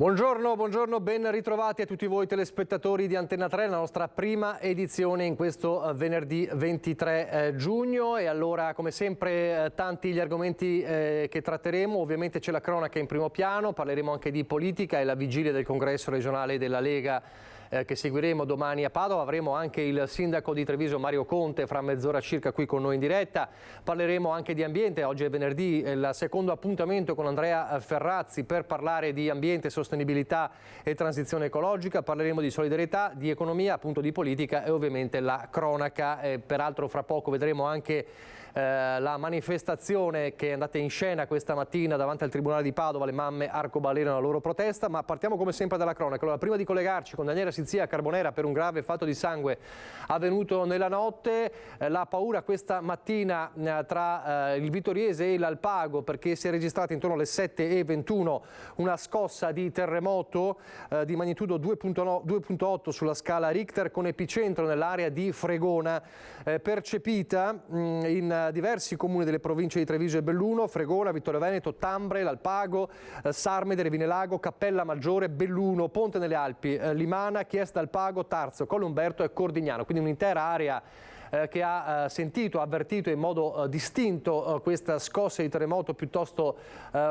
Buongiorno, ben ritrovati a tutti voi telespettatori di Antenna 3, la nostra prima edizione in questo venerdì 23 giugno e allora come sempre tanti gli argomenti che tratteremo, ovviamente c'è la cronaca in primo piano, parleremo anche di politica e la vigilia del congresso regionale della Lega che seguiremo domani a Padova. Avremo anche il sindaco di Treviso Mario Conte fra mezz'ora circa qui con noi in diretta. Parleremo anche di ambiente, oggi è venerdì, il secondo appuntamento con Andrea Ferrazzi per parlare di ambiente, sostenibilità e transizione ecologica. Parleremo di solidarietà, di economia, appunto di politica e ovviamente la cronaca. Peraltro fra poco vedremo anche la manifestazione che è andata in scena questa mattina davanti al Tribunale di Padova, le mamme arcobaleno la loro protesta, ma partiamo come sempre dalla cronaca. Allora, prima di collegarci con Daniela Sizia a Carbonera per un grave fatto di sangue avvenuto nella notte, la paura questa mattina tra il Vittoriese e l'Alpago, perché si è registrata intorno alle 7:21 una scossa di terremoto di magnitudo 2.8 sulla scala Richter, con epicentro nell'area di Fregona, percepita in diversi comuni delle province di Treviso e Belluno, Fregona, Vittorio Veneto, Tambre, l'Alpago, Sarmede, Vinelago, Cappella Maggiore, Belluno, Ponte nelle Alpi, Limana, Chiesta Alpago, Tarzo, Columberto e Cordignano, quindi un'intera area che ha sentito, avvertito in modo distinto questa scossa di terremoto piuttosto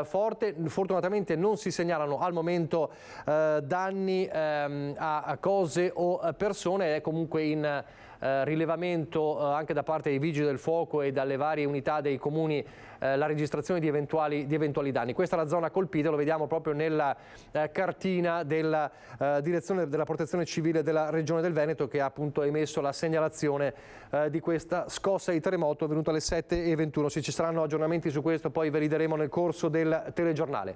forte. Fortunatamente non si segnalano al momento danni a cose o persone, è comunque in rilevamento anche da parte dei vigili del fuoco e dalle varie unità dei comuni la registrazione di eventuali danni. Questa è la zona colpita, lo vediamo proprio nella cartina della direzione della protezione civile della regione del Veneto, che ha appunto emesso la segnalazione di questa scossa di terremoto avvenuta alle 7:21. Se ci saranno aggiornamenti su questo poi valideremo nel corso del telegiornale.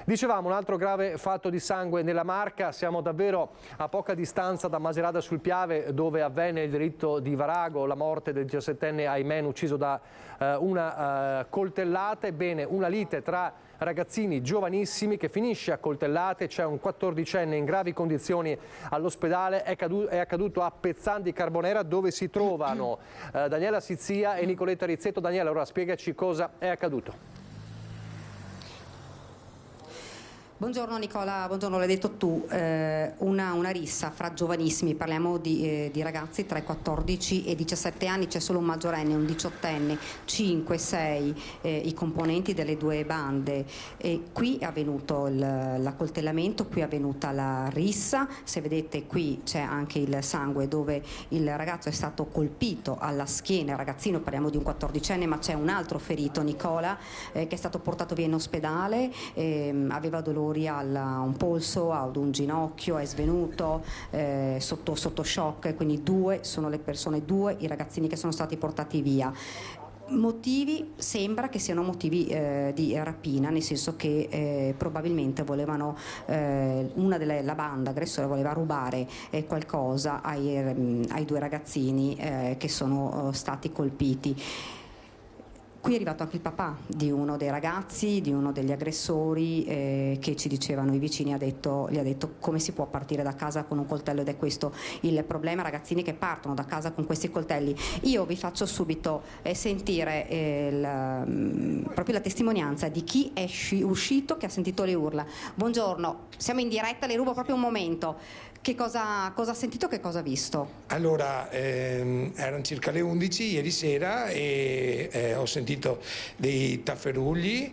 Dicevamo un altro grave fatto di sangue nella Marca, siamo davvero a poca distanza da Macerata sul Piave, dove avvenne il delitto di Varago, la morte del 17enne Aymen ucciso da una coltellata. Ebbene, una lite tra ragazzini giovanissimi che finisce a coltellate, c'è un 14enne in gravi condizioni all'ospedale, è accaduto a Pezzan di Carbonera, dove si trovano Daniela Sizia e Nicoletta Rizzetto. Daniela, allora spiegaci cosa è accaduto. Buongiorno Nicola, buongiorno, l'hai detto tu, una rissa fra giovanissimi, parliamo di ragazzi tra i 14 e i 17 anni, c'è solo un maggiorenne, un 18enne, 5, 6 i componenti delle due bande. E qui è avvenuto l'accoltellamento, qui è avvenuta la rissa, se vedete qui c'è anche il sangue dove il ragazzo è stato colpito alla schiena, il ragazzino, parliamo di un 14enne, ma c'è un altro ferito, Nicola, che è stato portato via in ospedale, aveva dolori a un polso, ad un ginocchio, è svenuto sotto shock, quindi due sono le persone, due i ragazzini che sono stati portati via. Motivi, sembra che siano motivi di rapina, nel senso che probabilmente volevano, la banda aggressore voleva rubare qualcosa ai due ragazzini che sono stati colpiti. Qui è arrivato anche il papà di uno dei ragazzi, di uno degli aggressori, che ci dicevano i vicini, gli ha detto come si può partire da casa con un coltello, ed è questo il problema, ragazzini che partono da casa con questi coltelli. Io vi faccio subito sentire proprio la testimonianza di chi è uscito, che ha sentito le urla. Buongiorno, siamo in diretta, le rubo proprio un momento. Che cosa ha sentito, che cosa ha visto? Allora, erano circa le 11 ieri sera e ho sentito dei tafferugli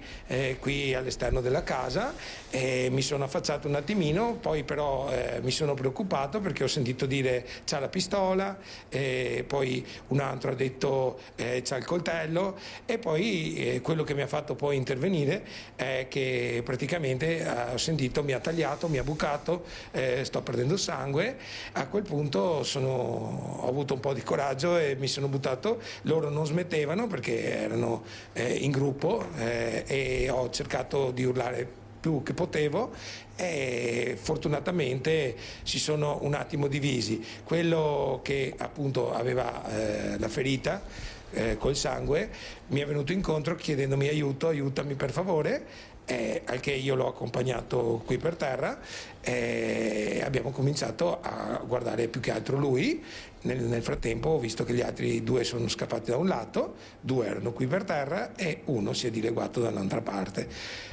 qui all'esterno della casa e mi sono affacciato un attimino, poi però mi sono preoccupato perché ho sentito dire c'ha la pistola, poi un altro ha detto c'ha il coltello, e poi quello che mi ha fatto poi intervenire è che praticamente ho sentito mi ha tagliato, mi ha bucato, sto perdendo sangue. A quel punto ho avuto un po' di coraggio e mi sono buttato, loro non smettevano perché erano in gruppo e ho cercato di urlare più che potevo e fortunatamente si sono un attimo divisi. Quello che appunto aveva la ferita col sangue mi è venuto incontro chiedendomi aiuto, aiutami per favore. al che io l'ho accompagnato qui per terra, abbiamo cominciato a guardare più che altro lui. Nel frattempo ho visto che gli altri 2 sono scappati da un lato, 2 erano qui per terra e 1 si è dileguato dall'altra parte.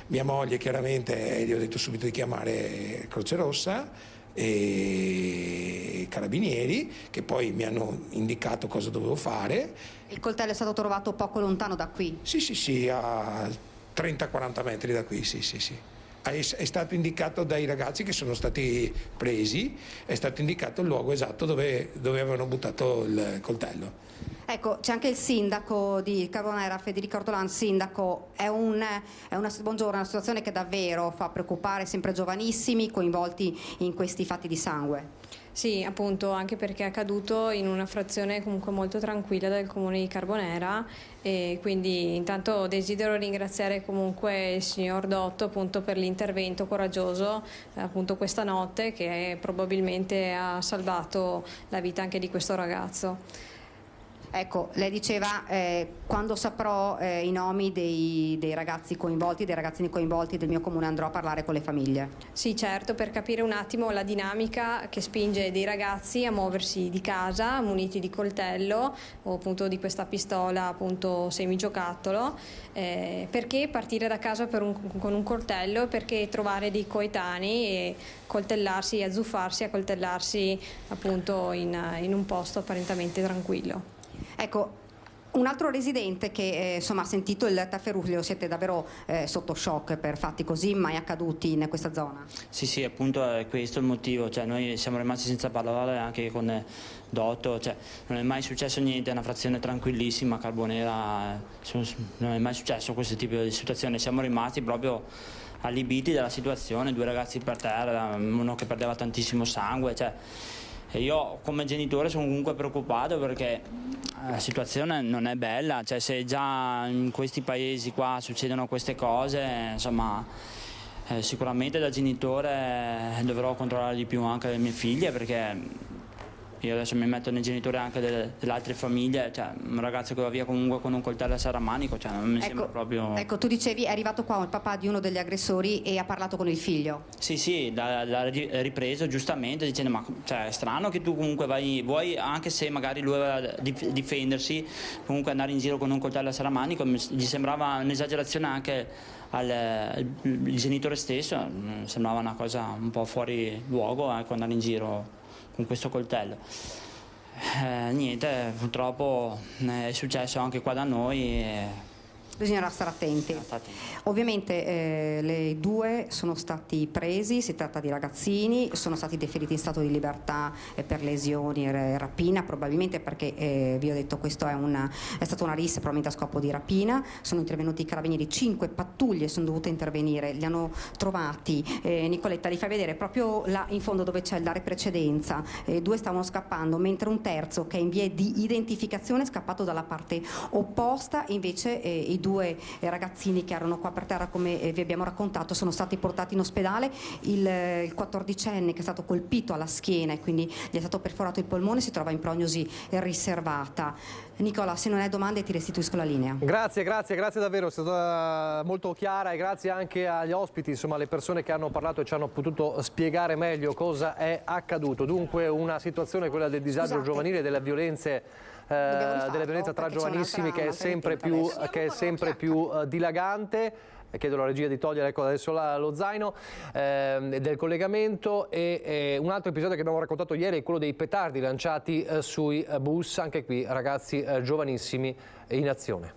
Mia moglie chiaramente gli ho detto subito di chiamare Croce Rossa e Carabinieri, che poi mi hanno indicato cosa dovevo fare. Il coltello è stato trovato poco lontano da qui? Sì, a 30-40 metri da qui, sì. È stato indicato dai ragazzi che sono stati presi, è stato indicato il luogo esatto dove avevano buttato il coltello. Ecco, c'è anche il sindaco di Carbonera, Federico Ortolan. Sindaco, buongiorno, è una situazione che davvero fa preoccupare, sempre giovanissimi coinvolti in questi fatti di sangue. Sì, appunto, anche perché è accaduto in una frazione comunque molto tranquilla del comune di Carbonera, e quindi intanto desidero ringraziare comunque il signor Dotto appunto per l'intervento coraggioso appunto questa notte, che probabilmente ha salvato la vita anche di questo ragazzo. Ecco, lei diceva quando saprò i nomi dei ragazzi coinvolti, dei ragazzini coinvolti del mio comune, andrò a parlare con le famiglie. Sì, certo, per capire un attimo la dinamica che spinge dei ragazzi a muoversi di casa muniti di coltello o appunto di questa pistola appunto semigiocattolo, perché partire da casa con un coltello e perché trovare dei coetanei e coltellarsi, azzuffarsi, accoltellarsi appunto in un posto apparentemente tranquillo. Ecco, un altro residente che insomma, ha sentito il tafferuglio, siete davvero sotto shock per fatti così mai accaduti in questa zona? Sì, appunto è questo il motivo, cioè noi siamo rimasti senza parole anche con Dotto, cioè non è mai successo niente, è una frazione tranquillissima, Carbonera, non è mai successo questo tipo di situazione, siamo rimasti proprio allibiti dalla situazione, 2 ragazzi per terra, uno che perdeva tantissimo sangue, cioè. E io come genitore sono comunque preoccupato perché la situazione non è bella, cioè se già in questi paesi qua succedono queste cose, insomma sicuramente da genitore dovrò controllare di più anche le mie figlie, perché io adesso mi metto nei genitori anche delle altre famiglie, cioè un ragazzo che va via comunque con un coltello a serramanico, cioè non mi sembra proprio. Ecco, tu dicevi è arrivato qua il papà di uno degli aggressori e ha parlato con il figlio. Sì, l'ha ripreso giustamente dicendo ma cioè, è strano che tu comunque vuoi anche se magari lui aveva difendersi, comunque andare in giro con un coltello a serramanico, gli sembrava un'esagerazione anche al genitore stesso, sembrava una cosa un po' fuori luogo andare in giro con questo coltello. Niente, purtroppo è successo anche qua da noi. Bisognerà stare attenti. Ovviamente le 2 sono stati presi, si tratta di ragazzini, sono stati deferiti in stato di libertà per lesioni e rapina, probabilmente perché vi ho detto questo è stata una rissa probabilmente a scopo di rapina. Sono intervenuti i carabinieri, 5 pattuglie sono dovute intervenire, li hanno trovati. Nicoletta, li fai vedere proprio là in fondo dove c'è il dare precedenza. 2 stavano scappando, mentre un terzo che è in via di identificazione è scappato dalla parte opposta. Invece i 2 ragazzini che erano qua per terra, come vi abbiamo raccontato, sono stati portati in ospedale. Il 14enne che è stato colpito alla schiena e quindi gli è stato perforato il polmone si trova in prognosi riservata. Nicola, se non hai domande ti restituisco la linea. Grazie davvero, è stata molto chiara e grazie anche agli ospiti, insomma alle persone che hanno parlato e ci hanno potuto spiegare meglio cosa è accaduto. Dunque una situazione, quella del disagio giovanile, delle violenze tra giovanissimi, che è sempre più dilagante. Chiedo alla regia di togliere adesso lo zaino del collegamento. E un altro episodio che abbiamo raccontato ieri è quello dei petardi lanciati sui bus, anche qui ragazzi giovanissimi in azione.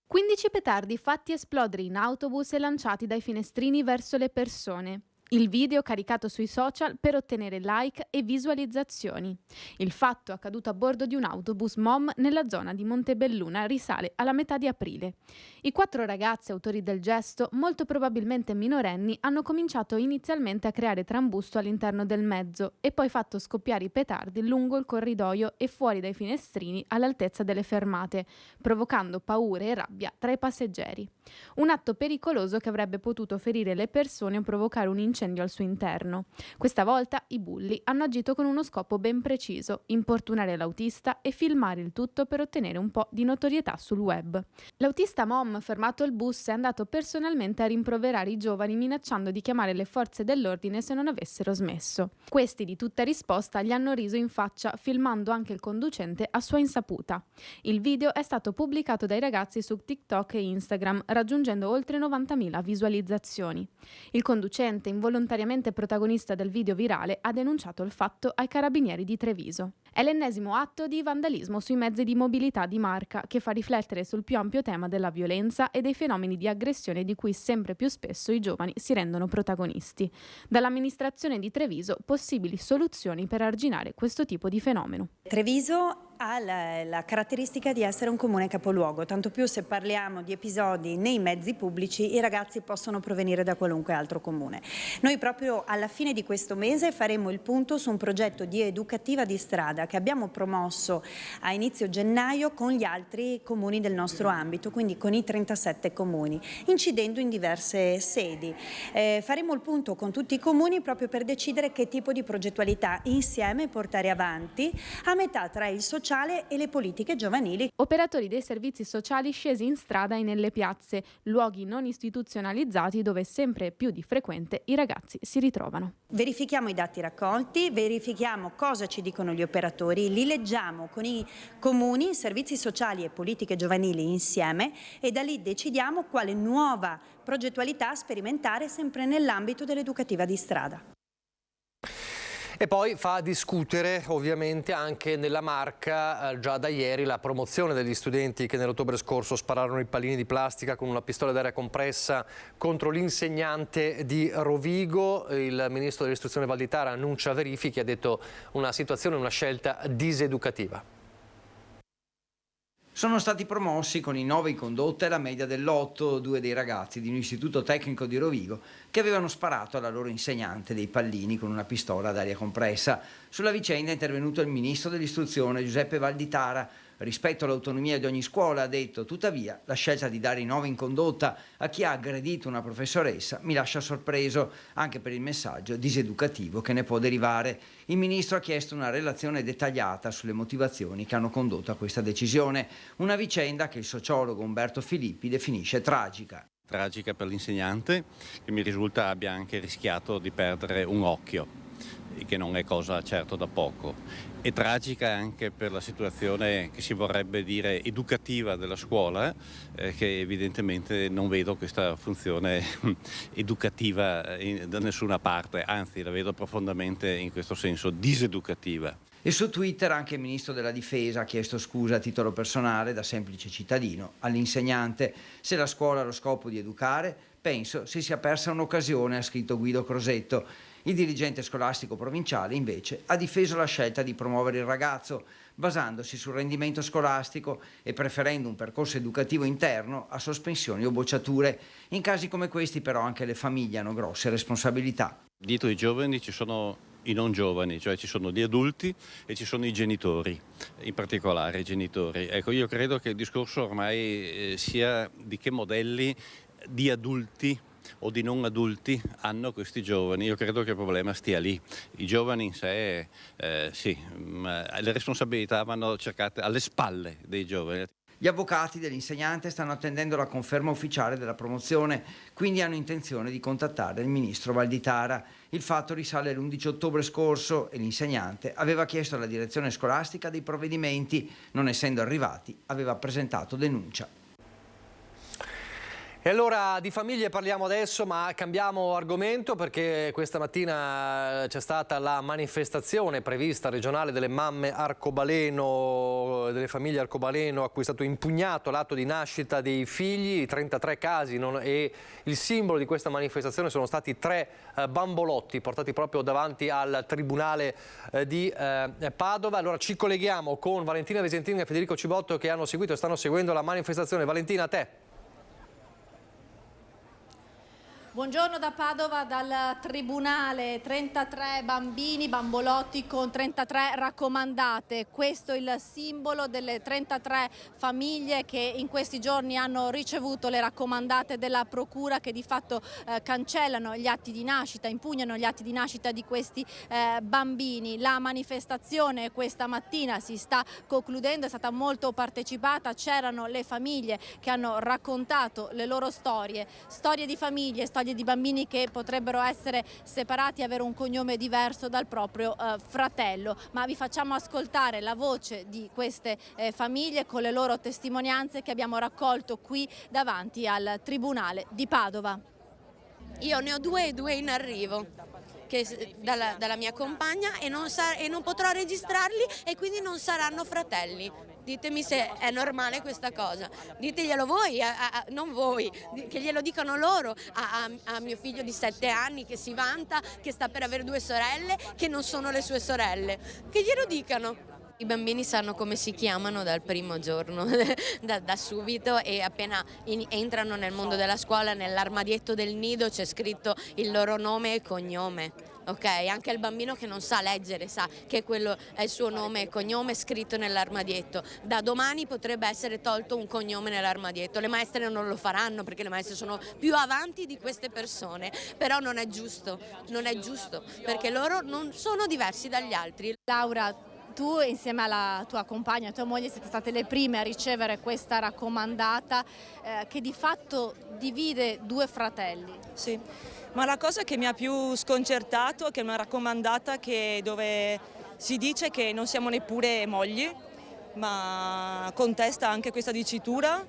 15 petardi fatti esplodere in autobus e lanciati dai finestrini verso le persone. Il video caricato sui social per ottenere like e visualizzazioni. Il fatto accaduto a bordo di un autobus MOM nella zona di Montebelluna risale alla metà di aprile. I 4 ragazzi autori del gesto, molto probabilmente minorenni, hanno cominciato inizialmente a creare trambusto all'interno del mezzo e poi fatto scoppiare i petardi lungo il corridoio e fuori dai finestrini all'altezza delle fermate, provocando paure e rabbia tra i passeggeri. Un atto pericoloso che avrebbe potuto ferire le persone o provocare un incendio incendio al suo interno. Questa volta i bulli hanno agito con uno scopo ben preciso: importunare l'autista e filmare il tutto per ottenere un po' di notorietà sul web. L'autista Mom, fermato il bus, è andato personalmente a rimproverare i giovani, minacciando di chiamare le forze dell'ordine se non avessero smesso. Questi, di tutta risposta, gli hanno riso in faccia, filmando anche il conducente a sua insaputa. Il video è stato pubblicato dai ragazzi su TikTok e Instagram, raggiungendo oltre 90.000 visualizzazioni. Il conducente, involontariamente protagonista del video virale, ha denunciato il fatto ai carabinieri di Treviso. È l'ennesimo atto di vandalismo sui mezzi di mobilità di marca, che fa riflettere sul più ampio tema della violenza e dei fenomeni di aggressione di cui sempre più spesso i giovani si rendono protagonisti. Dall'amministrazione di Treviso possibili soluzioni per arginare questo tipo di fenomeno. Treviso ha la caratteristica di essere un comune capoluogo, tanto più se parliamo di episodi nei mezzi pubblici, i ragazzi possono provenire da qualunque altro comune. Noi proprio alla fine di questo mese faremo il punto su un progetto di educativa di strada che abbiamo promosso a inizio gennaio con gli altri comuni del nostro ambito, quindi con i 37 comuni, incidendo in diverse sedi. Faremo il punto con tutti i comuni proprio per decidere che tipo di progettualità insieme portare avanti a metà tra il sociale e le politiche giovanili. Operatori dei servizi sociali scesi in strada e nelle piazze, luoghi non istituzionalizzati dove sempre più di frequente i ragazzi si ritrovano. Verifichiamo i dati raccolti, verifichiamo cosa ci dicono gli operatori, li leggiamo con i comuni, servizi sociali e politiche giovanili insieme e da lì decidiamo quale nuova progettualità sperimentare sempre nell'ambito dell'educativa di strada. E poi fa discutere ovviamente anche nella Marca già da ieri la promozione degli studenti che nell'ottobre scorso spararono i pallini di plastica con una pistola d'aria compressa contro l'insegnante di Rovigo. Il ministro dell'istruzione Valditara annuncia verifiche, ha detto una situazione, una scelta diseducativa. Sono stati promossi con i 9 in condotta e la media dell'8 due dei ragazzi di un istituto tecnico di Rovigo che avevano sparato alla loro insegnante dei pallini con una pistola ad aria compressa. Sulla vicenda è intervenuto il ministro dell'istruzione Giuseppe Valditara. Rispetto all'autonomia di ogni scuola ha detto: tuttavia la scelta di dare i 9 in condotta a chi ha aggredito una professoressa mi lascia sorpreso, anche per il messaggio diseducativo che ne può derivare. Il ministro ha chiesto una relazione dettagliata sulle motivazioni che hanno condotto a questa decisione, una vicenda che il sociologo Umberto Filippi definisce tragica. Tragica per l'insegnante, che mi risulta abbia anche rischiato di perdere un occhio, che non è cosa certo da poco. E tragica anche per la situazione che si vorrebbe dire educativa della scuola, che evidentemente non vedo questa funzione educativa da nessuna parte, anzi la vedo profondamente in questo senso diseducativa. E su Twitter anche il ministro della difesa ha chiesto scusa a titolo personale, da semplice cittadino, all'insegnante. Se la scuola ha lo scopo di educare, penso si sia persa un'occasione, ha scritto Guido Crosetto. Il dirigente scolastico provinciale invece ha difeso la scelta di promuovere il ragazzo, basandosi sul rendimento scolastico e preferendo un percorso educativo interno a sospensioni o bocciature. In casi come questi però anche le famiglie hanno grosse responsabilità. Dietro i giovani ci sono i non giovani, cioè ci sono gli adulti e ci sono i genitori, in particolare i genitori. Ecco, io credo che il discorso ormai sia di che modelli di adulti o di non adulti hanno questi giovani. Io credo che il problema stia lì. I giovani in sé, sì, le responsabilità vanno cercate alle spalle dei giovani. Gli avvocati dell'insegnante stanno attendendo la conferma ufficiale della promozione, quindi hanno intenzione di contattare il ministro Valditara. Il fatto risale l'11 ottobre scorso e l'insegnante aveva chiesto alla direzione scolastica dei provvedimenti, non essendo arrivati aveva presentato denuncia. E allora di famiglie parliamo adesso, ma cambiamo argomento perché questa mattina c'è stata la manifestazione prevista regionale delle mamme Arcobaleno, delle famiglie Arcobaleno, a cui è stato impugnato l'atto di nascita dei figli, 33 casi, e il simbolo di questa manifestazione sono stati 3 bambolotti portati proprio davanti al Tribunale di Padova. Allora ci colleghiamo con Valentina Visentini e Federico Cibotto che hanno seguito e stanno seguendo la manifestazione. Valentina, a te. Buongiorno da Padova, dal Tribunale. 33 bambini, bambolotti con 33 raccomandate. Questo è il simbolo delle 33 famiglie che in questi giorni hanno ricevuto le raccomandate della Procura, che di fatto cancellano gli atti di nascita, impugnano gli atti di nascita di questi bambini. La manifestazione questa mattina si sta concludendo, è stata molto partecipata, c'erano le famiglie che hanno raccontato le loro storie di famiglie, storie di bambini che potrebbero essere separati e avere un cognome diverso dal proprio fratello. Ma vi facciamo ascoltare la voce di queste famiglie con le loro testimonianze che abbiamo raccolto qui davanti al Tribunale di Padova. Io ne ho due e due in arrivo dalla mia compagna e non potrò registrarli e quindi non saranno fratelli. Ditemi se è normale questa cosa, diteglielo voi, non voi, che glielo dicano loro a mio figlio di 7 anni che si vanta, che sta per avere 2 sorelle, che non sono le sue sorelle, che glielo dicano. I bambini sanno come si chiamano dal primo giorno, da subito, e appena entrano nel mondo della scuola, nell'armadietto del nido c'è scritto il loro nome e cognome. Ok, anche il bambino che non sa leggere sa che quello è il suo nome e cognome scritto nell'armadietto. Da domani potrebbe essere tolto un cognome nell'armadietto. Le maestre non lo faranno perché le maestre sono più avanti di queste persone, però non è giusto, perché loro non sono diversi dagli altri. Laura, tu insieme alla tua compagna, tua moglie, siete state le prime a ricevere questa raccomandata che di fatto divide 2 fratelli. Sì, ma la cosa che mi ha più sconcertato è che è una raccomandata dove si dice che non siamo neppure mogli, ma contesta anche questa dicitura,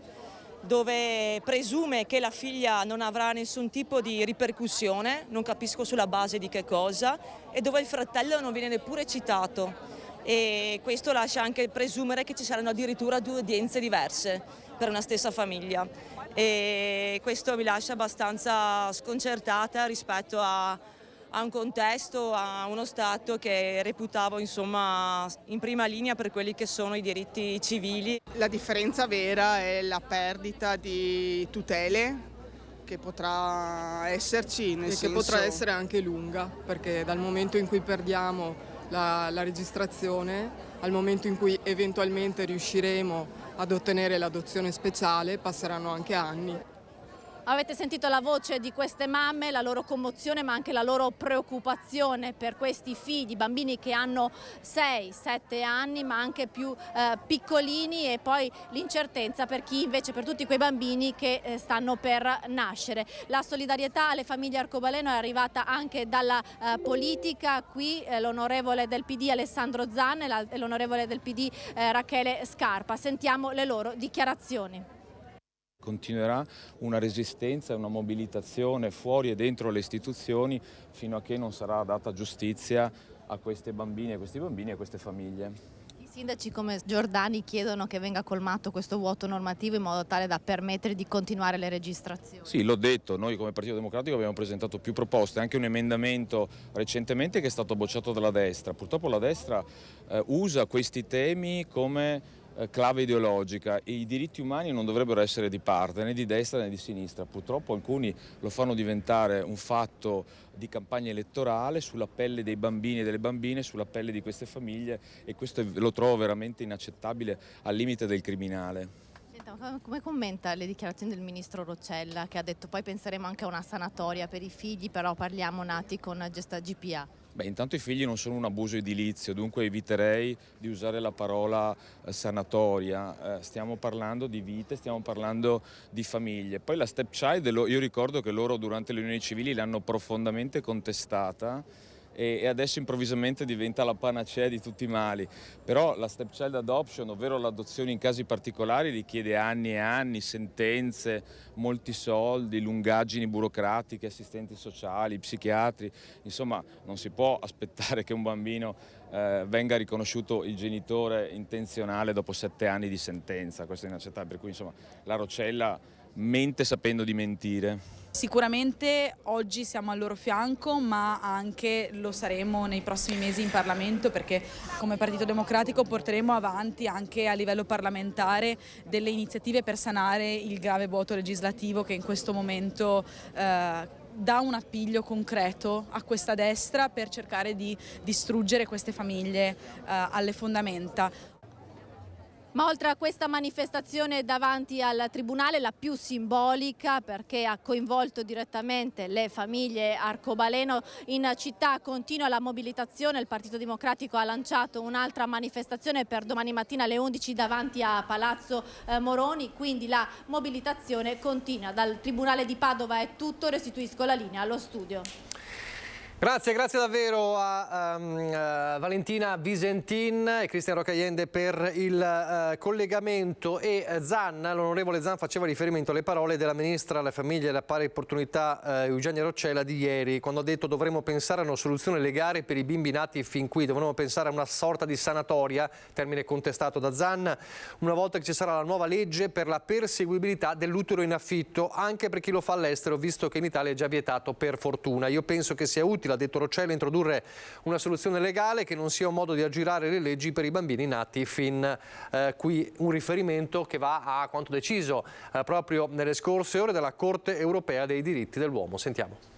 dove presume che la figlia non avrà nessun tipo di ripercussione, non capisco sulla base di che cosa, e dove il fratello non viene neppure citato. E questo lascia anche presumere che ci saranno addirittura 2 udienze diverse per una stessa famiglia, e questo mi lascia abbastanza sconcertata rispetto a un contesto, a uno Stato che reputavo insomma in prima linea per quelli che sono i diritti civili. La differenza vera è la perdita di tutele che potrà esserci, che potrà essere anche lunga, perché dal momento in cui perdiamo la registrazione al momento in cui eventualmente riusciremo ad ottenere l'adozione speciale passeranno anche anni. Avete sentito la voce di queste mamme, la loro commozione ma anche la loro preoccupazione per questi figli, bambini che hanno 6-7 anni ma anche più piccolini, e poi l'incertezza per chi invece, per tutti quei bambini che stanno per nascere. La solidarietà alle famiglie arcobaleno è arrivata anche dalla politica, qui l'onorevole del PD Alessandro Zanne e l'onorevole del PD Rachele Scarpa. Sentiamo le loro dichiarazioni. Continuerà una resistenza e una mobilitazione fuori e dentro le istituzioni fino a che non sarà data giustizia a queste bambine, a questi bambini e a queste famiglie. I sindaci come Giordani chiedono che venga colmato questo vuoto normativo in modo tale da permettere di continuare le registrazioni. Sì, l'ho detto, noi come Partito Democratico abbiamo presentato più proposte, anche un emendamento recentemente che è stato bocciato dalla destra. Purtroppo la destra usa questi temi come clave ideologica, e i diritti umani non dovrebbero essere di parte, né di destra né di sinistra. Purtroppo alcuni lo fanno diventare un fatto di campagna elettorale sulla pelle dei bambini e delle bambine, sulla pelle di queste famiglie, e questo lo trovo veramente inaccettabile, al limite del criminale. Senta, come commenta le dichiarazioni del ministro Roccella, che ha detto poi penseremo anche a una sanatoria per i figli, però parliamo nati con gesta GPA? Beh, intanto i figli non sono un abuso edilizio, dunque eviterei di usare la parola sanatoria. Stiamo parlando di vite, stiamo parlando di famiglie. Poi la stepchild, io ricordo che loro durante le unioni civili l'hanno profondamente contestata e adesso improvvisamente diventa la panacea di tutti i mali. Però la stepchild adoption, ovvero l'adozione in casi particolari, richiede anni e anni, sentenze, molti soldi, lungaggini burocratiche, assistenti sociali, psichiatri. Insomma, non si può aspettare che un bambino venga riconosciuto il genitore intenzionale dopo 7 anni di sentenza. Questo è inaccettabile, per cui insomma la Roccella mente sapendo di mentire. Sicuramente oggi siamo al loro fianco, ma anche lo saremo nei prossimi mesi in Parlamento, perché come Partito Democratico porteremo avanti anche a livello parlamentare delle iniziative per sanare il grave vuoto legislativo che in questo momento dà un appiglio concreto a questa destra per cercare di distruggere queste famiglie alle fondamenta. Ma oltre a questa manifestazione davanti al Tribunale, la più simbolica perché ha coinvolto direttamente le famiglie arcobaleno, in città continua la mobilitazione. Il Partito Democratico ha lanciato un'altra manifestazione per domani mattina alle 11 davanti a Palazzo Moroni, quindi la mobilitazione continua. Dal Tribunale di Padova è tutto, restituisco la linea allo studio. Grazie davvero a Valentina Visentin e Cristian Roccaiende per il collegamento. E l'onorevole Zan faceva riferimento alle parole della Ministra alle famiglie e alle pari opportunità Eugenia Roccella di ieri, quando ha detto dovremmo pensare a una soluzione legale per i bimbi nati fin qui, dovremmo pensare a una sorta di sanatoria, termine contestato da Zan, una volta che ci sarà la nuova legge per la perseguibilità dell'utero in affitto, anche per chi lo fa all'estero, visto che in Italia è già vietato per fortuna. Io penso che sia utile, ha detto Roccella, introdurre una soluzione legale che non sia un modo di aggirare le leggi per i bambini nati fin qui, un riferimento che va a quanto deciso proprio nelle scorse ore dalla Corte Europea dei Diritti dell'Uomo. Sentiamo.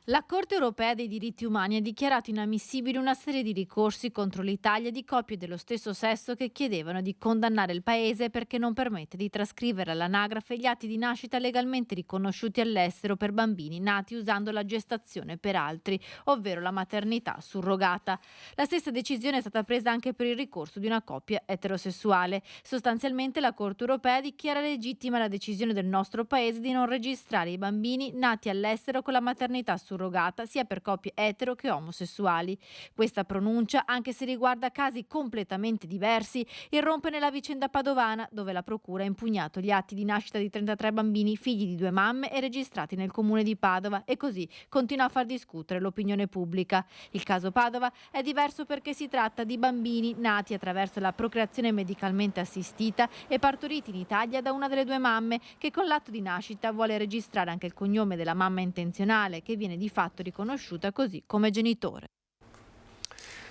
La Corte Europea dei Diritti Umani ha dichiarato inammissibili una serie di ricorsi contro l'Italia di coppie dello stesso sesso che chiedevano di condannare il paese perché non permette di trascrivere all'anagrafe gli atti di nascita legalmente riconosciuti all'estero per bambini nati usando la gestazione per altri, ovvero la maternità surrogata. La stessa decisione è stata presa anche per il ricorso di una coppia eterosessuale. Sostanzialmente la Corte Europea dichiara legittima la decisione del nostro paese di non registrare i bambini nati all'estero con la maternità surrogata, sia per coppie etero che omosessuali. Questa pronuncia, anche se riguarda casi completamente diversi, irrompe nella vicenda padovana, dove la procura ha impugnato gli atti di nascita di 33 bambini figli di 2 mamme e registrati nel comune di Padova, e così continua a far discutere l'opinione pubblica. Il caso Padova è diverso perché si tratta di bambini nati attraverso la procreazione medicalmente assistita e partoriti in Italia da una delle 2 mamme, che con l'atto di nascita vuole registrare anche il cognome della mamma intenzionale, che viene di fatto riconosciuta così come genitore.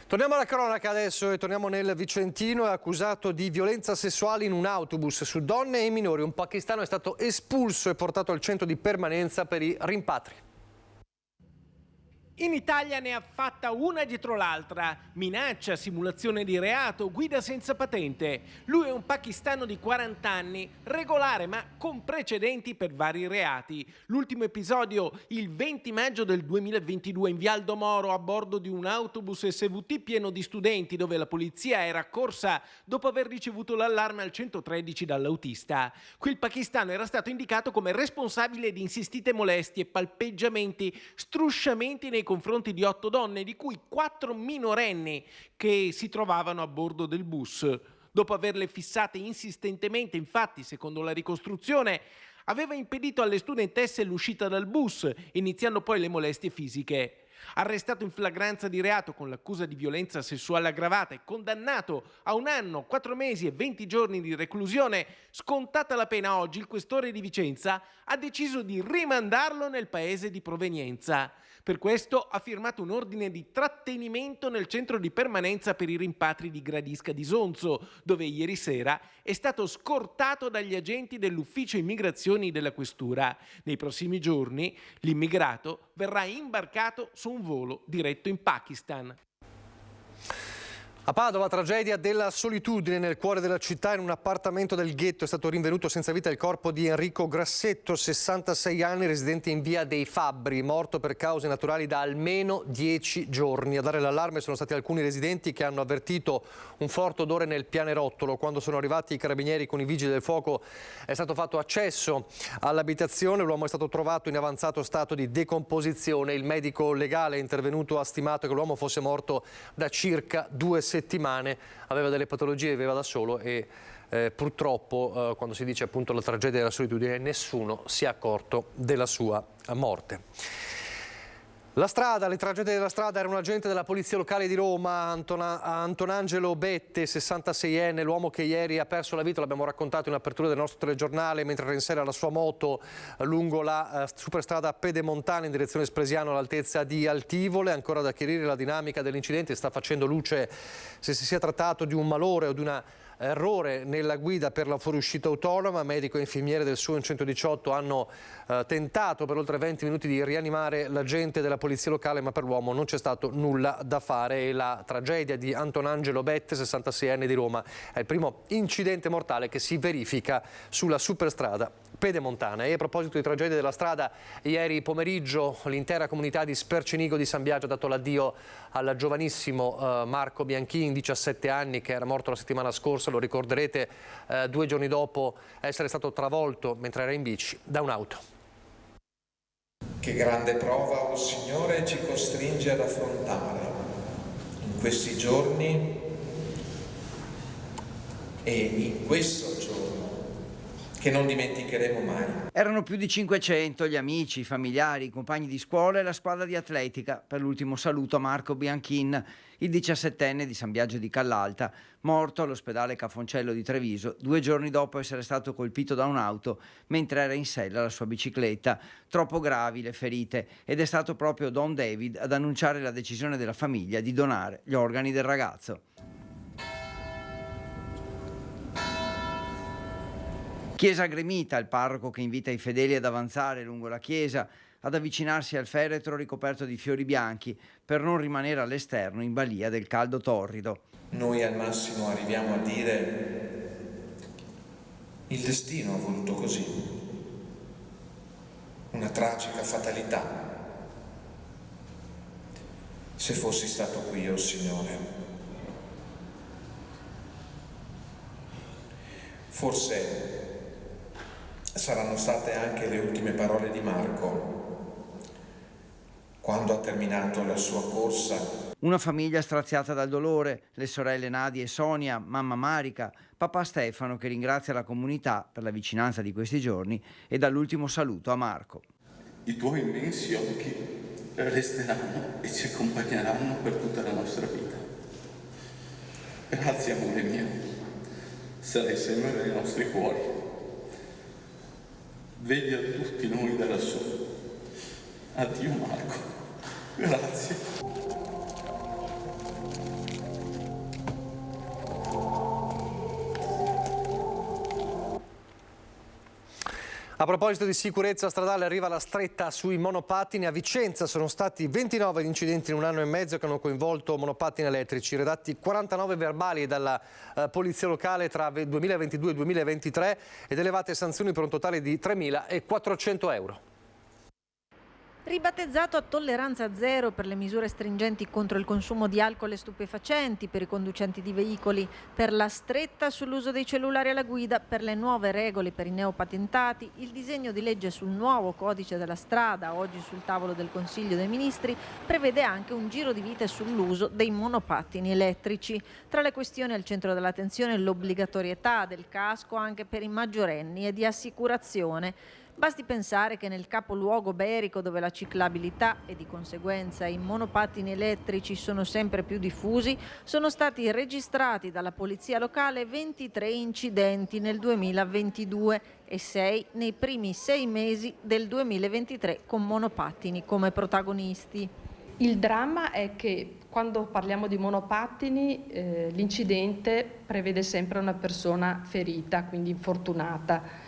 Torniamo alla cronaca adesso e torniamo nel Vicentino. È accusato di violenza sessuale in un autobus su donne e minori. Un pakistano è stato espulso e portato al centro di permanenza per i rimpatri. In Italia ne ha fatta una dietro l'altra: minaccia, simulazione di reato, guida senza patente. Lui è un pakistano di 40 anni, regolare ma con precedenti per vari reati. L'ultimo episodio il 20 maggio del 2022 in Vialdo Moro, a bordo di un autobus SVT pieno di studenti, dove la polizia era accorsa dopo aver ricevuto l'allarme al 113 dall'autista. Qui il pakistano era stato indicato come responsabile di insistite molestie, palpeggiamenti, strusciamenti nei confronti di 8 donne, di cui 4 minorenni che si trovavano a bordo del bus. Dopo averle fissate insistentemente, infatti, secondo la ricostruzione, aveva impedito alle studentesse l'uscita dal bus, iniziando poi le molestie fisiche. Arrestato in flagranza di reato con l'accusa di violenza sessuale aggravata e condannato a 1 anno, 4 mesi e 20 giorni di reclusione, scontata la pena oggi, il questore di Vicenza ha deciso di rimandarlo nel paese di provenienza. Per questo ha firmato un ordine di trattenimento nel centro di permanenza per i rimpatri di Gradisca di Sonzo, dove ieri sera è stato scortato dagli agenti dell'ufficio immigrazioni della questura. Nei prossimi giorni l'immigrato verrà imbarcato su un volo diretto in Pakistan. A Padova, tragedia della solitudine nel cuore della città. In un appartamento del ghetto è stato rinvenuto senza vita il corpo di Enrico Grassetto, 66 anni, residente in via dei Fabbri, morto per cause naturali da almeno 10 giorni. A dare l'allarme sono stati alcuni residenti che hanno avvertito un forte odore nel pianerottolo. Quando sono arrivati i carabinieri con i vigili del fuoco è stato fatto accesso all'abitazione. L'uomo è stato trovato in avanzato stato di decomposizione. Il medico legale intervenuto ha stimato che l'uomo fosse morto da circa 2 settimane. Aveva delle patologie, viveva da solo e purtroppo quando si dice appunto la tragedia della solitudine nessuno si è accorto della sua morte. La strada, le tragedie della strada. Era un agente della polizia locale di Roma, Antonangelo Bette, 66enne, l'uomo che ieri ha perso la vita, l'abbiamo raccontato in apertura del nostro telegiornale, mentre era in serie alla sua moto lungo la superstrada Pedemontana in direzione Spresiano all'altezza di Altivole. Ancora da chiarire la dinamica dell'incidente, sta facendo luce se si sia trattato di un malore o di una errore nella guida per la fuoriuscita autonoma. Medico e infermiere del SU 118 hanno tentato per oltre 20 minuti di rianimare l'agente della polizia locale, ma per l'uomo non c'è stato nulla da fare. E la tragedia di Antonangelo Bette, 66enne di Roma, è il primo incidente mortale che si verifica sulla superstrada pedemontana. E a proposito di tragedia della strada, ieri pomeriggio l'intera comunità di Spercenigo di San Biagio ha dato l'addio al giovanissimo Marco Bianchin, 17 anni, che era morto la settimana scorsa. Lo ricorderete, 2 giorni dopo essere stato travolto mentre era in bici da un'auto. Che grande prova, o Signore, ci costringe ad affrontare in questi giorni e in questo giorno che non dimenticheremo mai. Erano più di 500 gli amici, i familiari, i compagni di scuola e la squadra di atletica per l'ultimo saluto a Marco Bianchin, il 17enne di San Biagio di Callalta, morto all'ospedale Cafoncello di Treviso 2 giorni dopo essere stato colpito da un'auto mentre era in sella alla sua bicicletta. Troppo gravi le ferite, ed è stato proprio Don David ad annunciare la decisione della famiglia di donare gli organi del ragazzo. Chiesa gremita, il parroco che invita i fedeli ad avanzare lungo la chiesa, ad avvicinarsi al feretro ricoperto di fiori bianchi per non rimanere all'esterno in balia del caldo torrido. Noi al massimo arriviamo a dire: il destino ha voluto così, una tragica fatalità. Se fossi stato qui, o Signore, forse saranno state anche le ultime parole di Marco quando ha terminato la sua corsa. Una famiglia straziata dal dolore, le sorelle Nadia e Sonia, mamma Marica, papà Stefano che ringrazia la comunità per la vicinanza di questi giorni e dall'ultimo saluto a Marco. I tuoi immensi occhi resteranno e ci accompagneranno per tutta la nostra vita. Grazie amore mio, sarai sempre nei nostri cuori. Vedi a tutti noi da lassù. Addio Marco, grazie. A proposito di sicurezza stradale, arriva la stretta sui monopattini. A Vicenza sono stati 29 gli incidenti in un anno e mezzo che hanno coinvolto monopattini elettrici, redatti 49 verbali dalla polizia locale tra 2022 e 2023 ed elevate sanzioni per un totale di 3.400 euro. Ribattezzato a tolleranza zero per le misure stringenti contro il consumo di alcol e stupefacenti per i conducenti di veicoli, per la stretta sull'uso dei cellulari alla guida, per le nuove regole per i neopatentati, il disegno di legge sul nuovo codice della strada, oggi sul tavolo del Consiglio dei Ministri, prevede anche un giro di vite sull'uso dei monopattini elettrici. Tra le questioni al centro dell'attenzione l'obbligatorietà del casco anche per i maggiorenni e di assicurazione. Basti pensare che nel capoluogo berico, dove la ciclabilità e di conseguenza i monopattini elettrici sono sempre più diffusi, sono stati registrati dalla polizia locale 23 incidenti nel 2022 e 6 nei primi 6 mesi del 2023 con monopattini come protagonisti. Il dramma è che quando parliamo di monopattini l'incidente prevede sempre una persona ferita, quindi infortunata.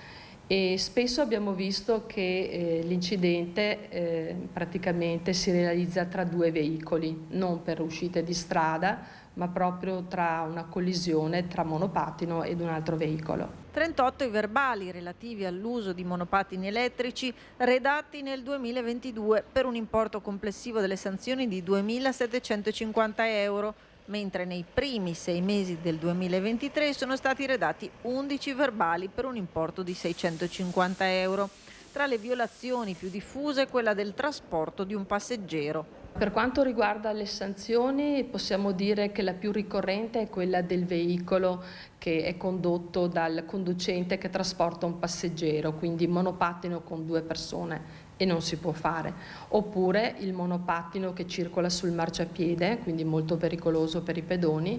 E spesso abbiamo visto che l'incidente praticamente si realizza tra 2 veicoli, non per uscite di strada, ma proprio tra una collisione tra monopattino ed un altro veicolo. 38 i verbali relativi all'uso di monopattini elettrici redatti nel 2022 per un importo complessivo delle sanzioni di 2.750 euro. Mentre nei primi 6 mesi del 2023 sono stati redatti 11 verbali per un importo di 650 euro. Tra le violazioni più diffuse quella del trasporto di un passeggero. Per quanto riguarda le sanzioni, possiamo dire che la più ricorrente è quella del veicolo che è condotto dal conducente che trasporta un passeggero, quindi monopattino con 2 persone. E non si può fare, oppure il monopattino che circola sul marciapiede, quindi molto pericoloso per i pedoni,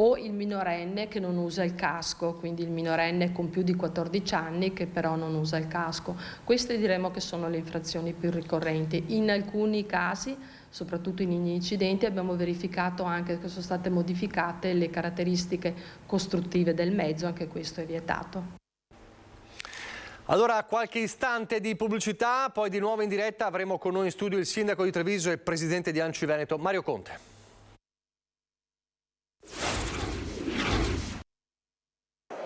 o il minorenne che non usa il casco, quindi il minorenne con più di 14 anni che però non usa il casco. Queste diremo che sono le infrazioni più ricorrenti. In alcuni casi, soprattutto in incidenti, abbiamo verificato anche che sono state modificate le caratteristiche costruttive del mezzo, anche questo è vietato. Allora, qualche istante di pubblicità, poi di nuovo in diretta avremo con noi in studio il sindaco di Treviso e presidente di ANCI Veneto, Mario Conte.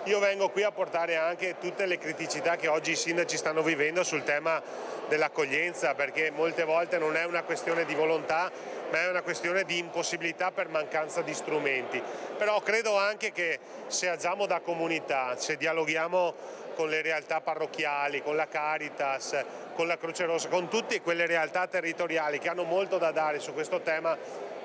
Io vengo qui a portare anche tutte le criticità che oggi i sindaci stanno vivendo sul tema dell'accoglienza, perché molte volte non è una questione di volontà, ma è una questione di impossibilità per mancanza di strumenti. Però credo anche che se agiamo da comunità, se dialoghiamo con le realtà parrocchiali, con la Caritas, con la Croce Rossa, con tutte quelle realtà territoriali che hanno molto da dare su questo tema,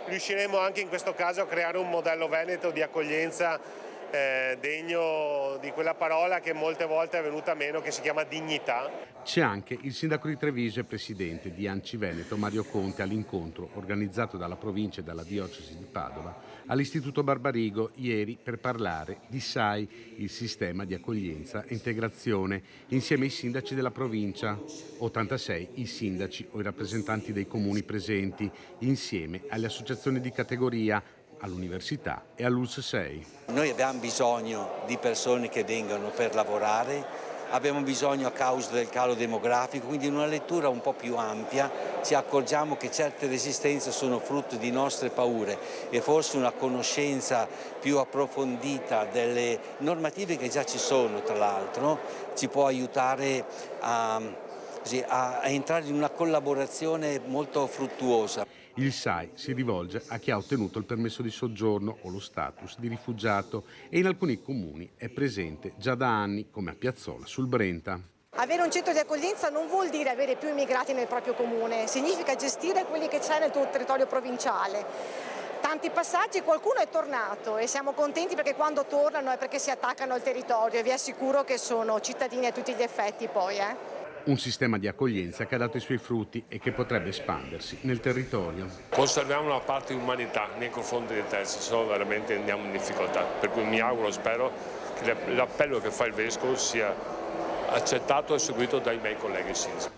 riusciremo anche in questo caso a creare un modello veneto di accoglienza degno di quella parola che molte volte è venuta meno, che si chiama dignità. C'è anche il sindaco di Treviso e presidente di ANCI Veneto, Mario Conte, all'incontro organizzato dalla provincia e dalla diocesi di Padova all'Istituto Barbarigo ieri per parlare di SAI, il sistema di accoglienza e integrazione, insieme ai sindaci della provincia, 86 i sindaci o i rappresentanti dei comuni presenti, insieme alle associazioni di categoria, all'università e all'ULSS 6. Noi abbiamo bisogno di persone che vengano per lavorare, abbiamo bisogno a causa del calo demografico, quindi in una lettura un po' più ampia ci accorgiamo che certe resistenze sono frutto di nostre paure e forse una conoscenza più approfondita delle normative che già ci sono, tra l'altro, ci può aiutare a entrare in una collaborazione molto fruttuosa. Il SAI si rivolge a chi ha ottenuto il permesso di soggiorno o lo status di rifugiato e in alcuni comuni è presente già da anni, come a Piazzola sul Brenta. Avere un centro di accoglienza non vuol dire avere più immigrati nel proprio comune, significa gestire quelli che c'è nel tuo territorio provinciale. Tanti passaggi, qualcuno è tornato e siamo contenti perché quando tornano è perché si attaccano al territorio e vi assicuro che sono cittadini a tutti gli effetti poi. Un sistema di accoglienza che ha dato i suoi frutti e che potrebbe espandersi nel territorio. Conserviamo una parte di umanità nei confronti dei terzi, se no veramente andiamo in difficoltà. Per cui mi auguro, spero che l'appello che fa il Vescovo sia accettato e seguito dai miei colleghi sindaci.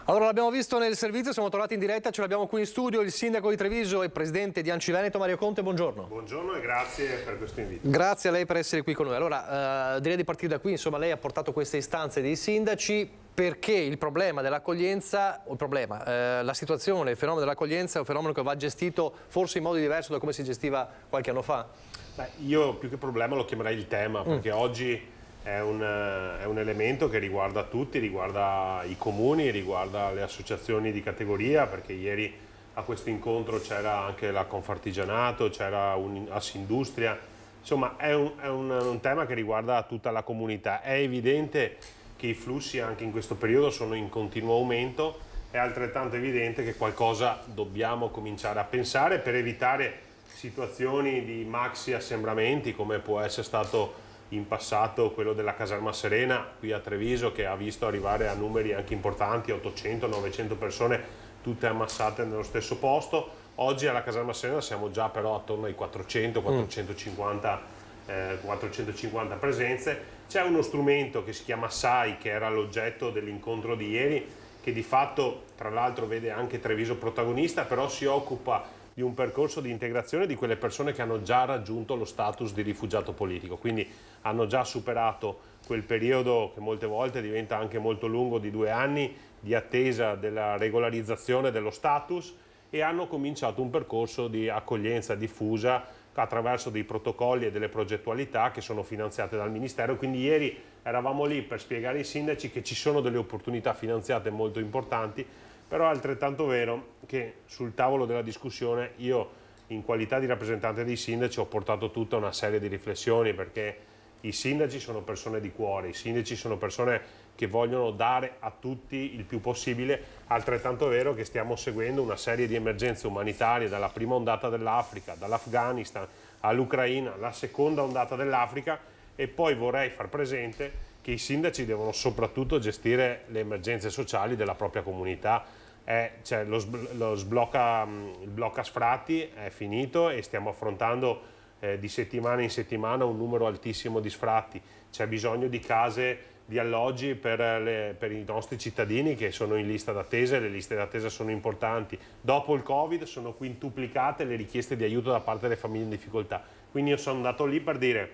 Allora, l'abbiamo visto nel servizio, siamo tornati in diretta, ce l'abbiamo qui in studio il sindaco di Treviso e presidente di ANCI Veneto, Mario Conte, buongiorno. Buongiorno e grazie per questo invito. Grazie a lei per essere qui con noi. Allora, direi di partire da qui, insomma lei ha portato queste istanze dei sindaci perché il problema dell'accoglienza, la situazione, il fenomeno dell'accoglienza è un fenomeno che va gestito forse in modo diverso da come si gestiva qualche anno fa? Beh, io più che problema lo chiamerei il tema, perché oggi è un elemento che riguarda tutti, riguarda i comuni, riguarda le associazioni di categoria, perché ieri a questo incontro c'era anche la Confartigianato, c'era Assindustria, insomma è un tema che riguarda tutta la comunità. È evidente che i flussi anche in questo periodo sono in continuo aumento, è altrettanto evidente che qualcosa dobbiamo cominciare a pensare per evitare situazioni di maxi assembramenti come può essere stato in passato quello della Caserma Serena qui a Treviso, che ha visto arrivare a numeri anche importanti, 800-900 persone tutte ammassate nello stesso posto. Oggi alla Caserma Serena siamo già però attorno ai 400-450 presenze. C'è uno strumento che si chiama SAI, che era l'oggetto dell'incontro di ieri, che di fatto tra l'altro vede anche Treviso protagonista, però si occupa di un percorso di integrazione di quelle persone che hanno già raggiunto lo status di rifugiato politico, quindi hanno già superato quel periodo che molte volte diventa anche molto lungo di 2 anni di attesa della regolarizzazione dello status e hanno cominciato un percorso di accoglienza diffusa attraverso dei protocolli e delle progettualità che sono finanziate dal Ministero. Quindi ieri eravamo lì per spiegare ai sindaci che ci sono delle opportunità finanziate molto importanti, però è altrettanto vero che sul tavolo della discussione io, in qualità di rappresentante dei sindaci, ho portato tutta una serie di riflessioni, perché i sindaci sono persone di cuore, i sindaci sono persone che vogliono dare a tutti il più possibile. Altrettanto vero che stiamo seguendo una serie di emergenze umanitarie, dalla prima ondata dell'Africa, dall'Afghanistan all'Ucraina, la seconda ondata dell'Africa, e poi vorrei far presente che i sindaci devono soprattutto gestire le emergenze sociali della propria comunità. Il blocca sfratti è finito e stiamo affrontando di settimana in settimana un numero altissimo di sfratti, c'è bisogno di case, di alloggi per i nostri cittadini che sono in lista d'attesa, e le liste d'attesa sono importanti. Dopo il Covid sono quintuplicate le richieste di aiuto da parte delle famiglie in difficoltà, quindi io sono andato lì per dire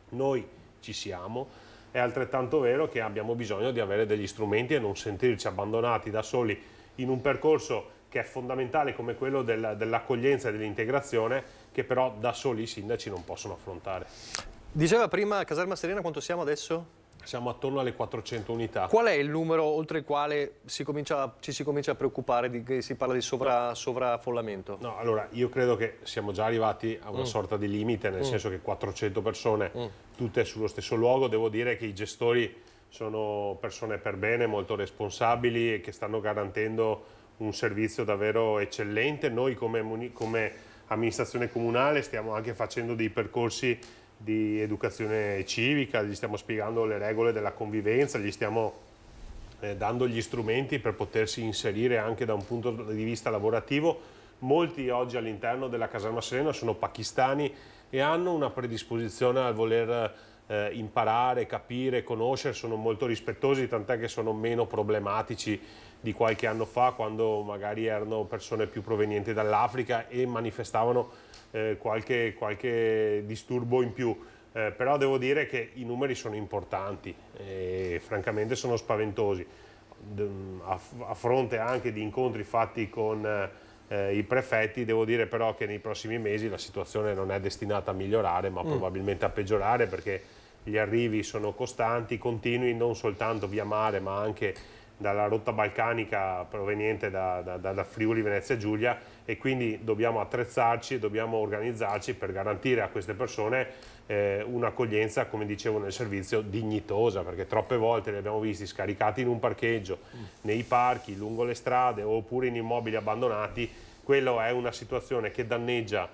noi ci siamo. È altrettanto vero che abbiamo bisogno di avere degli strumenti e non sentirci abbandonati da soli in un percorso che è fondamentale come quello dell'accoglienza e dell'integrazione, che però da soli i sindaci non possono affrontare. Diceva prima Caserma Serena, quanto siamo adesso? Siamo attorno alle 400 unità. Qual è il numero oltre il quale ci si comincia a preoccupare, che si parla di sovraffollamento? No, allora io credo che siamo già arrivati a una sorta di limite, nel senso che 400 persone, tutte sullo stesso luogo. Devo dire che i gestori sono persone per bene, molto responsabili e che stanno garantendo un servizio davvero eccellente. Noi come amministrazione comunale stiamo anche facendo dei percorsi di educazione civica, gli stiamo spiegando le regole della convivenza, gli stiamo dando gli strumenti per potersi inserire anche da un punto di vista lavorativo. Molti oggi all'interno della Caserma Serena sono pakistani e hanno una predisposizione al voler imparare, capire, conoscere, sono molto rispettosi, tant'è che sono meno problematici di qualche anno fa, quando magari erano persone più provenienti dall'Africa e manifestavano qualche disturbo in più, però devo dire che i numeri sono importanti e francamente sono spaventosi, a fronte anche di incontri fatti con i prefetti. Devo dire però che nei prossimi mesi la situazione non è destinata a migliorare, ma probabilmente a peggiorare, perché gli arrivi sono costanti, continui, non soltanto via mare ma anche dalla rotta balcanica proveniente da Friuli, Venezia Giulia, e quindi dobbiamo attrezzarci e dobbiamo organizzarci per garantire a queste persone un'accoglienza, come dicevo, nel servizio dignitosa, perché troppe volte li abbiamo visti scaricati in un parcheggio, nei parchi, lungo le strade oppure in immobili abbandonati. Quello è una situazione che danneggia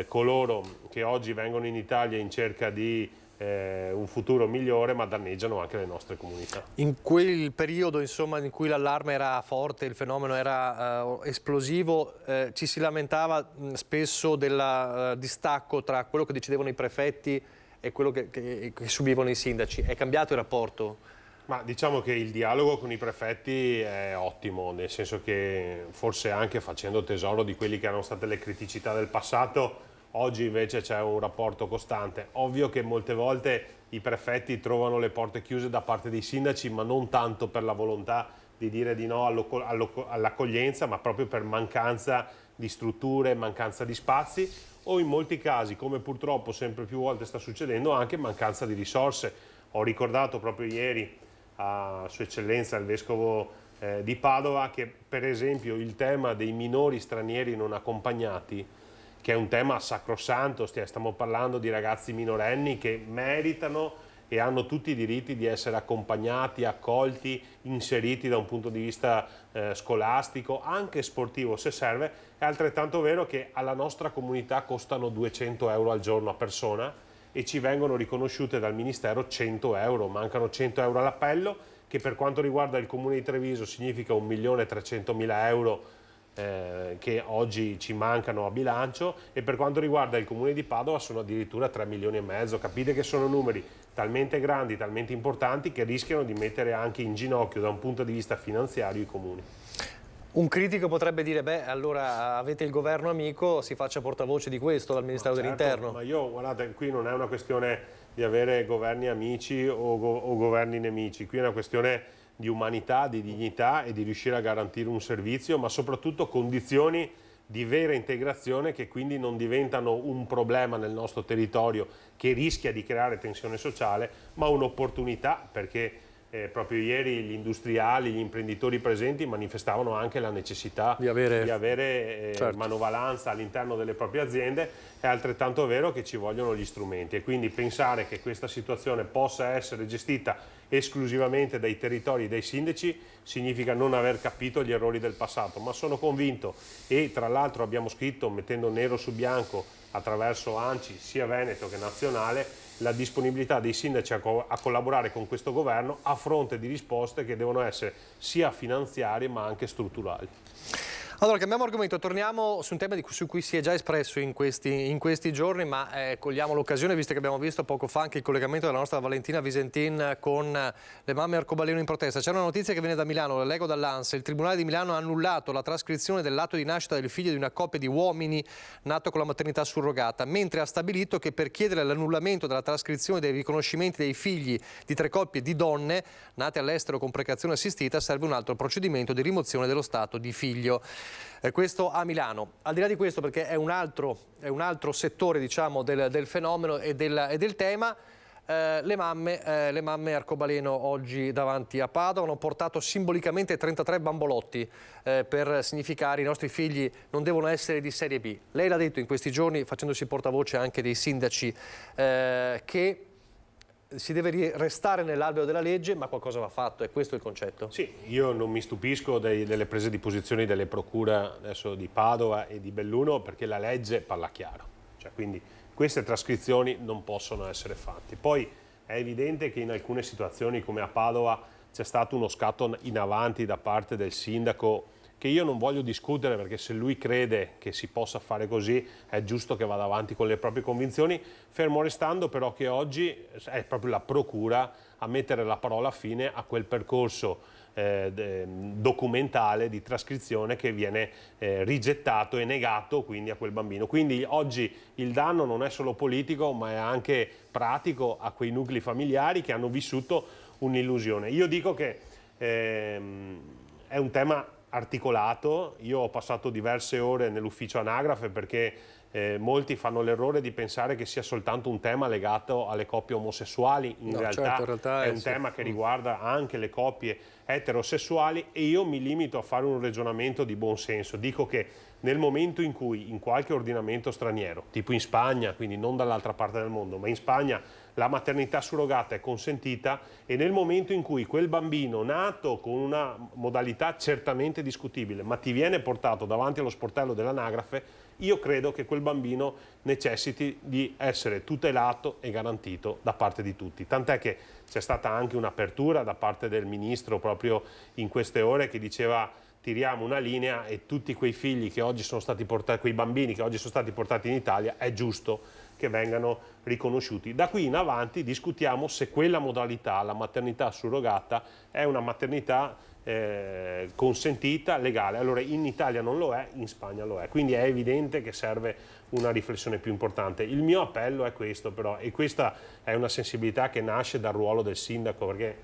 coloro che oggi vengono in Italia in cerca di un futuro migliore, ma danneggiano anche le nostre comunità. In quel periodo, insomma, in cui l'allarme era forte, il fenomeno era esplosivo, ci si lamentava spesso del distacco tra quello che decidevano i prefetti e quello che subivano i sindaci. È cambiato il rapporto? Ma diciamo che il dialogo con i prefetti è ottimo, nel senso che forse anche facendo tesoro di quelli che erano state le criticità del passato, oggi invece c'è un rapporto costante. Ovvio che molte volte i prefetti trovano le porte chiuse da parte dei sindaci, ma non tanto per la volontà di dire di no all'accoglienza, ma proprio per mancanza di strutture, mancanza di spazi, o in molti casi, come purtroppo sempre più volte sta succedendo, anche mancanza di risorse. Ho ricordato proprio ieri a Sua Eccellenza il Vescovo di Padova che per esempio il tema dei minori stranieri non accompagnati, che è un tema sacrosanto, stiamo parlando di ragazzi minorenni che meritano e hanno tutti i diritti di essere accompagnati, accolti, inseriti da un punto di vista scolastico, anche sportivo se serve. È altrettanto vero che alla nostra comunità costano 200 euro al giorno a persona e ci vengono riconosciute dal Ministero 100 euro, mancano 100 euro all'appello, che per quanto riguarda il Comune di Treviso significa 1.300.000 euro che oggi ci mancano a bilancio, e per quanto riguarda il Comune di Padova sono addirittura 3,5 milioni. Capite che sono numeri talmente grandi, talmente importanti, che rischiano di mettere anche in ginocchio da un punto di vista finanziario i comuni. Un critico potrebbe dire, beh, allora avete il governo amico, si faccia portavoce di questo dal Ministero dell'Interno. Ma io, guardate, qui non è una questione di avere governi amici o governi nemici, qui è una questione di umanità, di dignità e di riuscire a garantire un servizio, ma soprattutto condizioni di vera integrazione che quindi non diventano un problema nel nostro territorio che rischia di creare tensione sociale, ma un'opportunità, perché proprio ieri gli industriali, gli imprenditori presenti manifestavano anche la necessità di avere certo, manovalanza all'interno delle proprie aziende. È altrettanto vero che ci vogliono gli strumenti, e quindi pensare che questa situazione possa essere gestita esclusivamente dai territori e dai sindaci significa non aver capito gli errori del passato. Ma sono convinto, e tra l'altro abbiamo scritto mettendo nero su bianco attraverso ANCI sia Veneto che nazionale, la disponibilità dei sindaci a collaborare con questo governo a fronte di risposte che devono essere sia finanziarie ma anche strutturali. Allora, cambiamo argomento, torniamo su un tema su cui si è già espresso in questi giorni, ma cogliamo l'occasione, visto che abbiamo visto poco fa anche il collegamento della nostra Valentina Visentin con le mamme arcobaleno in protesta. C'è una notizia che viene da Milano, la leggo dall'ANSA. Il Tribunale di Milano ha annullato la trascrizione dell'atto di nascita del figlio di una coppia di uomini nato con la maternità surrogata, mentre ha stabilito che per chiedere l'annullamento della trascrizione dei riconoscimenti dei figli di 3 coppie di donne nate all'estero con procreazione assistita serve un altro procedimento di rimozione dello stato di figlio. Questo a Milano. Al di là di questo, perché è un altro settore, diciamo, del fenomeno e del tema, le mamme arcobaleno oggi davanti a Padova hanno portato simbolicamente 33 bambolotti per significare i nostri figli non devono essere di serie B. Lei l'ha detto in questi giorni, facendosi portavoce anche dei sindaci, che si deve restare nell'alveo della legge, ma qualcosa va fatto, è questo il concetto? Sì, io non mi stupisco delle prese di posizione delle procure adesso di Padova e di Belluno, perché la legge parla chiaro, cioè, quindi queste trascrizioni non possono essere fatte. Poi è evidente che in alcune situazioni come a Padova c'è stato uno scatto in avanti da parte del sindaco, che io non voglio discutere, perché se lui crede che si possa fare così è giusto che vada avanti con le proprie convinzioni, fermo restando però che oggi è proprio la procura a mettere la parola fine a quel percorso documentale di trascrizione che viene rigettato e negato quindi a quel bambino. Quindi oggi il danno non è solo politico, ma è anche pratico a quei nuclei familiari che hanno vissuto un'illusione. Io dico che è un tema articolato. Io ho passato diverse ore nell'ufficio anagrafe perché molti fanno l'errore di pensare che sia soltanto un tema legato alle coppie omosessuali. In realtà è un tema che riguarda anche le coppie eterosessuali, e io mi limito a fare un ragionamento di buon senso. Dico che nel momento in cui in qualche ordinamento straniero, tipo in Spagna, quindi non dall'altra parte del mondo, ma in Spagna la maternità surrogata è consentita, e nel momento in cui quel bambino nato con una modalità certamente discutibile, ma ti viene portato davanti allo sportello dell'anagrafe, io credo che quel bambino necessiti di essere tutelato e garantito da parte di tutti. Tant'è che c'è stata anche un'apertura da parte del ministro proprio in queste ore che diceva: tiriamo una linea e tutti quei figli che oggi sono stati portati, quei bambini che oggi sono stati portati in Italia, è giusto che vengano riconosciuti. Da qui in avanti discutiamo se quella modalità, la maternità surrogata, è una maternità consentita, legale. Allora in Italia non lo è, in Spagna lo è. Quindi è evidente che serve una riflessione più importante. Il mio appello è questo però, e questa è una sensibilità che nasce dal ruolo del sindaco, perché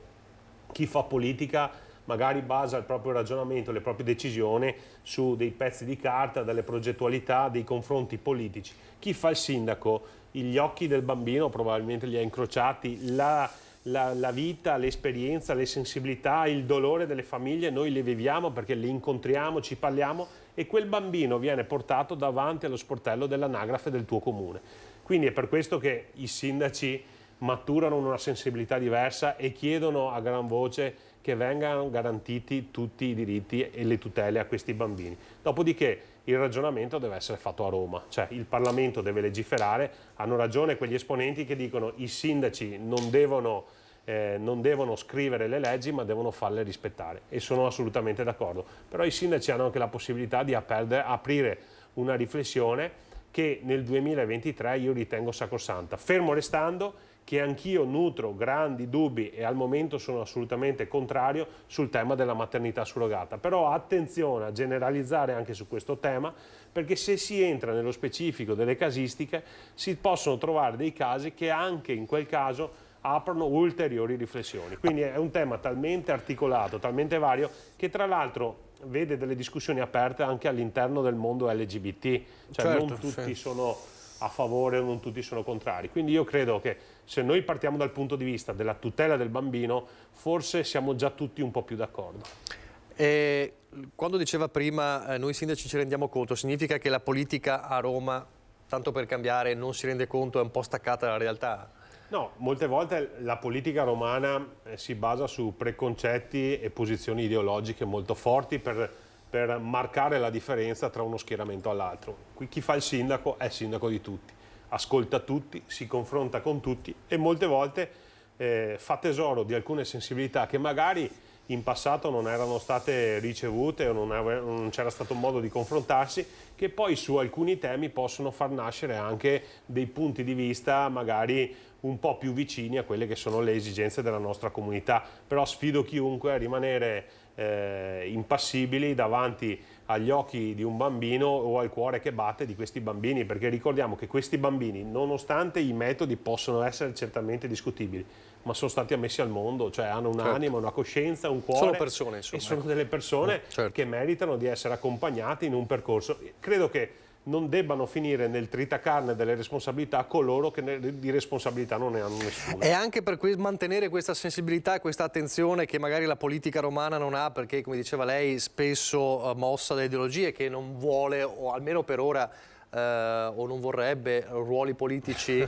chi fa politica magari basa il proprio ragionamento, le proprie decisioni su dei pezzi di carta, delle progettualità, dei confronti politici. Chi fa il sindaco, gli occhi del bambino probabilmente li ha incrociati, la vita, l'esperienza, le sensibilità, il dolore delle famiglie, noi le viviamo perché le incontriamo, ci parliamo, e quel bambino viene portato davanti allo sportello dell'anagrafe del tuo comune. Quindi è per questo che i sindaci maturano una sensibilità diversa e chiedono a gran voce che vengano garantiti tutti i diritti e le tutele a questi bambini. Dopodiché il ragionamento deve essere fatto a Roma, cioè il Parlamento deve legiferare. Hanno ragione quegli esponenti che dicono i sindaci non devono scrivere le leggi, ma devono farle rispettare, e sono assolutamente d'accordo. Però i sindaci hanno anche la possibilità di aprire una riflessione che nel 2023 io ritengo sacrosanta, fermo restando che anch'io nutro grandi dubbi e al momento sono assolutamente contrario sul tema della maternità surrogata. Però attenzione a generalizzare anche su questo tema, perché se si entra nello specifico delle casistiche si possono trovare dei casi che anche in quel caso aprono ulteriori riflessioni. Quindi è un tema talmente articolato, talmente vario, che tra l'altro vede delle discussioni aperte anche all'interno del mondo LGBT, cioè non tutti sono a favore, non tutti sono contrari. Quindi io credo che se noi partiamo dal punto di vista della tutela del bambino, forse siamo già tutti un po' più d'accordo. Quando diceva prima noi sindaci ci rendiamo conto, significa che la politica a Roma, tanto per cambiare, non si rende conto, è un po' staccata dalla realtà? No, molte volte la politica romana si basa su preconcetti e posizioni ideologiche molto forti per marcare la differenza tra uno schieramento all'altro. Qui chi fa il sindaco è sindaco di tutti, ascolta tutti, si confronta con tutti e molte volte fa tesoro di alcune sensibilità che magari in passato non erano state ricevute o non c'era stato modo di confrontarsi, che poi su alcuni temi possono far nascere anche dei punti di vista magari un po' più vicini a quelle che sono le esigenze della nostra comunità. Però sfido chiunque a rimanere impassibili davanti agli occhi di un bambino o al cuore che batte di questi bambini, perché ricordiamo che questi bambini, nonostante i metodi possono essere certamente discutibili, ma sono stati ammessi al mondo, cioè hanno un'anima, una coscienza, un cuore. Sono persone, insomma. E sono delle persone che meritano di essere accompagnate in un percorso. Credo che non debbano finire nel tritacarne delle responsabilità coloro che di responsabilità non ne hanno nessuna. E anche per mantenere questa sensibilità e questa attenzione che magari la politica romana non ha, perché, come diceva lei, spesso mossa da ideologie che non vuole, o almeno per ora, o non vorrebbe ruoli politici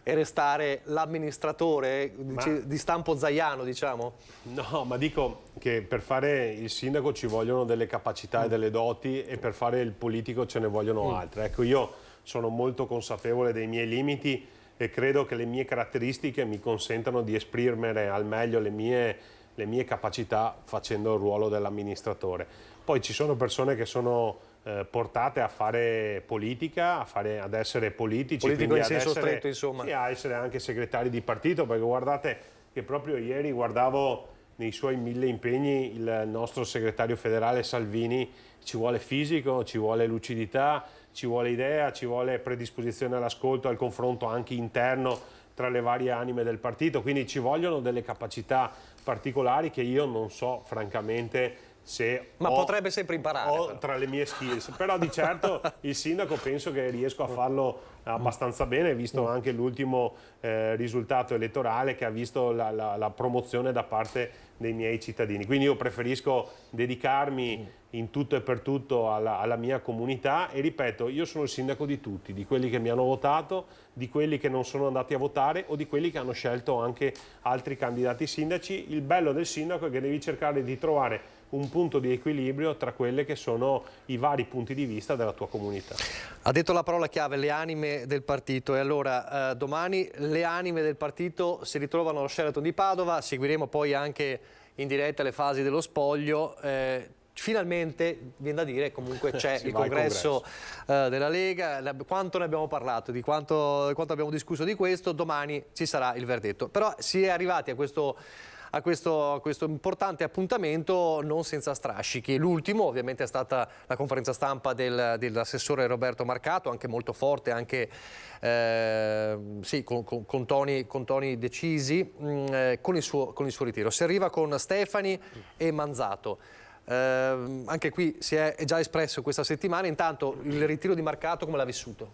e restare l'amministratore di stampo zaiano, diciamo? No, ma dico che per fare il sindaco ci vogliono delle capacità e delle doti, e per fare il politico ce ne vogliono altre. Ecco, io sono molto consapevole dei miei limiti e credo che le mie caratteristiche mi consentano di esprimere al meglio le mie capacità facendo il ruolo dell'amministratore. Poi ci sono persone che sono portate a fare politica, ad essere politici, politico in senso stretto, insomma. Sì, a essere anche segretari di partito, perché guardate che proprio ieri guardavo nei suoi 1000 impegni il nostro segretario federale Salvini. Ci vuole fisico, ci vuole lucidità, ci vuole idea, ci vuole predisposizione all'ascolto, al confronto anche interno tra le varie anime del partito, quindi ci vogliono delle capacità particolari che io non so francamente ma potrebbe sempre imparare tra le mie skills, però di certo il sindaco penso che riesco a farlo abbastanza bene, visto anche l'ultimo risultato elettorale che ha visto la promozione da parte dei miei cittadini. Quindi io preferisco dedicarmi in tutto e per tutto alla mia comunità e ripeto, io sono il sindaco di tutti, di quelli che mi hanno votato, di quelli che non sono andati a votare o di quelli che hanno scelto anche altri candidati sindaci. Il bello del sindaco è che devi cercare di trovare un punto di equilibrio tra quelle che sono i vari punti di vista della tua comunità. Ha detto la parola chiave, le anime del partito, e allora domani le anime del partito si ritrovano allo Sheraton di Padova, seguiremo poi anche in diretta le fasi dello spoglio. Finalmente, viene da dire, comunque c'è il congresso della Lega. Quanto ne abbiamo parlato, di quanto abbiamo discusso di questo, domani ci sarà il verdetto. Però si è arrivati a questo importante appuntamento non senza strascichi. L'ultimo ovviamente è stata la conferenza stampa dell'assessore Roberto Marcato, anche molto forte, anche sì, con toni decisi, con il suo ritiro. Si arriva con Stefani e Manzato. Anche qui si è già espresso questa settimana. Intanto il ritiro di Marcato come l'ha vissuto?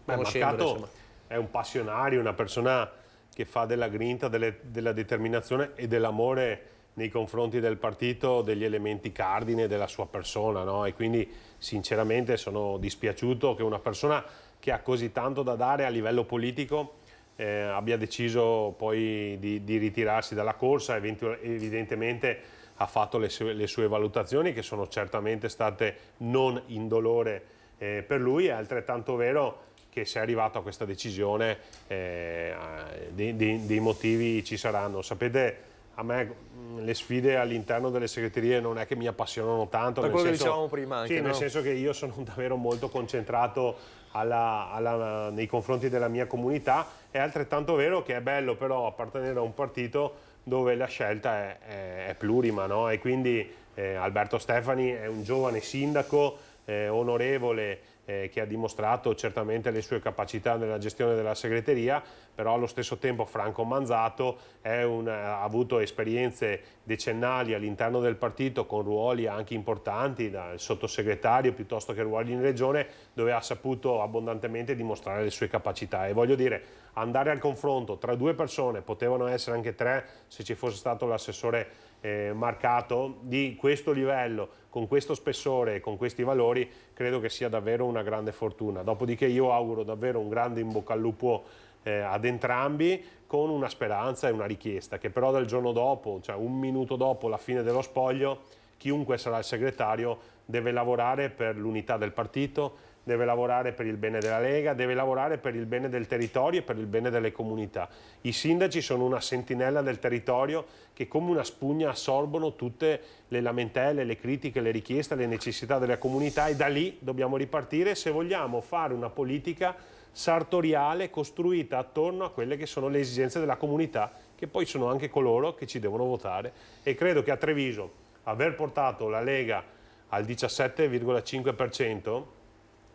Marcato è un passionario, una persona che fa della grinta, della determinazione e dell'amore nei confronti del partito degli elementi cardine della sua persona, no? E quindi sinceramente sono dispiaciuto che una persona che ha così tanto da dare a livello politico abbia deciso poi di ritirarsi dalla corsa. Evidentemente ha fatto le sue valutazioni, che sono certamente state non indolore per lui. È altrettanto vero che se è arrivato a questa decisione dei motivi ci saranno. Sapete, a me le sfide all'interno delle segreterie non è che mi appassionano tanto. Per quello che dicevamo prima anche, sì, no? Nel senso che io sono davvero molto concentrato nei confronti della mia comunità. È altrettanto vero che è bello però appartenere a un partito dove la scelta è plurima, no? E quindi Alberto Stefani è un giovane sindaco onorevole, che ha dimostrato certamente le sue capacità nella gestione della segreteria, però allo stesso tempo Franco Manzato ha avuto esperienze decennali all'interno del partito, con ruoli anche importanti, dal sottosegretario piuttosto che ruoli in regione, dove ha saputo abbondantemente dimostrare le sue capacità. E voglio dire, andare al confronto tra due persone, potevano essere anche tre se ci fosse stato l'assessore Marcato, di questo livello, con questo spessore e con questi valori, credo che sia davvero una grande fortuna. Dopodiché io auguro davvero un grande in bocca al lupo ad entrambi, con una speranza e una richiesta, che però del giorno dopo, cioè un minuto dopo la fine dello spoglio, chiunque sarà il segretario deve lavorare per l'unità del partito, deve lavorare per il bene della Lega, deve lavorare per il bene del territorio e per il bene delle comunità. I sindaci sono una sentinella del territorio che come una spugna assorbono tutte le lamentele, le critiche, le richieste, le necessità della comunità, e da lì dobbiamo ripartire se vogliamo fare una politica sartoriale costruita attorno a quelle che sono le esigenze della comunità, che poi sono anche coloro che ci devono votare. E credo che a Treviso aver portato la Lega al 17,5%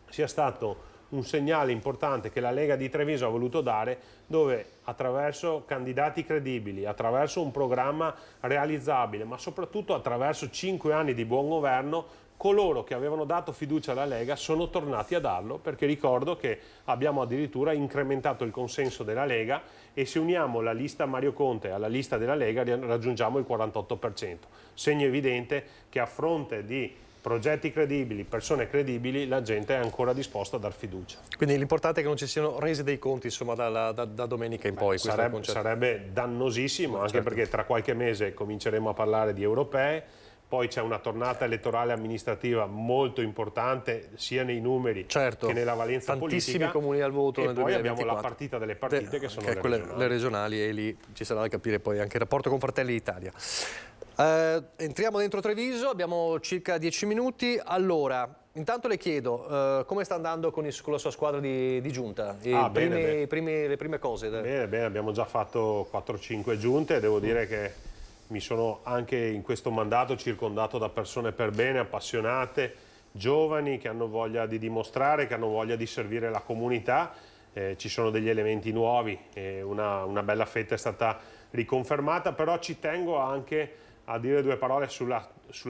sia stato un segnale importante che la Lega di Treviso ha voluto dare, dove attraverso candidati credibili, attraverso un programma realizzabile, ma soprattutto attraverso 5 anni di buon governo, coloro che avevano dato fiducia alla Lega sono tornati a darlo, perché ricordo che abbiamo addirittura incrementato il consenso della Lega, e se uniamo la lista Mario Conte alla lista della Lega raggiungiamo il 48%. Segno evidente che a fronte di progetti credibili, persone credibili, la gente è ancora disposta a dar fiducia. Quindi l'importante è che non ci siano resi dei conti, insomma, da domenica in poi. Sarebbe dannosissimo, anche perché tra qualche mese cominceremo a parlare di europee, poi c'è una tornata elettorale amministrativa molto importante sia nei numeri che nella valenza tantissimi politica. politica, comuni al voto e nel poi 2024. abbiamo la partita delle partite che sono le regionali, e lì ci sarà da capire poi anche il rapporto con Fratelli d'Italia. Entriamo dentro Treviso, abbiamo circa 10 minuti. Allora, intanto le chiedo come sta andando con la sua squadra di giunta? Le prime cose. Bene, abbiamo già fatto 4-5 giunte, devo dire che mi sono anche in questo mandato circondato da persone per bene, appassionate, giovani, che hanno voglia di dimostrare, che hanno voglia di servire la comunità. Ci sono degli elementi nuovi, una bella fetta è stata riconfermata, però ci tengo anche a dire due parole sulla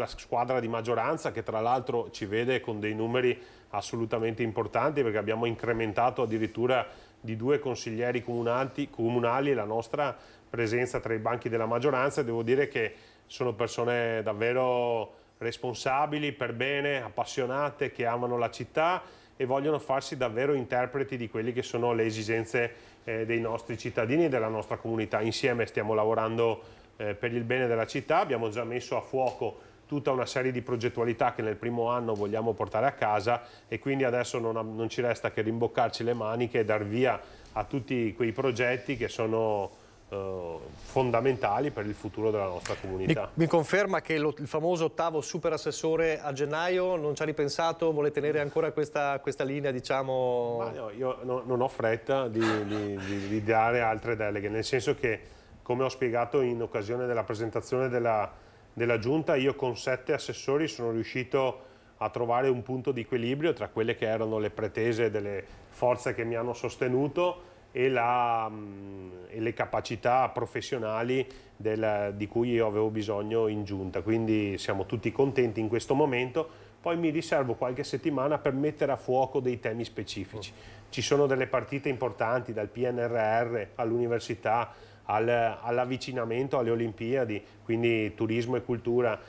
squadra di maggioranza, che tra l'altro ci vede con dei numeri assolutamente importanti, perché abbiamo incrementato addirittura di 2 consiglieri comunali la nostra presenza tra i banchi della maggioranza, e devo dire che sono persone davvero responsabili, per bene, appassionate, che amano la città e vogliono farsi davvero interpreti di quelle che sono le esigenze dei nostri cittadini e della nostra comunità. Insieme stiamo lavorando per il bene della città, abbiamo già messo a fuoco tutta una serie di progettualità che nel primo anno vogliamo portare a casa, e quindi adesso non ci resta che rimboccarci le maniche e dar via a tutti quei progetti che sono fondamentali per il futuro della nostra comunità. Mi conferma che il famoso 8° super assessore a gennaio non ci ha ripensato, vuole tenere ancora questa linea, diciamo? Ma no, io non ho fretta di dare altre deleghe, nel senso che, come ho spiegato in occasione della presentazione della Giunta, io con 7 assessori sono riuscito a trovare un punto di equilibrio tra quelle che erano le pretese delle forze che mi hanno sostenuto e le capacità professionali di cui io avevo bisogno in Giunta. Quindi siamo tutti contenti in questo momento. Poi mi riservo qualche settimana per mettere a fuoco dei temi specifici. Ci sono delle partite importanti, dal PNRR all'università, all'avvicinamento alle Olimpiadi, quindi turismo e cultura,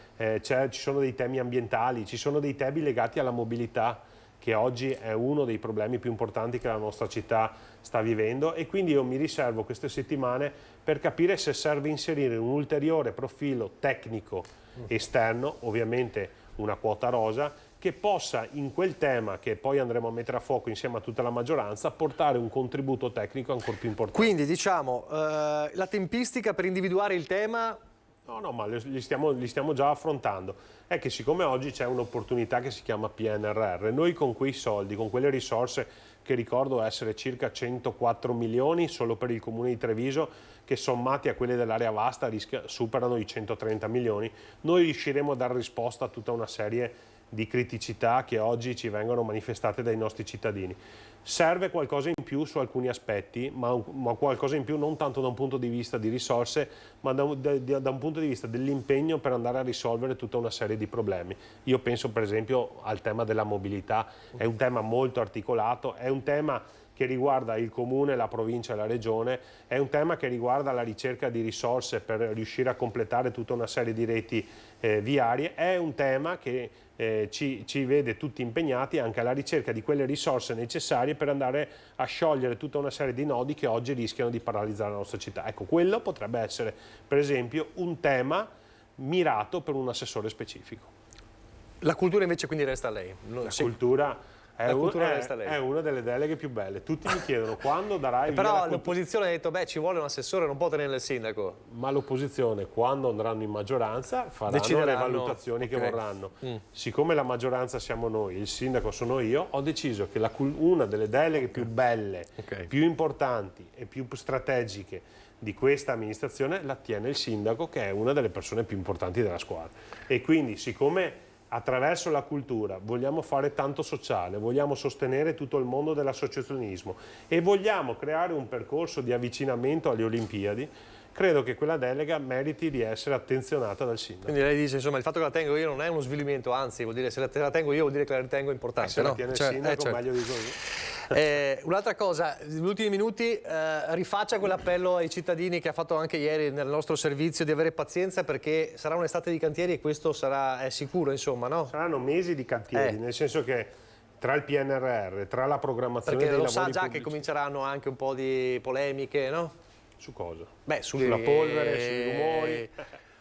ci sono dei temi ambientali, ci sono dei temi legati alla mobilità, che oggi è uno dei problemi più importanti che la nostra città sta vivendo, e quindi io mi riservo queste settimane per capire se serve inserire un ulteriore profilo tecnico esterno, ovviamente una quota rosa, che possa in quel tema, che poi andremo a mettere a fuoco insieme a tutta la maggioranza, portare un contributo tecnico ancora più importante. Quindi diciamo la tempistica per individuare il tema. No, ma li stiamo già affrontando. È che siccome oggi c'è un'opportunità che si chiama PNRR, noi con quei soldi, con quelle risorse, che ricordo essere circa 104 milioni solo per il comune di Treviso, che sommati a quelle dell'area vasta superano i 130 milioni, noi riusciremo a dare risposta a tutta una serie di criticità che oggi ci vengono manifestate dai nostri cittadini. Serve qualcosa in più su alcuni aspetti, ma qualcosa in più non tanto da un punto di vista di risorse, ma da un punto di vista dell'impegno per andare a risolvere tutta una serie di problemi. Io penso per esempio al tema della mobilità, è un tema molto articolato, è un tema che riguarda il comune, la provincia e la regione, è un tema che riguarda la ricerca di risorse per riuscire a completare tutta una serie di reti viarie, è un tema che ci vede tutti impegnati anche alla ricerca di quelle risorse necessarie per andare a sciogliere tutta una serie di nodi che oggi rischiano di paralizzare la nostra città. Ecco, quello potrebbe essere per esempio un tema mirato per un assessore specifico. La cultura invece quindi resta a lei? La cultura È una delle deleghe più belle. Tutti mi chiedono quando darai via però l'opposizione ha detto beh, ci vuole un assessore, non può tenere il sindaco. Ma l'opposizione, quando andranno in maggioranza, faranno le valutazioni che vorranno. Siccome la maggioranza siamo noi, il sindaco sono io, ho deciso che una delle deleghe più belle, più importanti e più strategiche di questa amministrazione la tiene il sindaco, che è una delle persone più importanti della squadra. E quindi, siccome attraverso la cultura vogliamo fare tanto sociale, vogliamo sostenere tutto il mondo dell'associazionismo e vogliamo creare un percorso di avvicinamento alle Olimpiadi, credo che quella delega meriti di essere attenzionata dal sindaco. Quindi lei dice, insomma, il fatto che la tengo io non è uno svilimento, anzi, vuol dire se la tengo io vuol dire che la ritengo importante. Se la tiene il sindaco, meglio di così. Un'altra cosa, negli ultimi minuti rifaccia quell'appello ai cittadini che ha fatto anche ieri nel nostro servizio di avere pazienza, perché sarà un'estate di cantieri e questo è sicuro, insomma, no? Saranno mesi di cantieri, nel senso che tra il PNRR, tra la programmazione dei lavori lavori pubblici, che cominceranno anche un po' di polemiche, no? Su cosa? Beh, sulla polvere, sui rumori.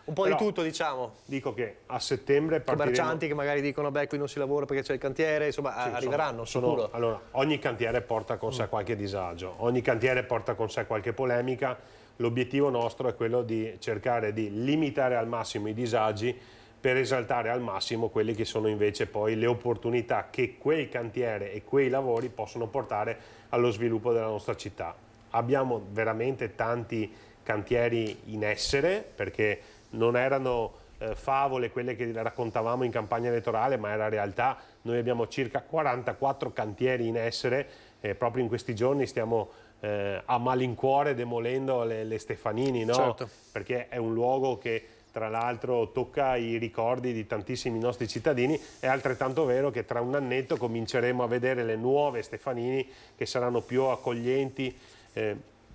Un po' di tutto, diciamo. Dico che a settembre partiremo... Commercianti che magari dicono, beh, qui non si lavora perché c'è il cantiere, insomma, arriveranno, sicuro. Allora, ogni cantiere porta con sé qualche disagio, ogni cantiere porta con sé qualche polemica. L'obiettivo nostro è quello di cercare di limitare al massimo i disagi per esaltare al massimo quelle che sono invece poi le opportunità che quel cantiere e quei lavori possono portare allo sviluppo della nostra città. Abbiamo veramente tanti cantieri in essere, perché non erano favole quelle che raccontavamo in campagna elettorale, ma era realtà. Noi abbiamo circa 44 cantieri in essere, proprio in questi giorni stiamo a malincuore demolendo le Stefanini, no? Certo. Perché è un luogo che tra l'altro tocca i ricordi di tantissimi nostri cittadini. È altrettanto vero che tra un annetto cominceremo a vedere le nuove Stefanini, che saranno più accoglienti,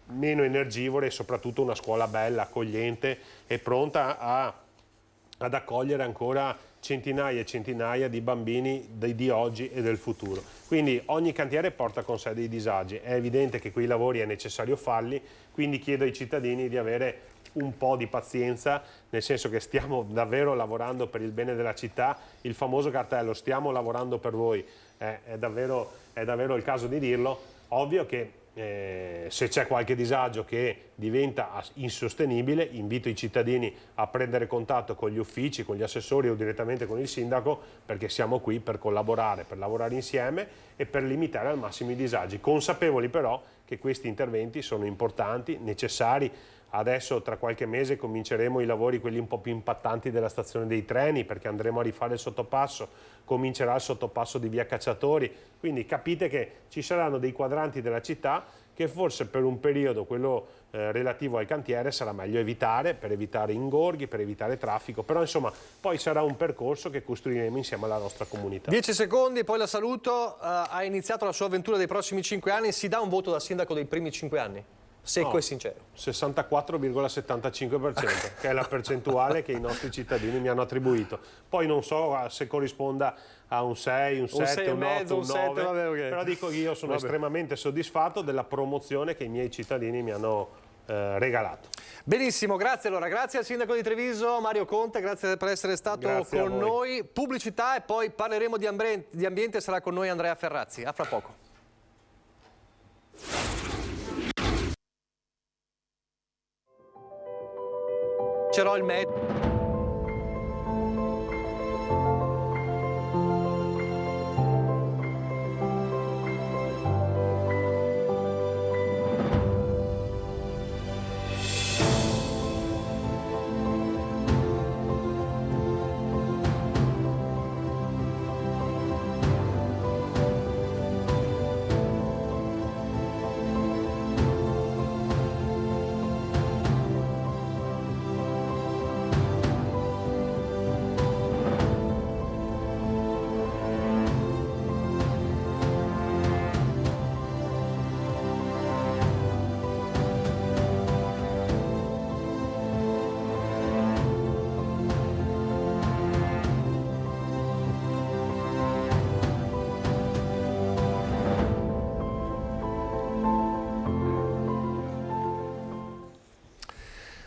meno energivore e soprattutto una scuola bella, accogliente e pronta ad accogliere ancora centinaia e centinaia di bambini di oggi e del futuro. Quindi ogni cantiere porta con sé dei disagi, è evidente che quei lavori è necessario farli, quindi chiedo ai cittadini di avere un po' di pazienza, nel senso che stiamo davvero lavorando per il bene della città. Il famoso cartello "stiamo lavorando per voi" è davvero il caso di dirlo. Ovvio che se c'è qualche disagio che diventa insostenibile, invito i cittadini a prendere contatto con gli uffici, con gli assessori o direttamente con il sindaco, perché siamo qui per collaborare, per lavorare insieme e per limitare al massimo i disagi, consapevoli però che questi interventi sono importanti, necessari. Adesso tra qualche mese cominceremo i lavori, quelli un po' più impattanti della stazione dei treni, perché andremo a rifare il sottopasso, comincerà il sottopasso di via Cacciatori, quindi capite che ci saranno dei quadranti della città che forse per un periodo, quello relativo al cantiere, sarà meglio evitare, per evitare ingorghi, per evitare traffico, però insomma poi sarà un percorso che costruiremo insieme alla nostra comunità. 10 secondi, poi la saluto. Ha iniziato la sua avventura dei prossimi 5 anni, si dà un voto da sindaco dei primi 5 anni? Secco e sincero. 64,75%, che è la percentuale che i nostri cittadini mi hanno attribuito. Poi non so se corrisponda a un 6, un 7, un 8, un 9, però dico che io sono estremamente soddisfatto della promozione che i miei cittadini mi hanno regalato. Benissimo, grazie allora. Grazie al sindaco di Treviso, Mario Conte, grazie per essere stato con noi. Pubblicità e poi parleremo di ambiente, sarà con noi Andrea Ferrazzi. A fra poco. C'era il metro.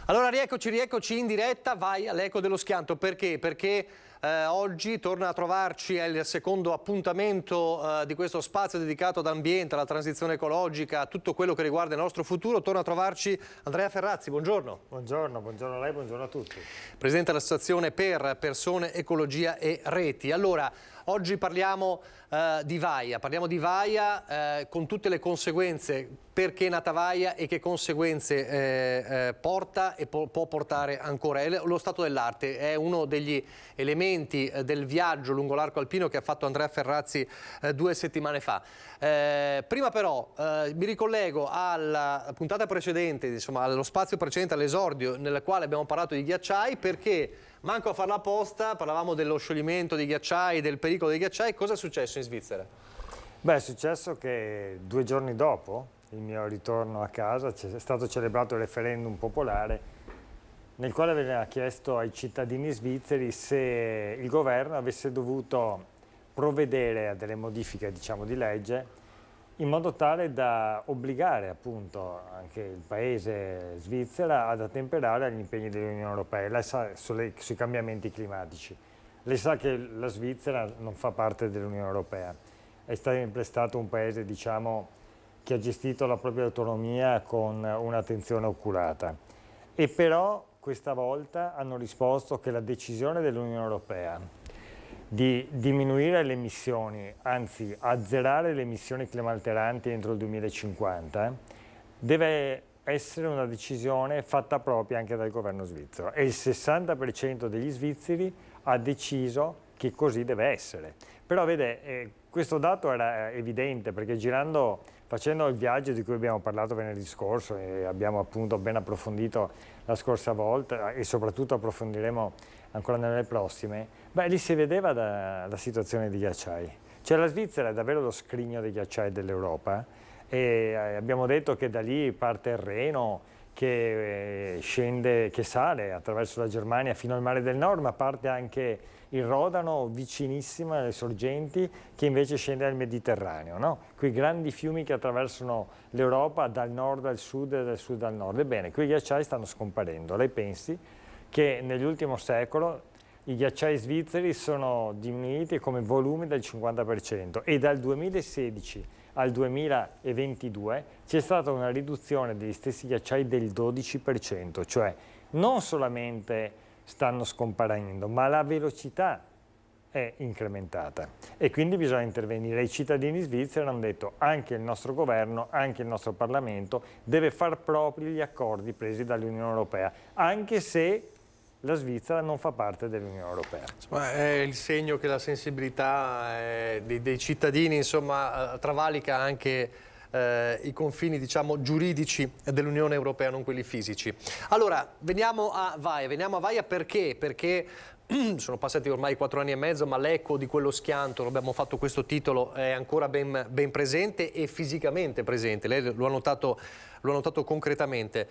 Allora rieccoci in diretta, vai all'eco dello schianto, perché? Perché Oggi torna a trovarci, è il secondo appuntamento di questo spazio dedicato all'ambiente, alla transizione ecologica, a tutto quello che riguarda il nostro futuro. Torna a trovarci Andrea Ferrazzi, buongiorno. Buongiorno a lei, buongiorno a tutti. Presidente dell'Associazione per Persone, Ecologia e Reti. Allora, oggi parliamo di Vaia, con tutte le conseguenze, perché è nata Vaia e che conseguenze porta e può portare ancora. Lo stato dell'arte è uno degli elementi del viaggio lungo l'arco alpino che ha fatto Andrea Ferrazzi 2 settimane fa. Prima però mi ricollego alla puntata precedente, insomma allo spazio precedente, all'esordio, nel quale abbiamo parlato di ghiacciai, perché manco a farla apposta, parlavamo dello scioglimento dei ghiacciai, del pericolo dei ghiacciai. Cosa è successo in Svizzera? Beh, è successo che 2 giorni dopo il mio ritorno a casa è stato celebrato il referendum popolare nel quale veniva chiesto ai cittadini svizzeri se il governo avesse dovuto provvedere a delle modifiche, diciamo, di legge in modo tale da obbligare appunto anche il paese Svizzera ad ottemperare agli impegni dell'Unione Europea. Lei sa sui cambiamenti climatici. Lei sa che la Svizzera non fa parte dell'Unione Europea, è sempre stato un paese, diciamo, che ha gestito la propria autonomia con un'attenzione oculata. E però questa volta hanno risposto che la decisione dell'Unione Europea di diminuire le emissioni, anzi azzerare le emissioni climalteranti entro il 2050, deve essere una decisione fatta propria anche dal governo svizzero. E il 60% degli svizzeri ha deciso che così deve essere. Però vede, questo dato era evidente perché facendo il viaggio di cui abbiamo parlato venerdì scorso e abbiamo appunto ben approfondito la scorsa volta e soprattutto approfondiremo ancora nelle prossime, beh, lì si vedeva la situazione di ghiacciai. Cioè la Svizzera è davvero lo scrigno dei ghiacciai dell'Europa e abbiamo detto che da lì parte il Reno che sale attraverso la Germania fino al Mare del Nord, ma parte anche il Rodano vicinissimo alle sorgenti che invece scende al Mediterraneo, no? Quei grandi fiumi che attraversano l'Europa dal nord al sud e dal sud al nord. Ebbene, quei ghiacciai stanno scomparendo. Lei pensi che nell'ultimo secolo i ghiacciai svizzeri sono diminuiti come volumi del 50% e dal 2016 al 2022 c'è stata una riduzione degli stessi ghiacciai del 12%, cioè non solamente stanno scomparendo, ma la velocità è incrementata e quindi bisogna intervenire. I cittadini svizzeri hanno detto anche il nostro governo, anche il nostro Parlamento deve far propri gli accordi presi dall'Unione Europea, anche se la Svizzera non fa parte dell'Unione Europea. Insomma, è il segno che la sensibilità dei cittadini, insomma, travalica anche i confini, diciamo, giuridici dell'Unione Europea, non quelli fisici. Allora, veniamo a Vaia perché? Perché sono passati ormai 4 anni e mezzo, ma l'eco di quello schianto, abbiamo fatto questo titolo, è ancora ben presente e fisicamente presente. Lei lo ha notato concretamente.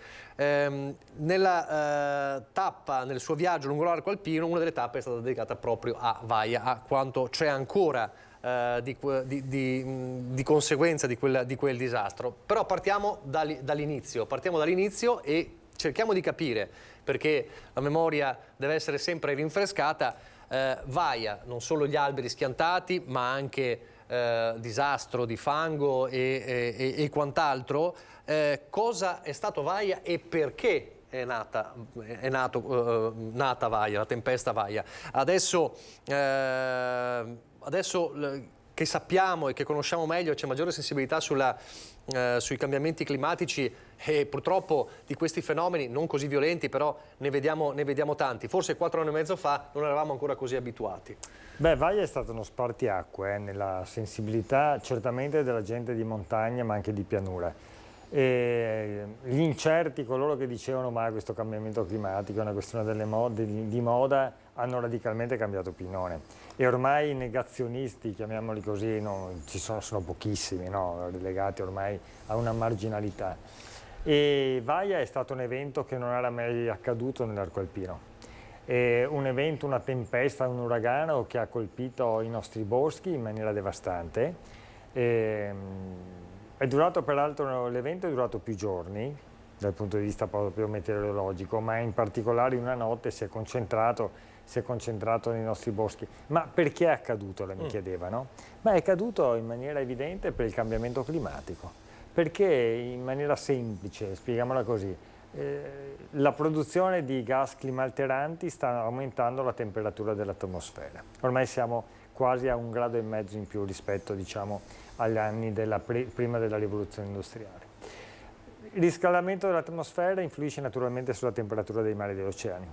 Nella tappa, nel suo viaggio lungo l'arco alpino, una delle tappe è stata dedicata proprio a Vaia, a quanto c'è ancora di conseguenza di quel disastro. Però partiamo dall'inizio e cerchiamo di capire, perché la memoria deve essere sempre rinfrescata. Vaia, non solo gli alberi schiantati, ma anche disastro di fango e quant'altro. Cosa è stato Vaia e perché è nata Vaia, la tempesta Vaia? Adesso che sappiamo e che conosciamo meglio, c'è maggiore sensibilità sui cambiamenti climatici e purtroppo di questi fenomeni non così violenti, però ne vediamo tanti. Forse 4 anni e mezzo fa non eravamo ancora così abituati. Beh, Vaia è stato uno spartiacque nella sensibilità certamente della gente di montagna ma anche di pianura. E gli incerti, coloro che dicevano ma questo cambiamento climatico è una questione di moda, hanno radicalmente cambiato opinione e ormai i negazionisti, chiamiamoli così, sono pochissimi, no? Relegati ormai a una marginalità. E Vaia è stato un evento che non era mai accaduto nell'arco alpino. È un evento, una tempesta, un uragano che ha colpito i nostri boschi in maniera devastante. È durato, peraltro, l'evento è durato più giorni dal punto di vista proprio meteorologico, ma in particolare in una notte si è concentrato si è concentrato nei nostri boschi. Ma perché è accaduto, mi chiedevano? Ma è accaduto in maniera evidente per il cambiamento climatico, perché in maniera semplice, spieghiamola così, la produzione di gas climalteranti sta aumentando la temperatura dell'atmosfera. Ormai siamo quasi a 1,5 gradi in più rispetto, diciamo, agli anni prima della rivoluzione industriale. Il riscaldamento dell'atmosfera influisce naturalmente sulla temperatura dei mari e degli oceani.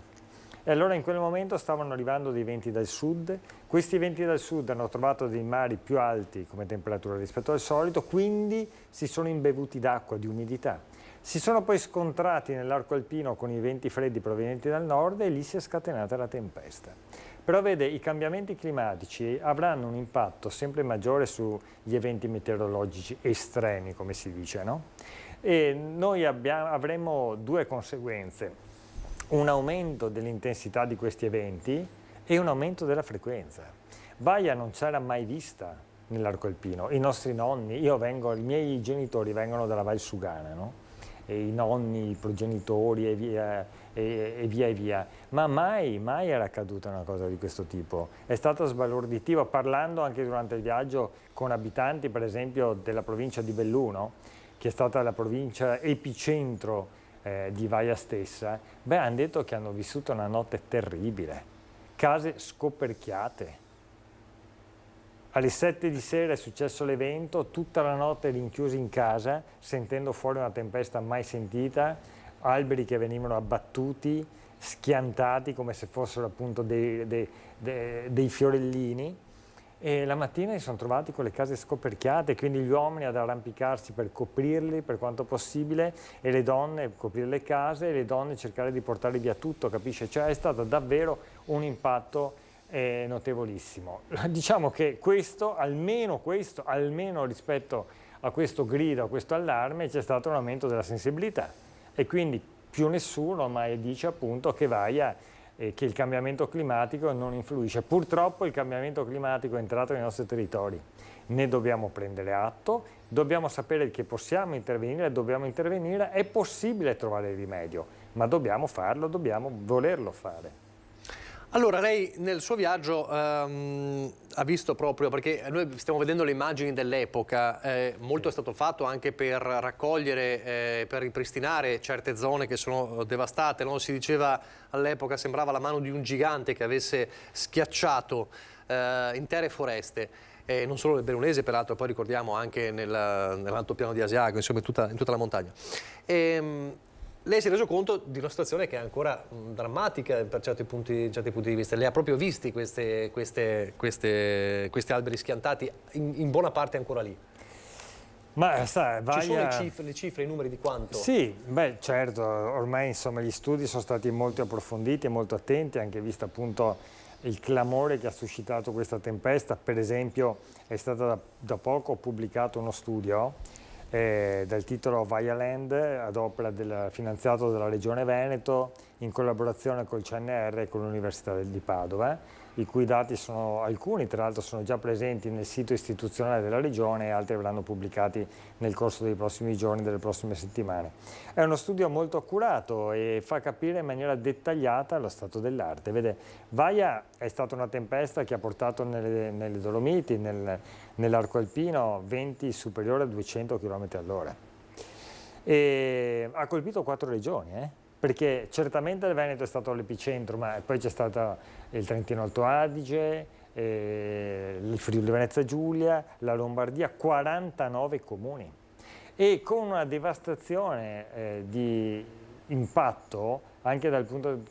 E allora in quel momento stavano arrivando dei venti dal sud, questi venti dal sud hanno trovato dei mari più alti come temperatura rispetto al solito, quindi si sono imbevuti d'acqua, di umidità. Si sono poi scontrati nell'arco alpino con i venti freddi provenienti dal nord e lì si è scatenata la tempesta. Però vede, i cambiamenti climatici avranno un impatto sempre maggiore sugli eventi meteorologici estremi, come si dice, no? E noi avremo due conseguenze: un aumento dell'intensità di questi eventi e un aumento della frequenza. Baia non c'era mai vista nell'arco alpino. I nostri nonni, i miei genitori vengono dalla Val Sugana, no? E i nonni, i progenitori e via, ma mai era accaduta una cosa di questo tipo. È stato sbalorditivo, parlando anche durante il viaggio con abitanti, per esempio, della provincia di Belluno, che è stata la provincia epicentro di Vaia stessa. Hanno detto che hanno vissuto una notte terribile, case scoperchiate. Alle 7 di sera è successo l'evento, tutta la notte rinchiusi in casa, sentendo fuori una tempesta mai sentita, alberi che venivano abbattuti, schiantati come se fossero appunto dei fiorellini, e la mattina si sono trovati con le case scoperchiate, quindi gli uomini ad arrampicarsi per coprirli per quanto possibile, e le donne coprire le case, e le donne cercare di portare via tutto, capisce? Cioè è stato davvero un impatto notevolissimo. Diciamo che almeno rispetto a questo grido, a questo allarme, c'è stato un aumento della sensibilità, e quindi più nessuno mai dice appunto che che il cambiamento climatico non influisce. Purtroppo il cambiamento climatico è entrato nei nostri territori, ne dobbiamo prendere atto, dobbiamo sapere che possiamo intervenire, è possibile trovare il rimedio, ma dobbiamo farlo, dobbiamo volerlo fare. Allora, lei nel suo viaggio ha visto proprio, perché noi stiamo vedendo le immagini dell'epoca, molto è stato fatto anche per raccogliere, per ripristinare certe zone che sono devastate, no? Si diceva all'epoca, sembrava la mano di un gigante che avesse schiacciato intere foreste. Non solo nel Bellunese, peraltro, poi ricordiamo anche nell'altopiano di Asiago, insomma in tutta la montagna. Lei si è reso conto di una situazione che è ancora drammatica per certi punti di vista. Lei ha proprio visti questi alberi schiantati, in buona parte ancora lì. Ma sai, ci sono le cifre, i numeri di quanto? Sì, certo, ormai insomma gli studi sono stati molto approfonditi e molto attenti, anche visto appunto il clamore che ha suscitato questa tempesta. Per esempio è stato da poco pubblicato uno studio dal titolo Vaialand, ad opera finanziato dalla Regione Veneto in collaborazione col CNR e con l'Università di Padova, i cui dati alcuni tra l'altro sono già presenti nel sito istituzionale della Regione, e altri verranno pubblicati nel corso dei prossimi giorni, delle prossime settimane. È uno studio molto accurato e fa capire in maniera dettagliata lo stato dell'arte. Vede, Vaia è stata una tempesta che ha portato nelle Dolomiti, nell'arco alpino, venti superiori a 200 km all'ora. E ha colpito 4 regioni, perché certamente il Veneto è stato l'epicentro, ma poi c'è stato il Trentino Alto Adige, il Friuli Venezia Giulia, la Lombardia, 49 comuni, e con una devastazione di impatto anche dal punto di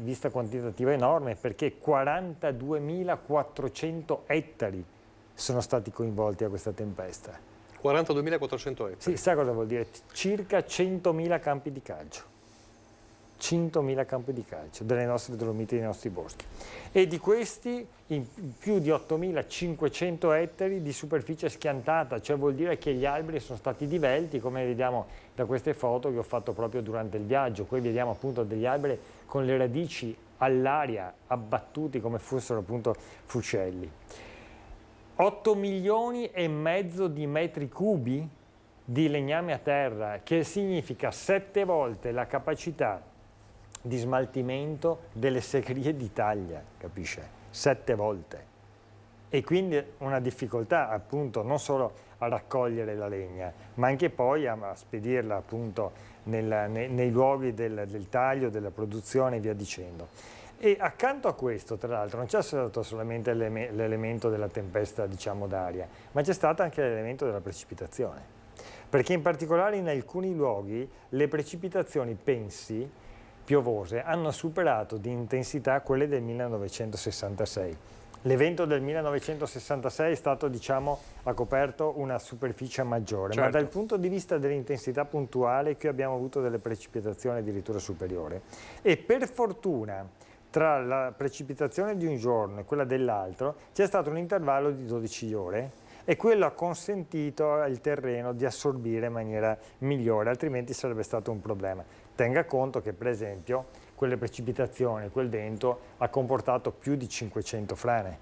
vista quantitativo enorme, perché 42.400 ettari sono stati coinvolti da questa tempesta. 42.400 ettari? Sì, sai cosa vuol dire? Circa 100.000 campi di calcio. 100.000 campi di calcio delle nostre Dolomiti e dei nostri boschi, e di questi più di 8.500 ettari di superficie schiantata, cioè vuol dire che gli alberi sono stati divelti, come vediamo da queste foto che ho fatto proprio durante il viaggio. Qui vediamo appunto degli alberi con le radici all'aria, abbattuti come fossero appunto fucelli. 8 milioni e mezzo di metri cubi di legname a terra, che significa 7 volte la capacità di smaltimento delle segherie d'Italia, capisce? 7 volte. E quindi una difficoltà appunto non solo a raccogliere la legna, ma anche poi a spedirla appunto nei luoghi del taglio, della produzione e via dicendo. E accanto a questo, tra l'altro, non c'è stato solamente l'elemento della tempesta, diciamo, d'aria, ma c'è stato anche l'elemento della precipitazione. Perché in particolare in alcuni luoghi le precipitazioni pensi, piovose, hanno superato di intensità quelle del 1966. L'evento del 1966 è stato, diciamo, ha coperto una superficie maggiore, certo. Ma dal punto di vista dell'intensità puntuale qui abbiamo avuto delle precipitazioni addirittura superiori. E per fortuna tra la precipitazione di un giorno e quella dell'altro c'è stato un intervallo di 12 ore e quello ha consentito al terreno di assorbire in maniera migliore, altrimenti sarebbe stato un problema. Tenga conto che per esempio quelle precipitazioni, quel vento ha comportato più di 500 frane,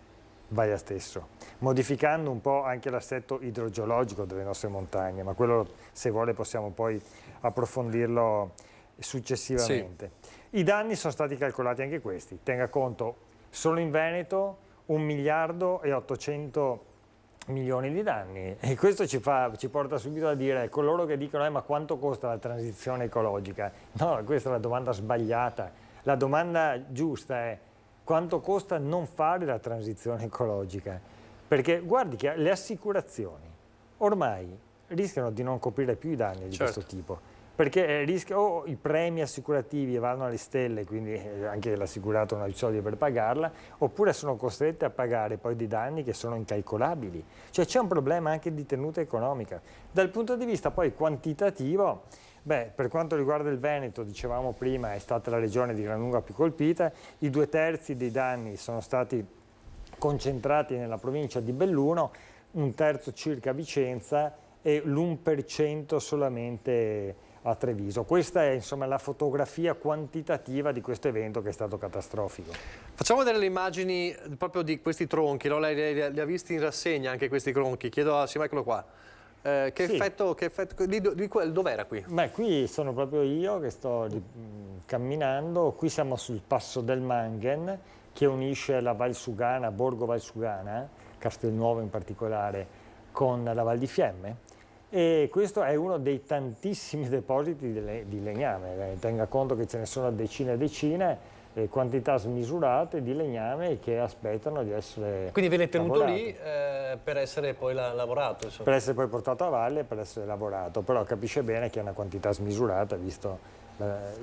Vaia stesso, modificando un po' anche l'assetto idrogeologico delle nostre montagne, ma quello se vuole possiamo poi approfondirlo successivamente. Sì. I danni sono stati calcolati anche questi, tenga conto, solo in Veneto 1.800 milioni di danni e questo ci porta subito a dire coloro che dicono ma quanto costa la transizione ecologica? No, questa è la domanda sbagliata, la domanda giusta è quanto costa non fare la transizione ecologica, perché guardi che le assicurazioni ormai rischiano di non coprire più i danni di questo tipo, perché i premi assicurativi vanno alle stelle, quindi anche l'assicurato non ha i soldi per pagarla, oppure sono costrette a pagare poi dei danni che sono incalcolabili. Cioè c'è un problema anche di tenuta economica. Dal punto di vista poi quantitativo, per quanto riguarda il Veneto, dicevamo prima, è stata la regione di gran lunga più colpita, i 2/3 dei danni sono stati concentrati nella provincia di Belluno, 1/3 circa a Vicenza e l'1% solamente a Treviso. Questa è insomma la fotografia quantitativa di questo evento che è stato catastrofico. Facciamo vedere le immagini proprio di questi tronchi, no? Lei li ha visti in rassegna anche questi tronchi, chiedo a Simo, eccolo qua. Che effetto dov'era qui? Qui sono proprio io che sto camminando, qui siamo sul passo del Manghen che unisce la Val Sugana, Borgo Val Sugana, Castelnuovo in particolare, con la Val di Fiemme. E questo è uno dei tantissimi depositi di legname, tenga conto che ce ne sono decine e decine, quantità smisurate di legname che aspettano di essere Quindi viene tenuto lavorato. lì per essere poi lavorato? Insomma. Per essere poi portato a valle e per essere lavorato, però capisce bene che è una quantità smisurata visto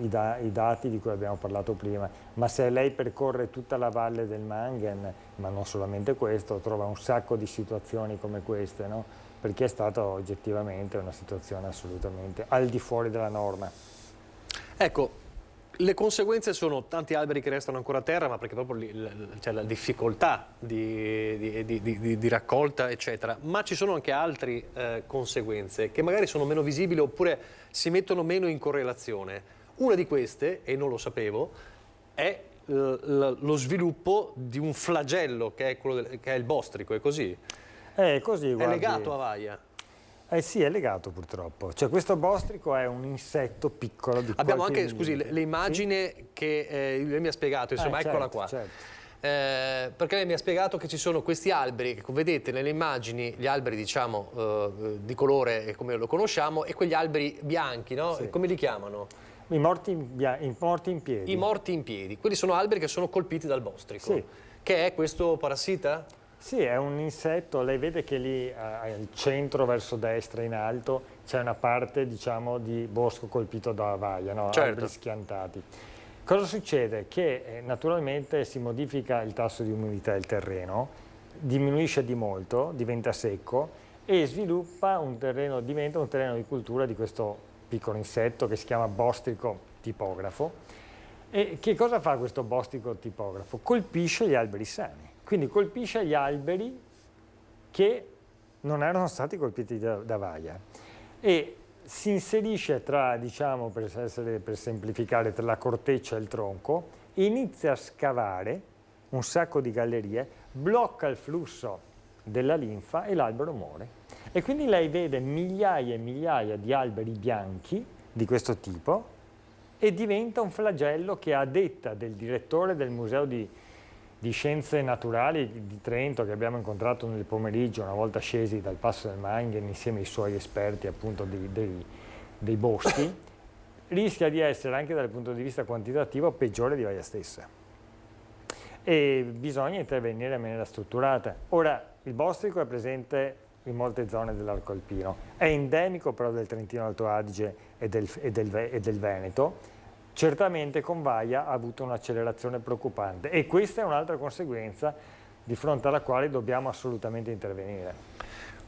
i dati di cui abbiamo parlato prima, ma se lei percorre tutta la valle del Manghen, ma non solamente questo, trova un sacco di situazioni come queste, no? Perché è stata oggettivamente una situazione assolutamente al di fuori della norma. Ecco, le conseguenze sono tanti alberi che restano ancora a terra, ma perché proprio c'è la difficoltà di raccolta, eccetera. Ma ci sono anche altre conseguenze che magari sono meno visibili oppure si mettono meno in correlazione. Una di queste, e non lo sapevo, è lo sviluppo di un flagello che è il bostrico, è così? È così, guardi. È legato a Vaia? Sì, è legato purtroppo. Cioè questo bostrico è un insetto piccolo di Abbiamo anche, scusi, le immagini che lei mi ha spiegato, insomma, eccola qua. Certo. Perché lei mi ha spiegato che ci sono questi alberi, che vedete nelle immagini, gli alberi diciamo di colore come lo conosciamo, e quegli alberi bianchi, no? Sì. Come li chiamano? I morti in piedi. I morti in piedi. Quelli sono alberi che sono colpiti dal bostrico. Sì. Che è questo parassita? Sì, è un insetto, lei vede che lì al centro verso destra in alto c'è una parte diciamo di bosco colpito da vaia, no? Certo. Alberi schiantati. Cosa succede? Che naturalmente si modifica il tasso di umidità del terreno, diminuisce di molto, diventa secco e diventa un terreno di cultura di questo piccolo insetto che si chiama bostrico tipografo. E che cosa fa questo bostrico tipografo? Colpisce gli alberi sani. Quindi colpisce gli alberi che non erano stati colpiti da vaia e si inserisce tra, diciamo, per semplificare, tra la corteccia e il tronco, inizia a scavare un sacco di gallerie, blocca il flusso della linfa e l'albero muore. E quindi lei vede migliaia e migliaia di alberi bianchi di questo tipo e diventa un flagello che, a detta del direttore del Museo di Scienze Naturali di Trento, che abbiamo incontrato nel pomeriggio una volta scesi dal Passo del Manghen insieme ai suoi esperti appunto dei boschi, rischia di essere anche dal punto di vista quantitativo peggiore di Vaia stessa. E bisogna intervenire in maniera strutturata. Ora, il bostrico è presente in molte zone dell'arco alpino, è endemico però del Trentino Alto Adige e del Veneto. Certamente con Vaia ha avuto un'accelerazione preoccupante e questa è un'altra conseguenza di fronte alla quale dobbiamo assolutamente intervenire.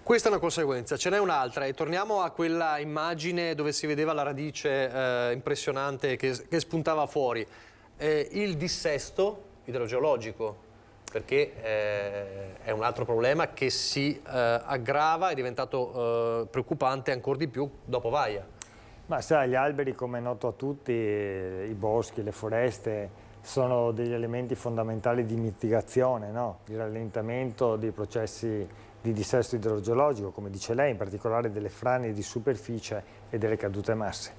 Questa è una conseguenza, ce n'è un'altra e torniamo a quella immagine dove si vedeva la radice impressionante che spuntava fuori. Il dissesto idrogeologico, perché è un altro problema che si aggrava, è diventato preoccupante ancora di più dopo Vaia. Ma sai, gli alberi, come è noto a tutti, i boschi, le foreste, sono degli elementi fondamentali di mitigazione, no? Di rallentamento dei processi di dissesto idrogeologico, come dice lei, in particolare delle frane di superficie e delle cadute masse.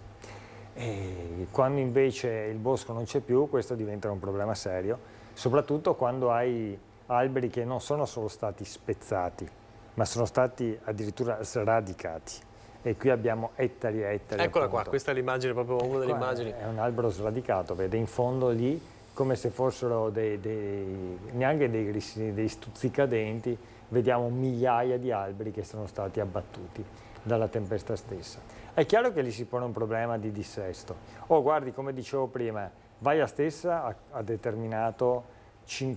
E quando invece il bosco non c'è più, questo diventa un problema serio, soprattutto quando hai alberi che non sono solo stati spezzati, ma sono stati addirittura sradicati. E qui abbiamo ettari e ettari. Eccola appunto. Qua, questa è l'immagine, proprio una delle immagini. È un albero sradicato, vede in fondo lì come se fossero neanche dei grissini, dei stuzzicadenti, vediamo migliaia di alberi che sono stati abbattuti dalla tempesta stessa. È chiaro che lì si pone un problema di dissesto. Guardi, come dicevo prima, Vaia stessa ha determinato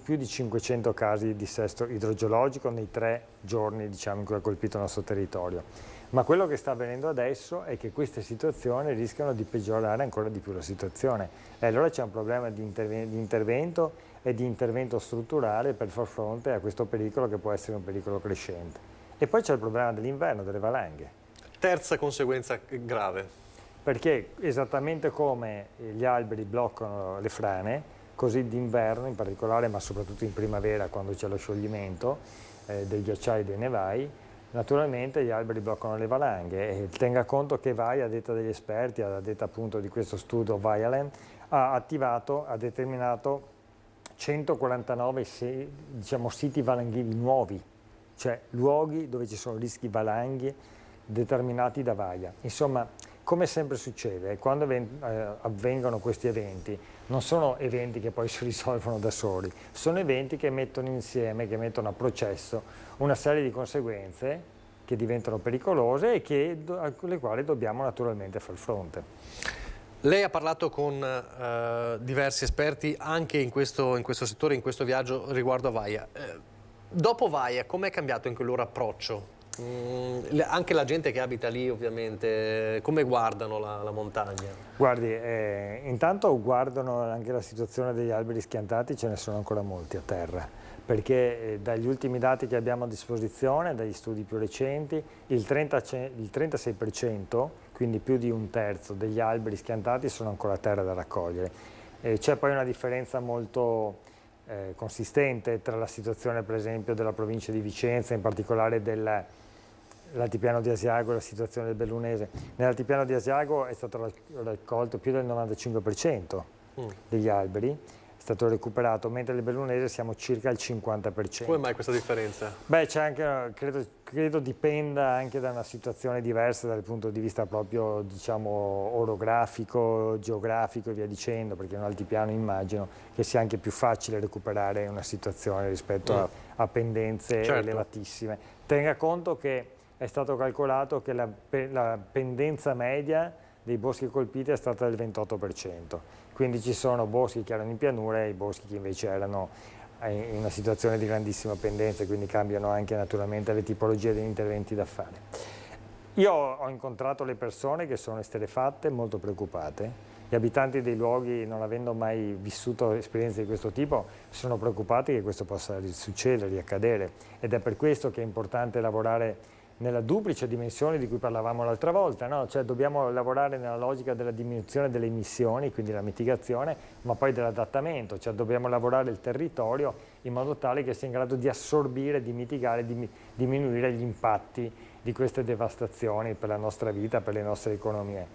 più di 500 casi di dissesto idrogeologico nei 3 giorni, diciamo, in cui ha colpito il nostro territorio. Ma quello che sta avvenendo adesso è che queste situazioni rischiano di peggiorare ancora di più la situazione. E allora c'è un problema di intervento e di intervento strutturale per far fronte a questo pericolo, che può essere un pericolo crescente. E poi c'è il problema dell'inverno, delle valanghe. Terza conseguenza grave. Perché esattamente come gli alberi bloccano le frane, così d'inverno in particolare, ma soprattutto in primavera, quando c'è lo scioglimento dei ghiacciai e dei nevai, naturalmente gli alberi bloccano le valanghe. E tenga conto che Vaia, a detta degli esperti, a detta appunto di questo studio Vialand, ha determinato 149 siti valanghivi nuovi, cioè luoghi dove ci sono rischi valanghi determinati da Vaia. Insomma, come sempre succede, quando avvengono questi eventi, non sono eventi che poi si risolvono da soli, sono eventi che mettono insieme, che mettono a processo una serie di conseguenze che diventano pericolose e alle quali dobbiamo naturalmente far fronte. Lei ha parlato con diversi esperti anche in questo settore, in questo viaggio riguardo a Vaia. Dopo Vaia, com'è cambiato in quel loro approccio? Anche la gente che abita lì, ovviamente, come guardano la montagna? Guardi, intanto guardano anche la situazione degli alberi schiantati, ce ne sono ancora molti a terra, perché dagli ultimi dati che abbiamo a disposizione, dagli studi più recenti, il 36%, quindi più di un terzo degli alberi schiantati sono ancora a terra da raccogliere. C'è poi una differenza molto consistente tra la situazione, per esempio, della provincia di Vicenza, in particolare dell'Altipiano di Asiago e la situazione del Bellunese. Nell'Altipiano di Asiago è stato raccolto più del 95% degli alberi, è stato recuperato, mentre nel Bellunese siamo circa al 50%. Come mai questa differenza? Beh, c'è anche, credo dipenda anche da una situazione diversa dal punto di vista proprio, diciamo, orografico, geografico e via dicendo, perché in un altipiano immagino che sia anche più facile recuperare una situazione rispetto a pendenze elevatissime. Tenga conto che è stato calcolato che la pendenza media dei boschi colpiti è stata del 28%, quindi ci sono boschi che erano in pianura e i boschi che invece erano in una situazione di grandissima pendenza, quindi cambiano anche naturalmente le tipologie degli interventi da fare. Io ho incontrato le persone che sono esterrefatte, molto preoccupate. Gli abitanti dei luoghi, non avendo mai vissuto esperienze di questo tipo, sono preoccupati che questo possa succedere, riaccadere, ed è per questo che è importante lavorare nella duplice dimensione di cui parlavamo l'altra volta, no? Cioè dobbiamo lavorare nella logica della diminuzione delle emissioni, quindi la mitigazione, ma poi dell'adattamento, cioè dobbiamo lavorare il territorio in modo tale che sia in grado di assorbire, di mitigare, di diminuire gli impatti di queste devastazioni per la nostra vita, per le nostre economie.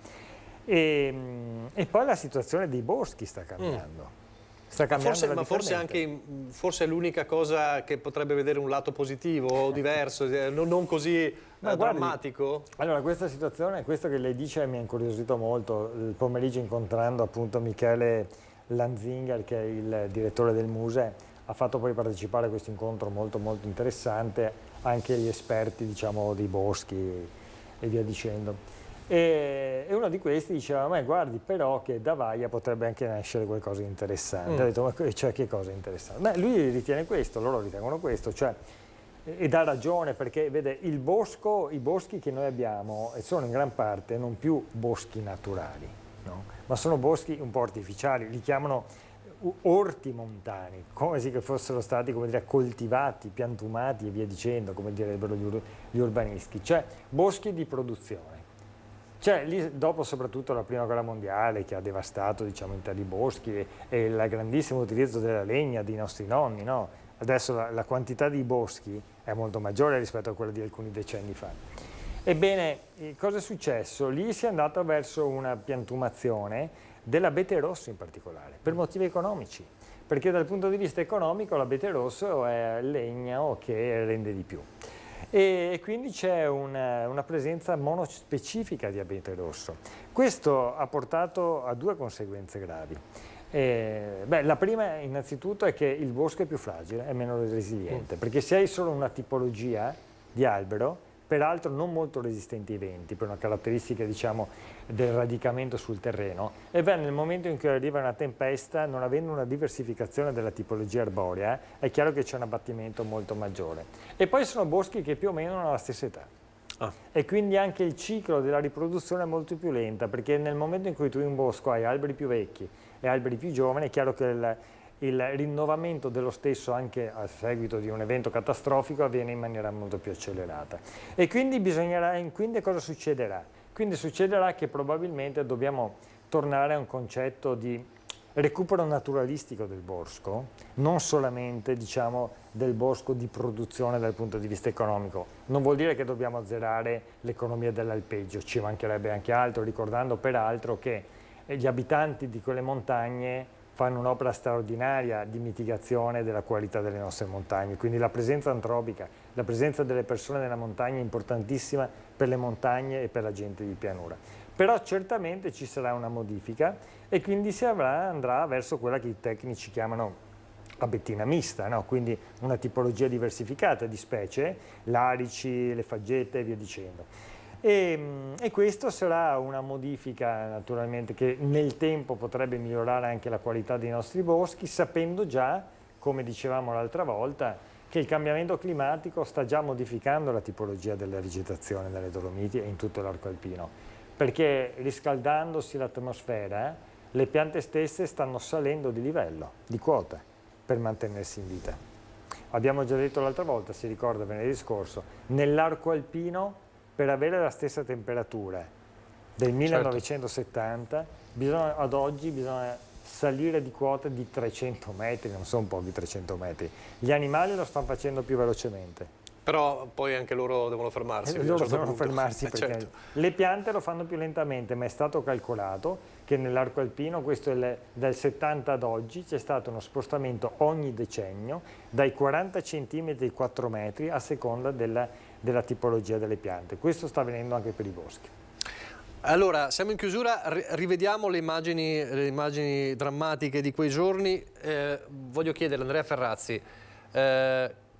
E poi la situazione dei boschi sta cambiando. Sta cambiando ma forse è l'unica cosa che potrebbe vedere un lato positivo o diverso, non così drammatico? Allora, questa situazione, questo che lei dice mi ha incuriosito molto. Il pomeriggio, incontrando appunto Michele Lanzinger, che è il direttore del Muse, ha fatto poi partecipare a questo incontro molto molto interessante anche gli esperti, diciamo, dei boschi e via dicendo. E uno di questi diceva: ma guardi però che da Vaia potrebbe anche nascere qualcosa di interessante. Ha detto: ma cioè, che cosa interessante? Beh, lui ritiene questo, loro ritengono questo, cioè, e dà ragione, perché vede, i boschi che noi abbiamo sono in gran parte non più boschi naturali, no? Ma sono boschi un po' artificiali, li chiamano orti montani, come se fossero stati, come dire, coltivati, piantumati e via dicendo, come direbbero gli urbanisti, cioè boschi di produzione. Cioè, lì, dopo soprattutto la prima guerra mondiale, che ha devastato, diciamo, interi boschi e il grandissimo utilizzo della legna dei nostri nonni, no? Adesso la quantità di boschi è molto maggiore rispetto a quella di alcuni decenni fa. Ebbene, cosa è successo? Lì si è andato verso una piantumazione dell'abete rosso in particolare, per motivi economici, perché dal punto di vista economico l'abete rosso è il legno che rende di più. E quindi c'è una presenza monospecifica di abete rosso. Questo ha portato a due conseguenze gravi. La prima innanzitutto è che il bosco è più fragile, è meno resiliente, perché se hai solo una tipologia di albero, peraltro non molto resistenti ai venti, per una caratteristica, diciamo, del radicamento sul terreno, e beh, nel momento in cui arriva una tempesta, non avendo una diversificazione della tipologia arborea, è chiaro che c'è un abbattimento molto maggiore. E poi sono boschi che più o meno hanno la stessa età. E quindi anche il ciclo della riproduzione è molto più lenta, perché nel momento in cui tu in un bosco hai alberi più vecchi e alberi più giovani, è chiaro che il rinnovamento dello stesso, anche a seguito di un evento catastrofico, avviene in maniera molto più accelerata. E quindi cosa succederà? Quindi succederà che probabilmente dobbiamo tornare a un concetto di recupero naturalistico del bosco, non solamente, diciamo, del bosco di produzione dal punto di vista economico. Non vuol dire che dobbiamo azzerare l'economia dell'alpeggio, ci mancherebbe anche altro, ricordando peraltro che gli abitanti di quelle montagne fanno un'opera straordinaria di mitigazione della qualità delle nostre montagne, quindi la presenza antropica, la presenza delle persone nella montagna è importantissima per le montagne e per la gente di pianura. Però certamente ci sarà una modifica e quindi andrà verso quella che i tecnici chiamano abettina mista, no? Quindi una tipologia diversificata di specie, larici, le faggette e via dicendo. E questo sarà una modifica naturalmente che nel tempo potrebbe migliorare anche la qualità dei nostri boschi, sapendo già, come dicevamo l'altra volta, che il cambiamento climatico sta già modificando la tipologia della vegetazione nelle Dolomiti e in tutto l'arco alpino, perché riscaldandosi l'atmosfera le piante stesse stanno salendo di livello, di quota, per mantenersi in vita. Abbiamo già detto l'altra volta, si ricorda venerdì scorso, nell'arco alpino, per avere la stessa temperatura del 1970, ad oggi bisogna salire di quota di 300 metri, non sono pochi 300 metri. Gli animali lo stanno facendo più velocemente. Però poi anche loro devono fermarsi. Loro devono fermarsi perché certo. Le piante lo fanno più lentamente, ma è stato calcolato che nell'arco alpino, questo è dal 70 ad oggi, c'è stato uno spostamento ogni decennio dai 40 cm ai 4 metri a seconda della tipologia delle piante. Questo sta avvenendo anche per i boschi. Allora, siamo in chiusura, rivediamo le immagini drammatiche di quei giorni. Voglio chiedere a Andrea Ferrazzi,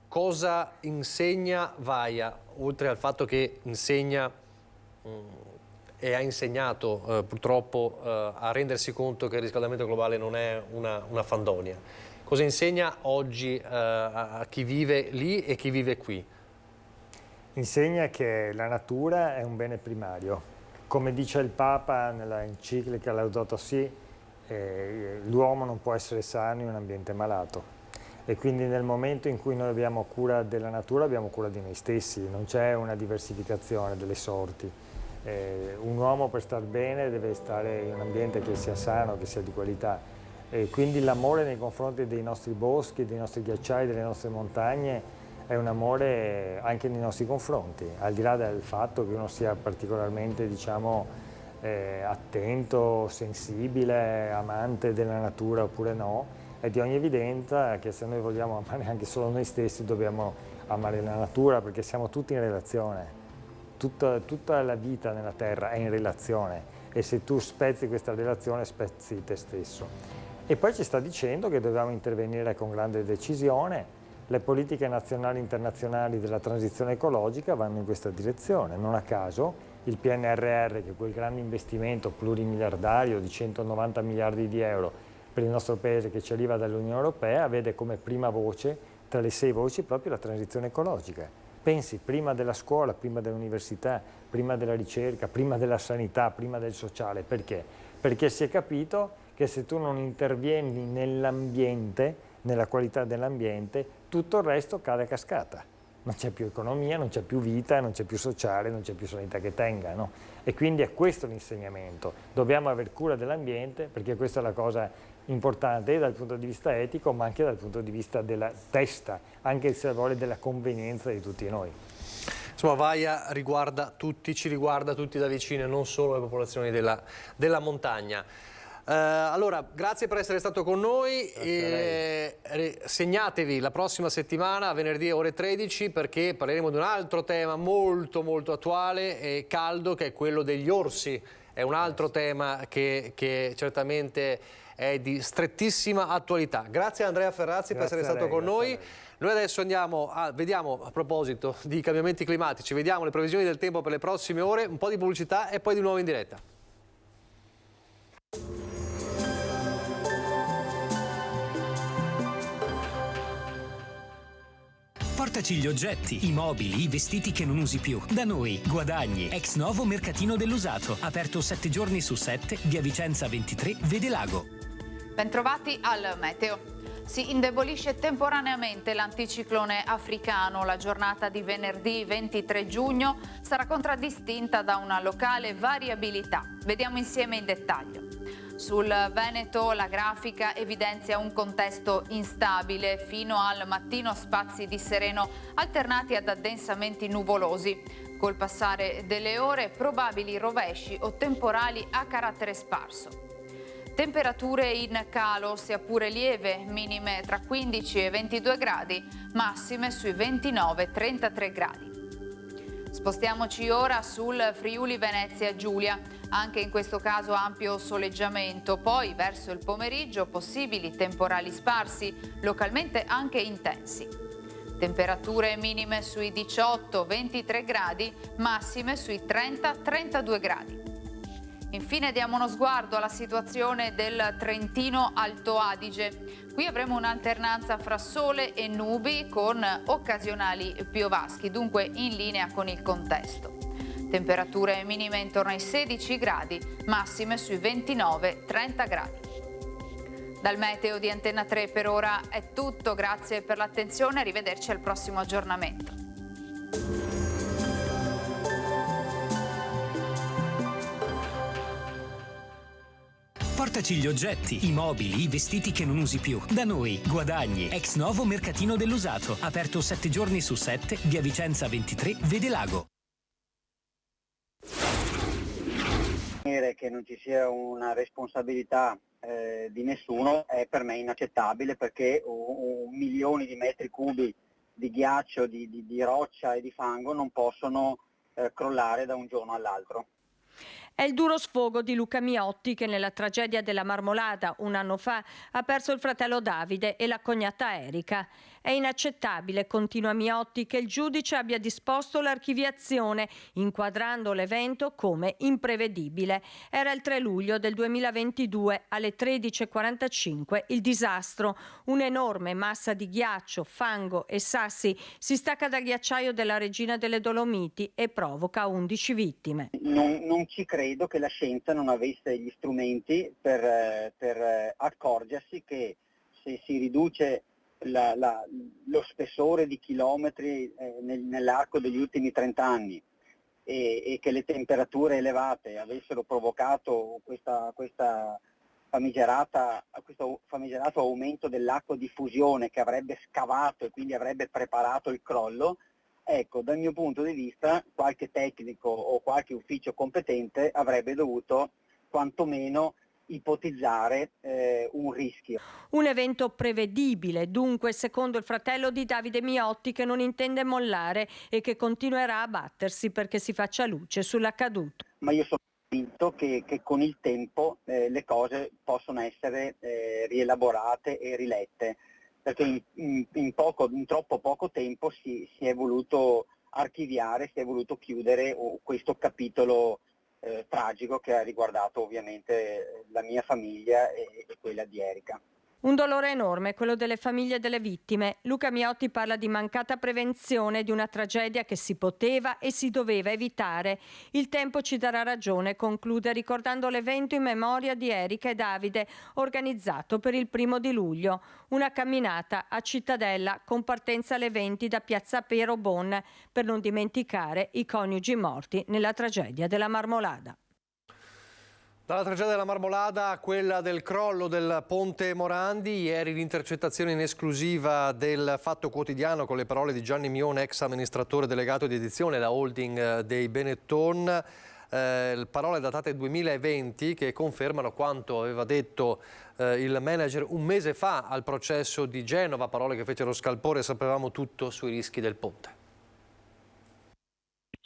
cosa insegna Vaia, oltre al fatto che insegna e ha insegnato purtroppo a rendersi conto che il riscaldamento globale non è una fandonia. Cosa insegna oggi a chi vive lì e chi vive qui? Insegna che la natura è un bene primario. Come dice il Papa nella enciclica Laudato Si', l'uomo non può essere sano in un ambiente malato. E quindi nel momento in cui noi abbiamo cura della natura abbiamo cura di noi stessi, non c'è una diversificazione delle sorti. Un uomo per star bene deve stare in un ambiente che sia sano, che sia di qualità. E quindi l'amore nei confronti dei nostri boschi, dei nostri ghiacciai, delle nostre montagne è un amore anche nei nostri confronti, al di là del fatto che uno sia particolarmente, diciamo, attento, sensibile, amante della natura oppure no, è di ogni evidenza che se noi vogliamo amare anche solo noi stessi dobbiamo amare la natura, perché siamo tutti in relazione. Tutta la vita nella terra è in relazione e se tu spezzi questa relazione spezzi te stesso. E poi ci sta dicendo che dobbiamo intervenire con grande decisione. Le politiche nazionali e internazionali della transizione ecologica vanno in questa direzione. Non a caso il PNRR, che è quel grande investimento plurimiliardario di 190 miliardi di euro per il nostro paese che ci arriva dall'Unione Europea, vede come prima voce, tra le 6 voci, proprio la transizione ecologica. Pensi, prima della scuola, prima dell'università, prima della ricerca, prima della sanità, prima del sociale. Perché? Perché si è capito che se tu non intervieni nell'ambiente, nella qualità dell'ambiente, tutto il resto cade a cascata. Non c'è più economia, non c'è più vita, non c'è più sociale, non c'è più sanità che tenga, no? E quindi è questo l'insegnamento. Dobbiamo aver cura dell'ambiente, perché questa è la cosa importante dal punto di vista etico, ma anche dal punto di vista della testa, anche se vuole della convenienza di tutti noi. Insomma, Vaia riguarda tutti, ci riguarda tutti da vicino, non solo le popolazioni della montagna. Allora, grazie per essere stato con noi. Segnatevi la prossima settimana, venerdì ore 13, perché parleremo di un altro tema molto attuale e caldo, che è quello degli orsi. È un altro tema che certamente è di strettissima attualità. Grazie a Andrea Ferrazzi per essere stato con noi. Noi adesso vediamo, a proposito di cambiamenti climatici, vediamo le previsioni del tempo per le prossime ore, un po' di pubblicità e poi di nuovo in diretta. Portaci gli oggetti, i mobili, i vestiti che non usi più. Da noi, Guadagni, ex novo mercatino dell'usato. Aperto 7 giorni su 7, via Vicenza 23, Vedelago. Bentrovati al meteo. Si indebolisce temporaneamente l'anticiclone africano. La giornata di venerdì 23 giugno sarà contraddistinta da una locale variabilità. Vediamo insieme in dettaglio. Sul Veneto la grafica evidenzia un contesto instabile, fino al mattino spazi di sereno alternati ad addensamenti nuvolosi. Col passare delle ore probabili rovesci o temporali a carattere sparso. Temperature in calo, sia pure lieve, minime tra 15 e 22 gradi, massime sui 29-33 gradi. Spostiamoci ora sul Friuli Venezia Giulia, anche in questo caso ampio soleggiamento, poi verso il pomeriggio possibili temporali sparsi, localmente anche intensi. Temperature minime sui 18-23 gradi, massime sui 30-32 gradi. Infine diamo uno sguardo alla situazione del Trentino Alto Adige. Qui avremo un'alternanza fra sole e nubi con occasionali piovaschi, dunque in linea con il contesto. Temperature minime intorno ai 16 gradi, massime sui 29-30 gradi. Dal meteo di Antenna 3 per ora è tutto, grazie per l'attenzione, arrivederci al prossimo aggiornamento. Portaci gli oggetti, i mobili, i vestiti che non usi più. Da noi, Guadagni, ex novo mercatino dell'usato. Aperto 7 giorni su 7, via Vicenza 23, Vedelago. Che non ci sia una responsabilità di nessuno è per me inaccettabile, perché milioni di metri cubi di ghiaccio, di roccia e di fango non possono crollare da un giorno all'altro. È il duro sfogo di Luca Miotti, che nella tragedia della Marmolada un anno fa ha perso il fratello Davide e la cognata Erika. È inaccettabile, continua Miotti, che il giudice abbia disposto l'archiviazione, inquadrando l'evento come imprevedibile. Era il 3 luglio del 2022, alle 13:45, il disastro. Un'enorme massa di ghiaccio, fango e sassi si stacca dal ghiacciaio della Regina delle Dolomiti e provoca 11 vittime. Non ci credo che la scienza non avesse gli strumenti per accorgersi che se si riduce lo spessore di chilometri nell'arco degli ultimi 30 anni e che le temperature elevate avessero provocato questo famigerato aumento dell'acqua di fusione che avrebbe scavato e quindi avrebbe preparato il crollo, Ecco, dal mio punto di vista qualche tecnico o qualche ufficio competente avrebbe dovuto quantomeno ipotizzare un rischio. Un evento prevedibile, dunque, secondo il fratello di Davide Miotti, che non intende mollare e che continuerà a battersi perché si faccia luce sull'accaduto. Ma io sono convinto che con il tempo le cose possono essere rielaborate e rilette, perché in troppo poco tempo si è voluto archiviare, si è voluto chiudere questo capitolo tragico che ha riguardato ovviamente la mia famiglia e quella di Erika. Un dolore enorme, quello delle famiglie delle vittime. Luca Miotti parla di mancata prevenzione di una tragedia che si poteva e si doveva evitare. Il tempo ci darà ragione, conclude ricordando l'evento in memoria di Erika e Davide, organizzato per il 1° di luglio. Una camminata a Cittadella con partenza alle 20 da Piazza Pero Bon, per non dimenticare i coniugi morti nella tragedia della Marmolada. Dalla tragedia della Marmolada a quella del crollo del Ponte Morandi, ieri l'intercettazione in esclusiva del Fatto Quotidiano con le parole di Gianni Mione, ex amministratore delegato di edizione, la holding dei Benetton, parole datate 2020 che confermano quanto aveva detto il manager un mese fa al processo di Genova, parole che fecero scalpore, sapevamo tutto sui rischi del ponte.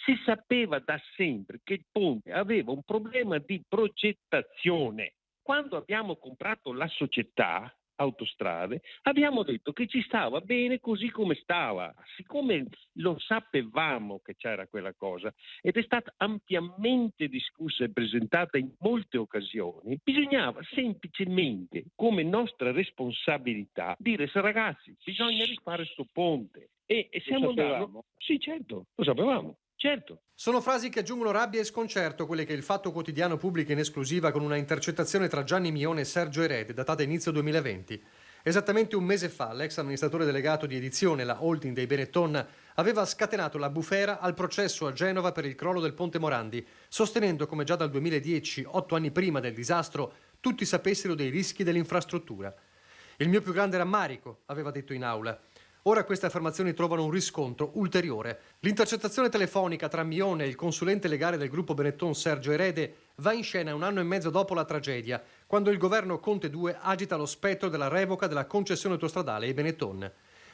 Si sapeva da sempre che il ponte aveva un problema di progettazione. Quando abbiamo comprato la società Autostrade abbiamo detto che ci stava bene così come stava. Siccome lo sapevamo che c'era quella cosa ed è stata ampiamente discussa e presentata in molte occasioni, bisognava semplicemente, come nostra responsabilità, dire ragazzi, bisogna rifare sto ponte. E siamo andati. Sì, certo, lo sapevamo. Certo. Sono frasi che aggiungono rabbia e sconcerto, quelle che il Fatto Quotidiano pubblica in esclusiva con una intercettazione tra Gianni Mione e Sergio Erede, datata inizio 2020. Esattamente un mese fa, l'ex amministratore delegato di edizione, la holding dei Benetton, aveva scatenato la bufera al processo a Genova per il crollo del Ponte Morandi, sostenendo come già dal 2010, 8 anni prima del disastro, tutti sapessero dei rischi dell'infrastruttura. Il mio più grande rammarico, aveva detto in aula. Ora queste affermazioni trovano un riscontro ulteriore. L'intercettazione telefonica tra Mione e il consulente legale del gruppo Benetton Sergio Erede va in scena 1 anno e mezzo dopo la tragedia, quando il governo Conte II agita lo spettro della revoca della concessione autostradale ai Benetton.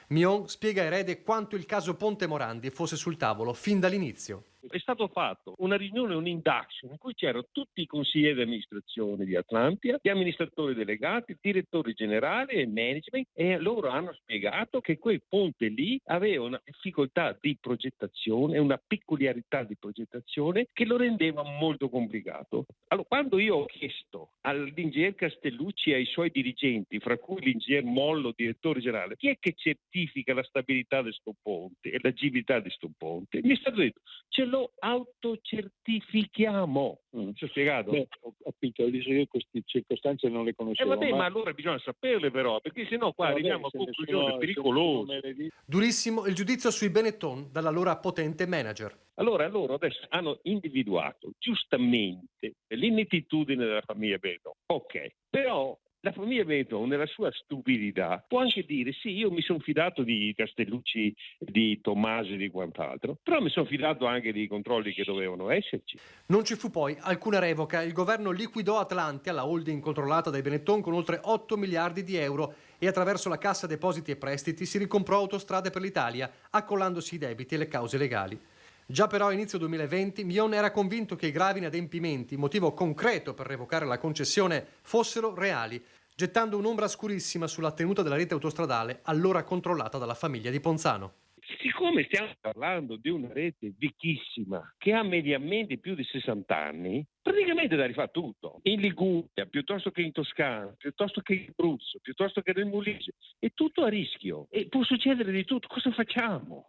Mion spiega a Erede quanto il caso Ponte Morandi fosse sul tavolo fin dall'inizio. È stato fatto una riunione, un'indagine in cui c'erano tutti i consiglieri di amministrazione di Atlantia, gli amministratori delegati, direttori generali e management, e loro hanno spiegato che quel ponte lì aveva una difficoltà di progettazione, una peculiarità di progettazione che lo rendeva molto complicato. Allora, quando io ho chiesto all'ingegner Castellucci e ai suoi dirigenti, fra cui l'ingegner Mollo, direttore generale, chi è che certifica la stabilità di sto ponte e l'agibilità di sto ponte, mi è stato detto ce lo autocertifichiamo. Ci ho spiegato? Beh, ho capito, io queste circostanze non le conoscevo. Ma allora bisogna saperle però, perché sennò qua arriviamo a conclusioni pericolose. Durissimo il giudizio sui Benetton dall'allora potente manager. Allora loro adesso hanno individuato giustamente l'inettitudine della famiglia Benetton. Ok, però la famiglia Benetton, nella sua stupidità, può anche dire sì, io mi sono fidato di Castellucci, di Tommasi e di quant'altro, però mi sono fidato anche dei controlli che dovevano esserci. Non ci fu poi alcuna revoca. Il governo liquidò Atlantia, la holding controllata dai Benetton, con oltre 8 miliardi di euro e attraverso la Cassa Depositi e Prestiti si ricomprò Autostrade per l'Italia, accollandosi i debiti e le cause legali. Già però a inizio 2020 Mion era convinto che i gravi inadempimenti, motivo concreto per revocare la concessione, fossero reali, gettando un'ombra scurissima sulla tenuta della rete autostradale allora controllata dalla famiglia di Ponzano. Siccome stiamo parlando di una rete vecchissima che ha mediamente più di 60 anni, praticamente da rifare tutto. In Liguria, piuttosto che in Toscana, piuttosto che in Abruzzo, piuttosto che nel Molise, è tutto a rischio e può succedere di tutto. Cosa facciamo?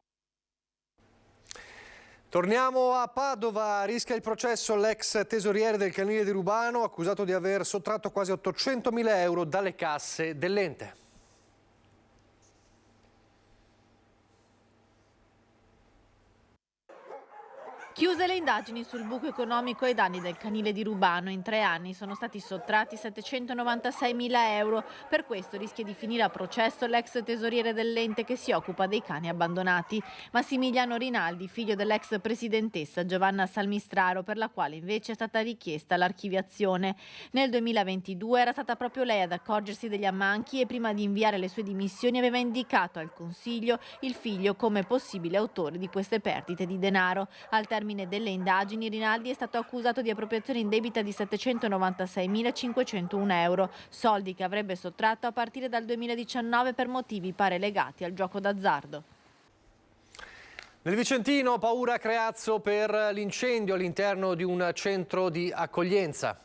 Torniamo a Padova, rischia il processo l'ex tesoriere del Canile di Rubano, accusato di aver sottratto quasi 800.000 euro dalle casse dell'ente. Chiuse le indagini sul buco economico ai danni del canile di Rubano. In 3 anni sono stati sottratti 796.000 euro. Per questo rischia di finire a processo l'ex tesoriere dell'ente che si occupa dei cani abbandonati. Massimiliano Rinaldi, figlio dell'ex presidentessa Giovanna Salmistraro, per la quale invece è stata richiesta l'archiviazione. Nel 2022 era stata proprio lei ad accorgersi degli ammanchi e prima di inviare le sue dimissioni aveva indicato al Consiglio il figlio come possibile autore di queste perdite di denaro. Al termine delle indagini Rinaldi è stato accusato di appropriazione indebita di 796.501 euro, soldi che avrebbe sottratto a partire dal 2019 per motivi pare legati al gioco d'azzardo. Nel Vicentino paura a Creazzo per l'incendio all'interno di un centro di accoglienza.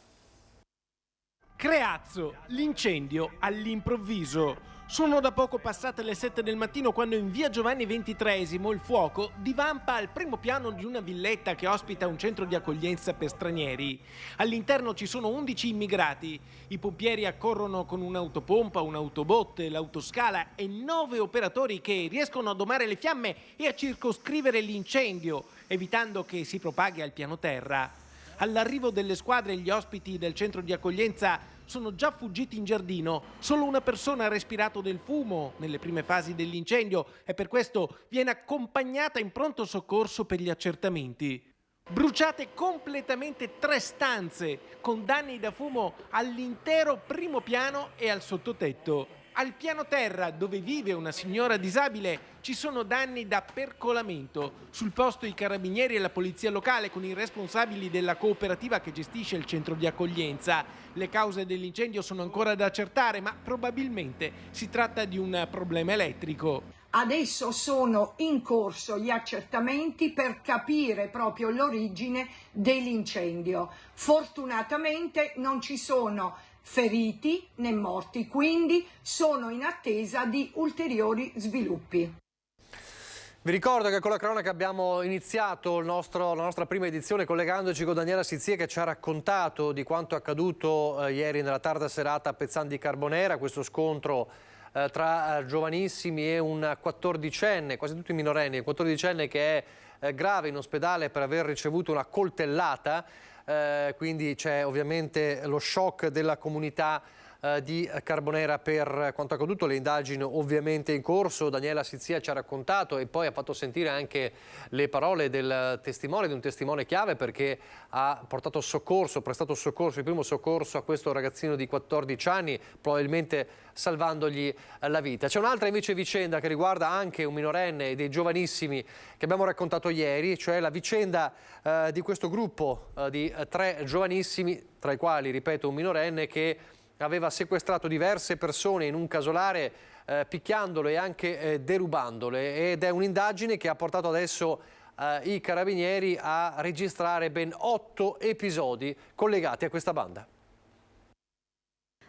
Creazzo, l'incendio all'improvviso. Sono da poco passate le 7 del mattino quando in via Giovanni XXIII il fuoco divampa al primo piano di una villetta che ospita un centro di accoglienza per stranieri. All'interno ci sono 11 immigrati. I pompieri accorrono con un'autopompa, un'autobotte, l'autoscala e 9 operatori che riescono a domare le fiamme e a circoscrivere l'incendio, evitando che si propaghi al piano terra. All'arrivo delle squadre gli ospiti del centro di accoglienza sono già fuggiti in giardino. Solo una persona ha respirato del fumo nelle prime fasi dell'incendio e per questo viene accompagnata in pronto soccorso per gli accertamenti. Bruciate completamente 3 stanze con danni da fumo all'intero primo piano e al sottotetto. Al piano terra, dove vive una signora disabile, ci sono danni da percolamento. Sul posto i carabinieri e la polizia locale con i responsabili della cooperativa che gestisce il centro di accoglienza. Le cause dell'incendio sono ancora da accertare, ma probabilmente si tratta di un problema elettrico. Adesso sono in corso gli accertamenti per capire proprio l'origine dell'incendio. Fortunatamente non ci sono feriti né morti, quindi sono in attesa di ulteriori sviluppi. Vi ricordo che con la cronaca abbiamo iniziato la nostra prima edizione collegandoci con Daniela Sizie, che ci ha raccontato di quanto accaduto ieri nella tarda serata a Pezzan di Carbonera, questo scontro tra giovanissimi e un 14enne, quasi tutti minorenni, un 14enne che è grave in ospedale per aver ricevuto una coltellata. Quindi c'è ovviamente lo shock della comunità di Carbonera per quanto accaduto, le indagini ovviamente in corso. Daniela Sizzia ci ha raccontato e poi ha fatto sentire anche le parole del testimone, di un testimone chiave, perché ha portato soccorso, prestato soccorso, il primo soccorso a questo ragazzino di 14 anni, probabilmente salvandogli la vita. C'è un'altra invece vicenda che riguarda anche un minorenne e dei giovanissimi che abbiamo raccontato ieri, cioè la vicenda di questo gruppo di 3 giovanissimi, tra i quali, ripeto, un minorenne che aveva sequestrato diverse persone in un casolare, picchiandole e anche derubandole, ed è un'indagine che ha portato adesso i carabinieri a registrare ben 8 episodi collegati a questa banda.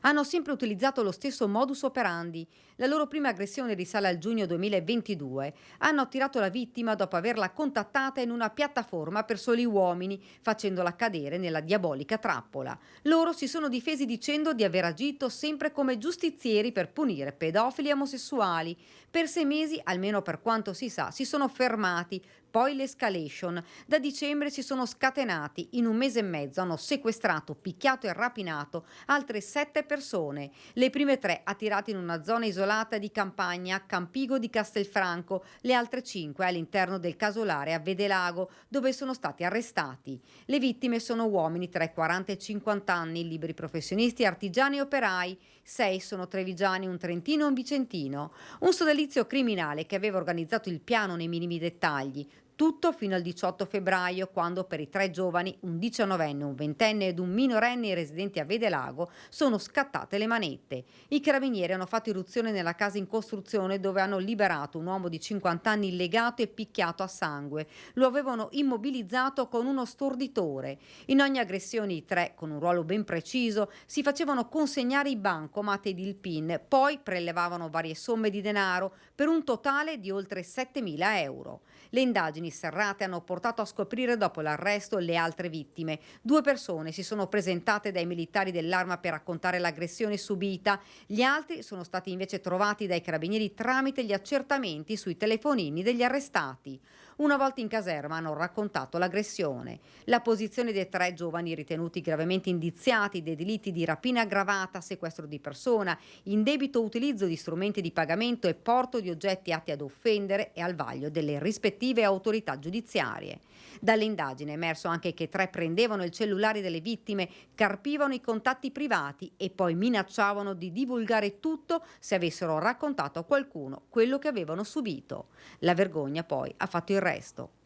Hanno sempre utilizzato lo stesso modus operandi. La loro prima aggressione risale al giugno 2022. Hanno attirato la vittima dopo averla contattata in una piattaforma per soli uomini, facendola cadere nella diabolica trappola. Loro si sono difesi dicendo di aver agito sempre come giustizieri per punire pedofili e omosessuali. Per 6 mesi, almeno per quanto si sa, si sono fermati. Poi l'escalation. Da dicembre si sono scatenati. In 1 mese e mezzo hanno sequestrato, picchiato e rapinato altre 7 persone. Le prime 3 attirate in una zona isolata di campagna a Campigo di Castelfranco, le altre 5 all'interno del casolare a Vedelago, dove sono stati arrestati. Le vittime sono uomini tra i 40 e i 50 anni, liberi professionisti, artigiani e operai. 6 sono trevigiani, un trentino e un vicentino. Un sodalizio criminale che aveva organizzato il piano nei minimi dettagli. Tutto fino al 18 febbraio, quando per i 3 giovani, un 19enne, un 20enne ed un minorenne residenti a Vedelago, sono scattate le manette. I carabinieri hanno fatto irruzione nella casa in costruzione, dove hanno liberato un uomo di 50 anni legato e picchiato a sangue. Lo avevano immobilizzato con uno storditore. In ogni aggressione i 3, con un ruolo ben preciso, si facevano consegnare i bancomat ed il PIN, poi prelevavano varie somme di denaro per un totale di oltre 7.000 euro. Le indagini serrate hanno portato a scoprire dopo l'arresto le altre vittime. 2 persone si sono presentate dai militari dell'Arma per raccontare l'aggressione subita. Gli altri sono stati invece trovati dai carabinieri tramite gli accertamenti sui telefonini degli arrestati. Una volta in caserma hanno raccontato l'aggressione. La posizione dei 3 giovani ritenuti gravemente indiziati dei delitti di rapina aggravata, sequestro di persona, indebito utilizzo di strumenti di pagamento e porto di oggetti atti ad offendere e al vaglio delle rispettive autorità giudiziarie. Dall'indagine è emerso anche che 3 prendevano il cellulare delle vittime, carpivano i contatti privati e poi minacciavano di divulgare tutto se avessero raccontato a qualcuno quello che avevano subito. La vergogna poi ha fatto il resto.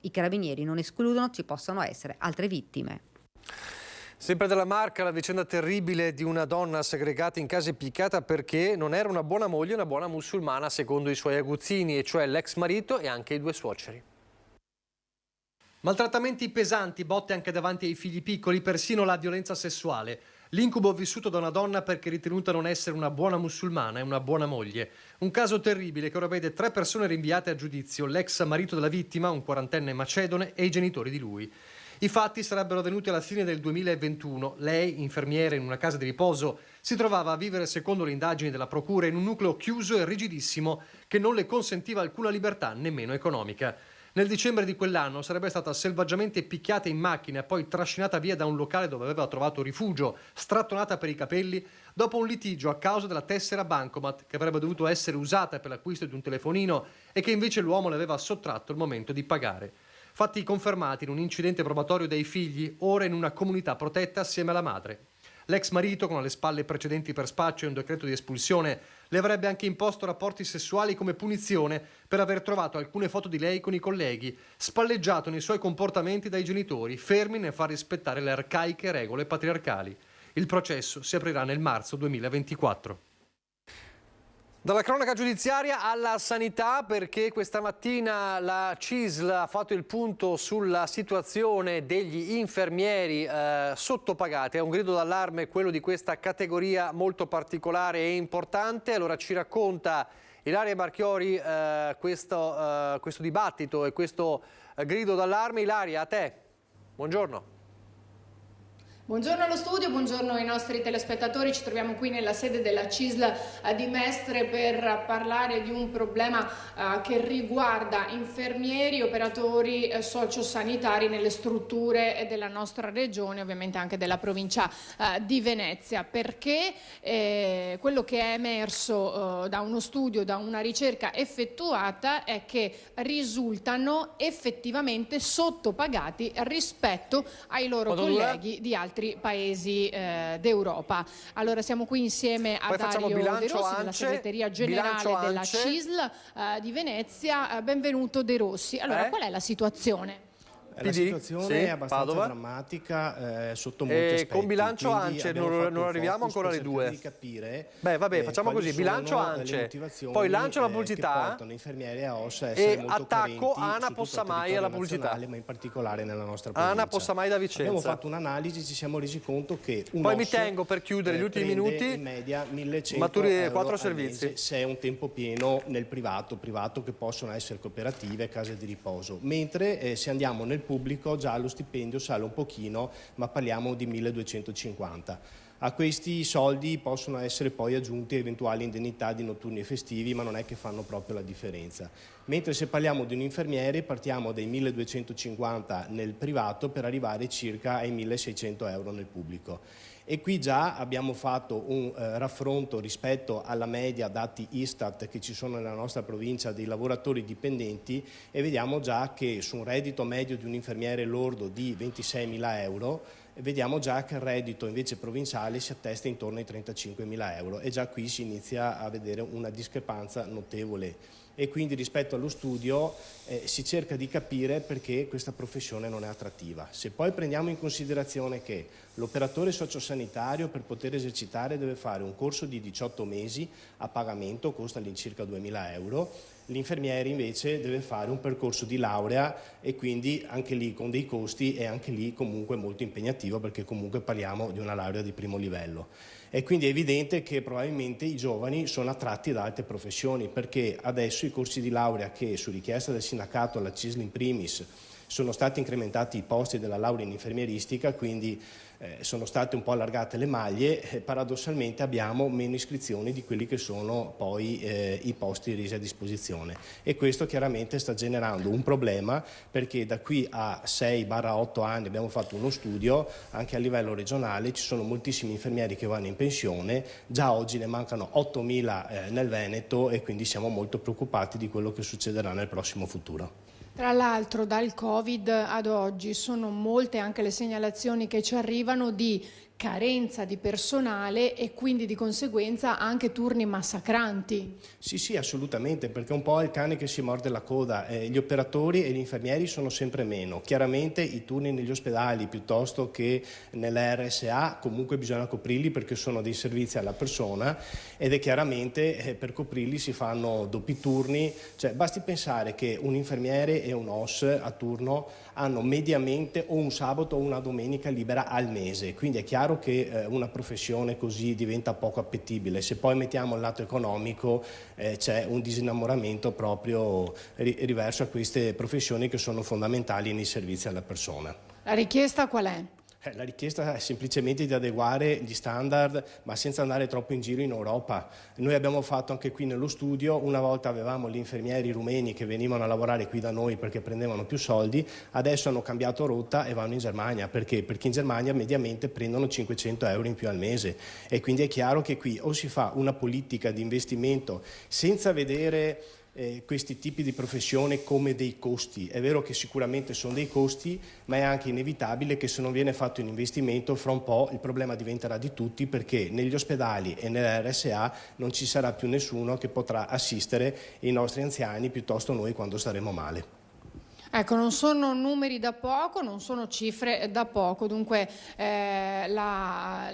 I carabinieri non escludono ci possano essere altre vittime. Sempre dalla Marca, la vicenda terribile di una donna segregata in casa e picchiata perché non era una buona moglie, una buona musulmana secondo i suoi aguzzini, e cioè l'ex marito e anche i 2 suoceri. Maltrattamenti pesanti, botte anche davanti ai figli piccoli, persino la violenza sessuale. L'incubo vissuto da una donna perché ritenuta non essere una buona musulmana e una buona moglie. Un caso terribile che ora vede 3 persone rinviate a giudizio, l'ex marito della vittima, un 40enne macedone, e i genitori di lui. I fatti sarebbero avvenuti alla fine del 2021. Lei, infermiera in una casa di riposo, si trovava a vivere, secondo le indagini della procura, in un nucleo chiuso e rigidissimo che non le consentiva alcuna libertà, nemmeno economica. Nel dicembre di quell'anno sarebbe stata selvaggiamente picchiata in macchina e poi trascinata via da un locale dove aveva trovato rifugio, strattonata per i capelli, dopo un litigio a causa della tessera bancomat che avrebbe dovuto essere usata per l'acquisto di un telefonino e che invece l'uomo le aveva sottratto al momento di pagare. Fatti confermati in un incidente probatorio dei figli, ora in una comunità protetta assieme alla madre. L'ex marito, con alle spalle precedenti per spaccio e un decreto di espulsione, le avrebbe anche imposto rapporti sessuali come punizione per aver trovato alcune foto di lei con i colleghi, spalleggiato nei suoi comportamenti dai genitori, fermi nel far rispettare le arcaiche regole patriarcali. Il processo si aprirà nel marzo 2024. Dalla cronaca giudiziaria alla sanità, perché questa mattina la CISL ha fatto il punto sulla situazione degli infermieri sottopagati. È un grido d'allarme quello di questa categoria molto particolare e importante. Allora ci racconta Ilaria Marchiori questo dibattito e questo grido d'allarme. Ilaria, a te. Buongiorno. Buongiorno allo studio, buongiorno ai nostri telespettatori. Ci troviamo qui nella sede della CISL di Mestre per parlare di un problema che riguarda infermieri, operatori sociosanitari nelle strutture della nostra regione, ovviamente anche della provincia di Venezia, perché quello che è emerso da uno studio, da una ricerca effettuata, è che risultano effettivamente sottopagati rispetto ai loro colleghi di altri paesi d'Europa. Allora siamo qui insieme a Dario De Rossi della segreteria generale della CISL di Venezia. Benvenuto De Rossi. Allora, qual è la situazione? La situazione è abbastanza drammatica sotto molti aspetti. Con bilancio ANCE non arriviamo ancora alle 2. Di capire facciamo così, bilancio ANCE, poi lancio la pubblicità e attacco Ana Possamai alla pubblicità. Ma in particolare nella nostra provincia. Ana Possamai da Vicenza. Abbiamo fatto un'analisi, ci siamo resi conto che un poi mi tengo per chiudere gli ultimi minuti in media 1.100 maturi 4 euro servizi. Se è un tempo pieno nel privato che possono essere cooperative, case di riposo, mentre se andiamo nel pubblico già lo stipendio sale un pochino, ma parliamo di 1.250. A questi soldi possono essere poi aggiunti eventuali indennità di notturni e festivi, ma non è che fanno proprio la differenza. Mentre se parliamo di un infermiere partiamo dai 1.250 nel privato per arrivare circa ai 1.600 euro nel pubblico. E qui già abbiamo fatto un raffronto rispetto alla media dati Istat che ci sono nella nostra provincia dei lavoratori dipendenti e vediamo già che su un reddito medio di un infermiere lordo di 26.000 euro vediamo già che il reddito invece provinciale si attesta intorno ai 35.000 euro e già qui si inizia a vedere una discrepanza notevole. E quindi rispetto allo studio si cerca di capire perché questa professione non è attrattiva. Se poi prendiamo in considerazione che l'operatore sociosanitario per poter esercitare deve fare un corso di 18 mesi a pagamento, costa all'incirca 2.000 euro, l'infermiere invece deve fare un percorso di laurea e quindi anche lì con dei costi e anche lì comunque molto impegnativo perché comunque parliamo di una laurea di primo livello. E quindi è evidente che probabilmente i giovani sono attratti da altre professioni perché adesso i corsi di laurea che su richiesta del sindacato, alla CISL in primis, sono stati incrementati i posti della laurea in infermieristica, quindi sono state un po' allargate le maglie, paradossalmente abbiamo meno iscrizioni di quelli che sono poi i posti resi a disposizione, e questo chiaramente sta generando un problema, perché da qui a 6-8 anni abbiamo fatto uno studio, anche a livello regionale ci sono moltissimi infermieri che vanno in pensione, già oggi ne mancano 8.000 nel Veneto, e quindi siamo molto preoccupati di quello che succederà nel prossimo futuro. Tra l'altro dal Covid ad oggi sono molte anche le segnalazioni che ci arrivano di carenza di personale e quindi di conseguenza anche turni massacranti. Sì, assolutamente, perché un po' è il cane che si morde la coda. Gli operatori e gli infermieri sono sempre meno. Chiaramente i turni negli ospedali piuttosto che nelle RSA comunque bisogna coprirli, perché sono dei servizi alla persona, ed è chiaramente per coprirli si fanno doppi turni. Cioè, basti pensare che un infermiere e un OS a turno hanno mediamente o un sabato o una domenica libera al mese, quindi è chiaro che una professione così diventa poco appetibile. Se poi mettiamo il lato economico c'è un disinnamoramento proprio riverso a queste professioni che sono fondamentali nei servizi alla persona. La richiesta qual è? La richiesta è semplicemente di adeguare gli standard, ma senza andare troppo in giro in Europa. Noi abbiamo fatto anche qui nello studio, una volta avevamo gli infermieri rumeni che venivano a lavorare qui da noi perché prendevano più soldi, adesso hanno cambiato rotta e vanno in Germania. Perché? Perché in Germania mediamente prendono 500 euro in più al mese, e quindi è chiaro che qui o si fa una politica di investimento senza vedere questi tipi di professione come dei costi. È vero che sicuramente sono dei costi, ma è anche inevitabile che se non viene fatto un investimento fra un po' il problema diventerà di tutti, perché negli ospedali e nelle RSA non ci sarà più nessuno che potrà assistere i nostri anziani, piuttosto noi quando staremo male. Ecco, non sono numeri da poco, non sono cifre da poco, dunque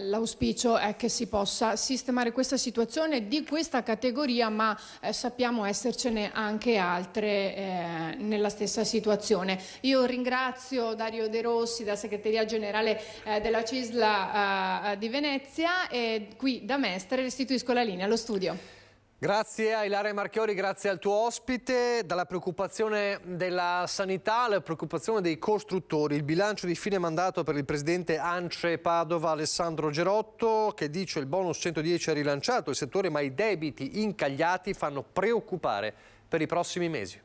l'auspicio è che si possa sistemare questa situazione di questa categoria, ma sappiamo essercene anche altre nella stessa situazione. Io ringrazio Dario De Rossi, della Segreteria Generale della CISL di Venezia, e qui da Mestre restituisco la linea allo studio. Grazie a Ilaria Marchiori, grazie al tuo ospite. Dalla preoccupazione della sanità alla preoccupazione dei costruttori, il bilancio di fine mandato per il presidente ANCE Padova Alessandro Gerotto, che dice il bonus 110 ha rilanciato il settore, ma i debiti incagliati fanno preoccupare per i prossimi mesi.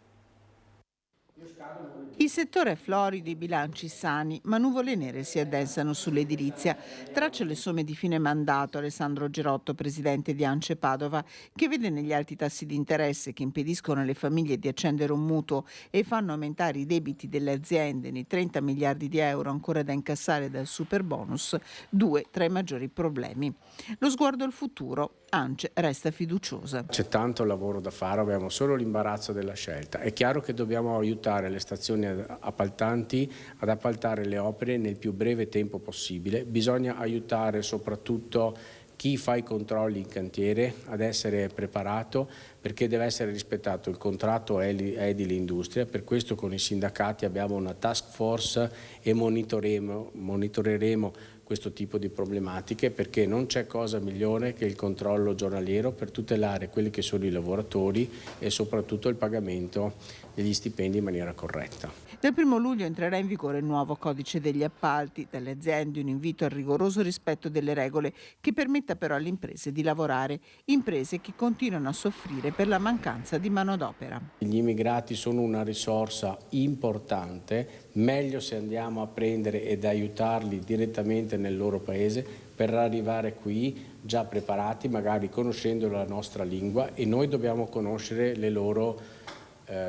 Il settore è florido, i bilanci sani, ma nuvole nere si addensano sull'edilizia. Traccia le somme di fine mandato Alessandro Gerotto, presidente di ANCE Padova, che vede negli alti tassi di interesse che impediscono alle famiglie di accendere un mutuo e fanno aumentare i debiti delle aziende, nei 30 miliardi di euro ancora da incassare dal superbonus, due tra i maggiori problemi. Lo sguardo al futuro. ANCE resta fiduciosa. C'è tanto lavoro da fare, abbiamo solo l'imbarazzo della scelta. È chiaro che dobbiamo aiutare le stazioni appaltanti ad appaltare le opere nel più breve tempo possibile. Bisogna aiutare soprattutto chi fa i controlli in cantiere ad essere preparato, perché deve essere rispettato il contratto edile industria. Per questo con i sindacati abbiamo una task force e monitoreremo questo tipo di problematiche, perché non c'è cosa migliore che il controllo giornaliero per tutelare quelli che sono i lavoratori e soprattutto il pagamento degli stipendi in maniera corretta. Dal 1 luglio entrerà in vigore il nuovo codice degli appalti. Dalle aziende un invito al rigoroso rispetto delle regole, che permetta però alle imprese di lavorare, imprese che continuano a soffrire per la mancanza di manodopera. Gli immigrati sono una risorsa importante, meglio se andiamo a prendere ed aiutarli direttamente nel loro paese per arrivare qui già preparati, magari conoscendo la nostra lingua, e noi dobbiamo conoscere le loro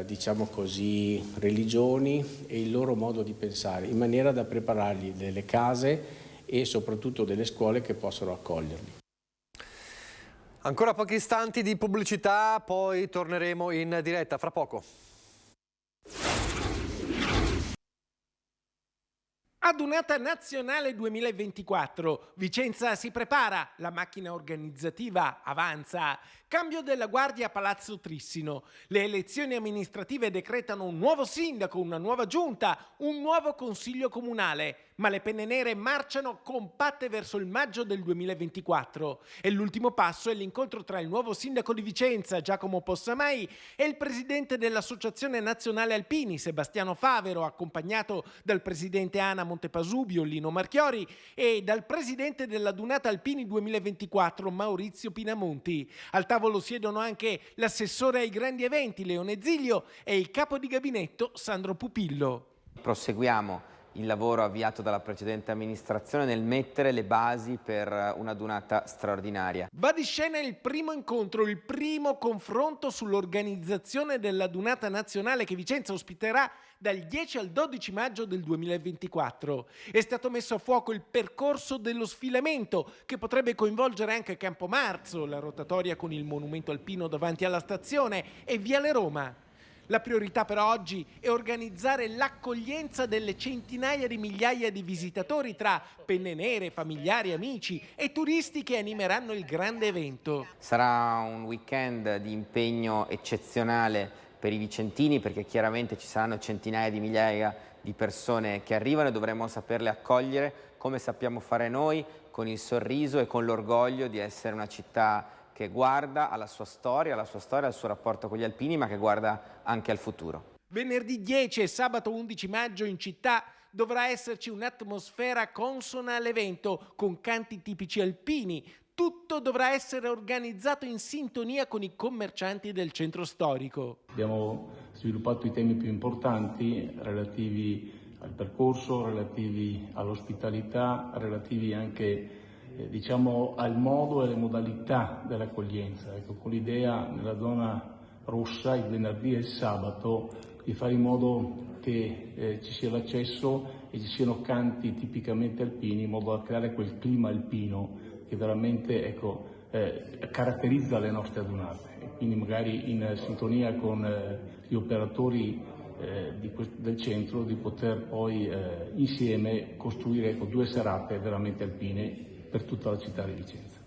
diciamo così, religioni e il loro modo di pensare, in maniera da preparargli delle case e soprattutto delle scuole che possono accoglierli. Ancora pochi istanti di pubblicità, poi torneremo in diretta fra poco. Adunata nazionale 2024. Vicenza si prepara, la macchina organizzativa avanza. Cambio della guardia a Palazzo Trissino. Le elezioni amministrative decretano un nuovo sindaco, una nuova giunta, un nuovo consiglio comunale. Ma le penne nere marciano compatte verso il maggio del 2024. E l'ultimo passo è l'incontro tra il nuovo sindaco di Vicenza, Giacomo Possamai, e il presidente dell'Associazione Nazionale Alpini, Sebastiano Favero, accompagnato dal presidente ANA Montepasubio, Lino Marchiori, e dal presidente della Dunata Alpini 2024, Maurizio Pinamonti. Al tavolo siedono anche l'assessore ai grandi eventi, Leone Ziglio, e il capo di gabinetto, Sandro Pupillo. Proseguiamo il lavoro avviato dalla precedente amministrazione nel mettere le basi per una Dunata straordinaria. Va di scena il primo incontro, il primo confronto sull'organizzazione della Dunata nazionale che Vicenza ospiterà dal 10 al 12 maggio del 2024. È stato messo a fuoco il percorso dello sfilamento, che potrebbe coinvolgere anche Campomarzo, la rotatoria con il monumento alpino davanti alla stazione, e Viale Roma. La priorità per oggi è organizzare l'accoglienza delle centinaia di migliaia di visitatori tra penne nere, familiari, amici e turisti che animeranno il grande evento. Sarà un weekend di impegno eccezionale per i vicentini, perché chiaramente ci saranno centinaia di migliaia di persone che arrivano e dovremo saperle accogliere come sappiamo fare noi, con il sorriso e con l'orgoglio di essere una città che guarda alla sua storia, al suo rapporto con gli alpini, ma che guarda anche al futuro. Venerdì 10 e sabato 11 maggio in città dovrà esserci un'atmosfera consona all'evento, con canti tipici alpini. Tutto dovrà essere organizzato in sintonia con i commercianti del centro storico. Abbiamo sviluppato i temi più importanti relativi al percorso, relativi all'ospitalità, relativi anche al modo e alle modalità dell'accoglienza. Ecco, con l'idea nella zona rossa il venerdì e il sabato di fare in modo che ci sia l'accesso e ci siano canti tipicamente alpini, in modo da creare quel clima alpino che veramente caratterizza le nostre adunate. E quindi magari in sintonia con gli operatori del centro di poter poi insieme costruire 2 serate veramente alpine per tutta la città di Vicenza.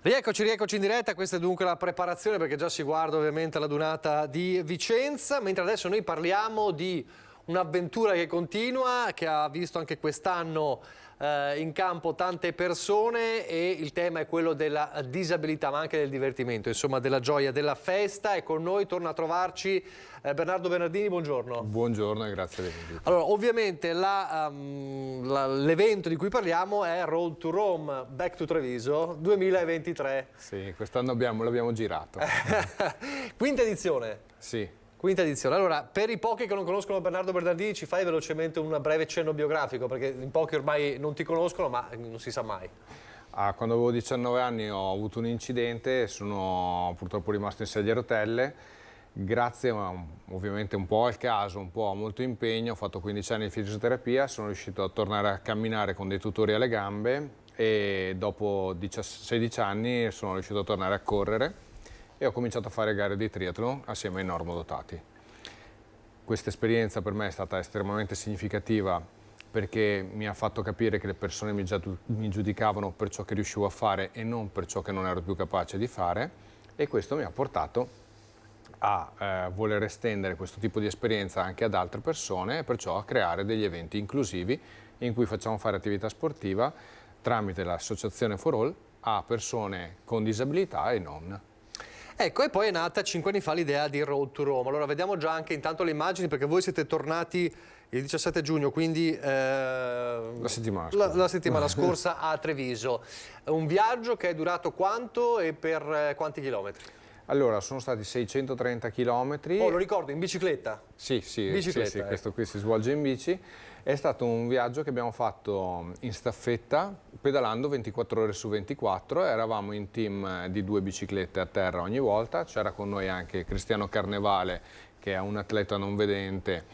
Rieccoci in diretta, questa è dunque la preparazione, perché già si guarda ovviamente la Dunata di Vicenza, mentre adesso noi parliamo di un'avventura che continua, che ha visto anche quest'anno in campo tante persone, e il tema è quello della disabilità ma anche del divertimento, insomma della gioia, della festa. E con noi torna a trovarci Bernardo Bernardini, buongiorno. Buongiorno e grazie dell'invito. Allora, ovviamente l'evento di cui parliamo è Road to Rome, Back to Treviso 2023. Sì, quest'anno l'abbiamo girato. Quinta edizione? Sì. Quinta edizione. Allora, per i pochi che non conoscono Bernardo Bernardini, ci fai velocemente un breve cenno biografico, perché in pochi ormai non ti conoscono, ma non si sa mai. Quando avevo 19 anni ho avuto un incidente e sono purtroppo rimasto in sedia a rotelle. Grazie ovviamente un po' al caso, un po' a molto impegno, ho fatto 15 anni di fisioterapia, sono riuscito a tornare a camminare con dei tutori alle gambe e dopo 16 anni sono riuscito a tornare a correre e ho cominciato a fare gare di triathlon assieme ai normodotati. Questa esperienza per me è stata estremamente significativa, perché mi ha fatto capire che le persone mi giudicavano per ciò che riuscivo a fare e non per ciò che non ero più capace di fare, e questo mi ha portato a voler estendere questo tipo di esperienza anche ad altre persone, e perciò a creare degli eventi inclusivi in cui facciamo fare attività sportiva tramite l'associazione For All a persone con disabilità e non. Ecco, e poi è nata 5 anni fa l'idea di Road to Rome. Allora vediamo già anche intanto le immagini, perché voi siete tornati il 17 giugno, quindi la settimana scorsa a Treviso. Un viaggio che è durato quanto e per quanti chilometri? Allora, sono stati 630 chilometri. Oh, lo ricordo, in bicicletta? Sì, questo qui si svolge in bici. È stato un viaggio che abbiamo fatto in staffetta, pedalando 24 ore su 24, eravamo in team di 2 biciclette a terra ogni volta, c'era con noi anche Cristiano Carnevale, che è un atleta non vedente,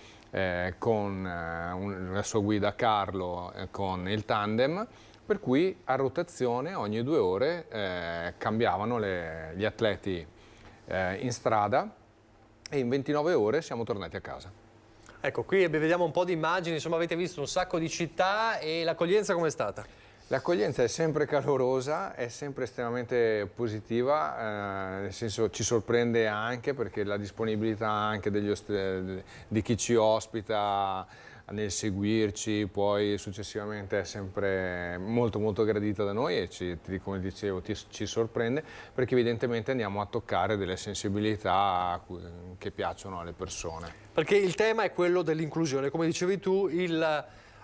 con la sua guida Carlo, con il tandem, per cui a rotazione ogni 2 ore cambiavano gli atleti in strada, e in 29 ore siamo tornati a casa. Ecco, qui vediamo un po' di immagini, insomma avete visto un sacco di città, e l'accoglienza com'è stata? L'accoglienza è sempre calorosa, è sempre estremamente positiva, nel senso ci sorprende anche perché la disponibilità anche di chi ci ospita nel seguirci, poi successivamente è sempre molto molto gradita da noi e come dicevo ci sorprende, perché evidentemente andiamo a toccare delle sensibilità che piacciono alle persone. Perché il tema è quello dell'inclusione, come dicevi tu,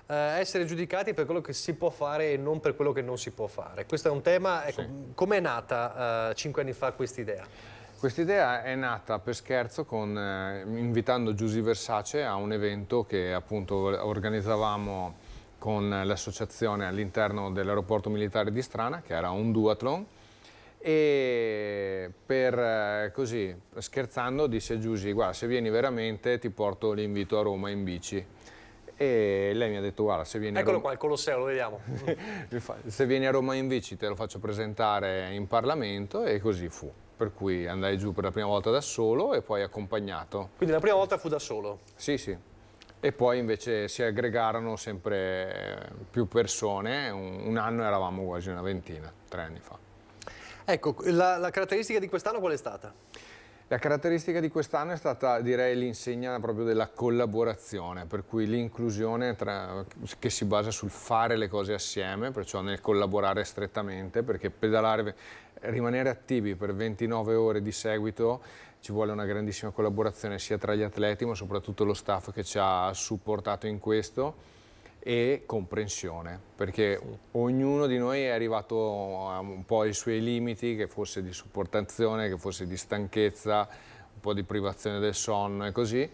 essere giudicati per quello che si può fare e non per quello che non si può fare. Questo è un tema, ecco, sì. Com'è nata 5 anni fa quest'idea? Quest'idea è nata per scherzo invitando Giusy Versace a un evento che appunto organizzavamo con l'associazione all'interno dell'aeroporto militare di Strana, che era un duathlon, e così scherzando disse a Giusy: guarda, se vieni veramente ti porto l'invito a Roma in bici. E lei mi ha detto: guarda, se vieni a Roma... qua, il Colosseo, lo vediamo. Se vieni a Roma in bici te lo faccio presentare in Parlamento, e così fu. Per cui andai giù per la prima volta da solo e poi accompagnato. Quindi la prima volta fu da solo? Sì, sì. E poi invece si aggregarono sempre più persone. Un anno eravamo quasi una ventina, 3 anni fa. Ecco, la caratteristica di quest'anno qual è stata? La caratteristica di quest'anno è stata, direi, l'insegna proprio della collaborazione, per cui l'inclusione che si basa sul fare le cose assieme, perciò nel collaborare strettamente, perché rimanere attivi per 29 ore di seguito ci vuole una grandissima collaborazione sia tra gli atleti, ma soprattutto lo staff che ci ha supportato in questo, e comprensione, perché ognuno di noi è arrivato a un po' ai suoi limiti, che fosse di supportazione, che fosse di stanchezza, un po' di privazione del sonno e così,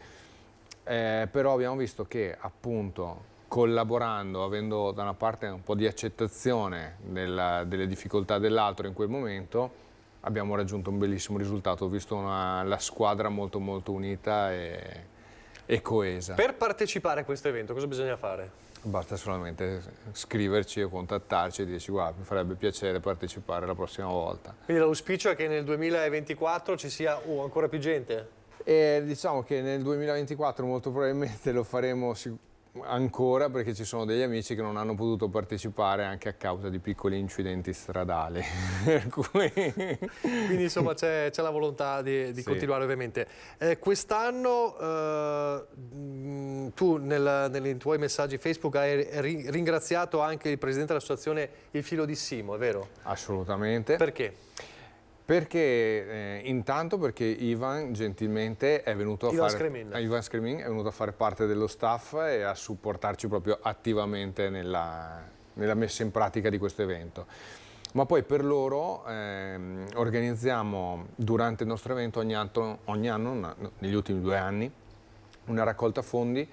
però abbiamo visto che appunto collaborando, avendo da una parte un po' di accettazione delle difficoltà dell'altro in quel momento, abbiamo raggiunto un bellissimo risultato. Ho visto la squadra molto molto unita e coesa. Per partecipare a questo evento cosa bisogna fare? Basta solamente scriverci o contattarci e dirci: guarda, mi farebbe piacere partecipare la prossima volta. Quindi l'auspicio è che nel 2024 ci sia ancora più gente? Diciamo che nel 2024 molto probabilmente lo faremo ancora, perché ci sono degli amici che non hanno potuto partecipare anche a causa di piccoli incidenti stradali. Quindi insomma c'è la volontà di sì, continuare ovviamente. Quest'anno tu nei tuoi messaggi Facebook hai ringraziato anche il presidente dell'associazione Il Filo di Simo, è vero? Assolutamente. Perché? Perché intanto perché Ivan gentilmente è venuto Ivan Scremin è venuto a fare parte dello staff e a supportarci proprio attivamente nella messa in pratica di questo evento. Ma poi per loro organizziamo durante il nostro evento ogni anno, negli ultimi 2 anni, una raccolta fondi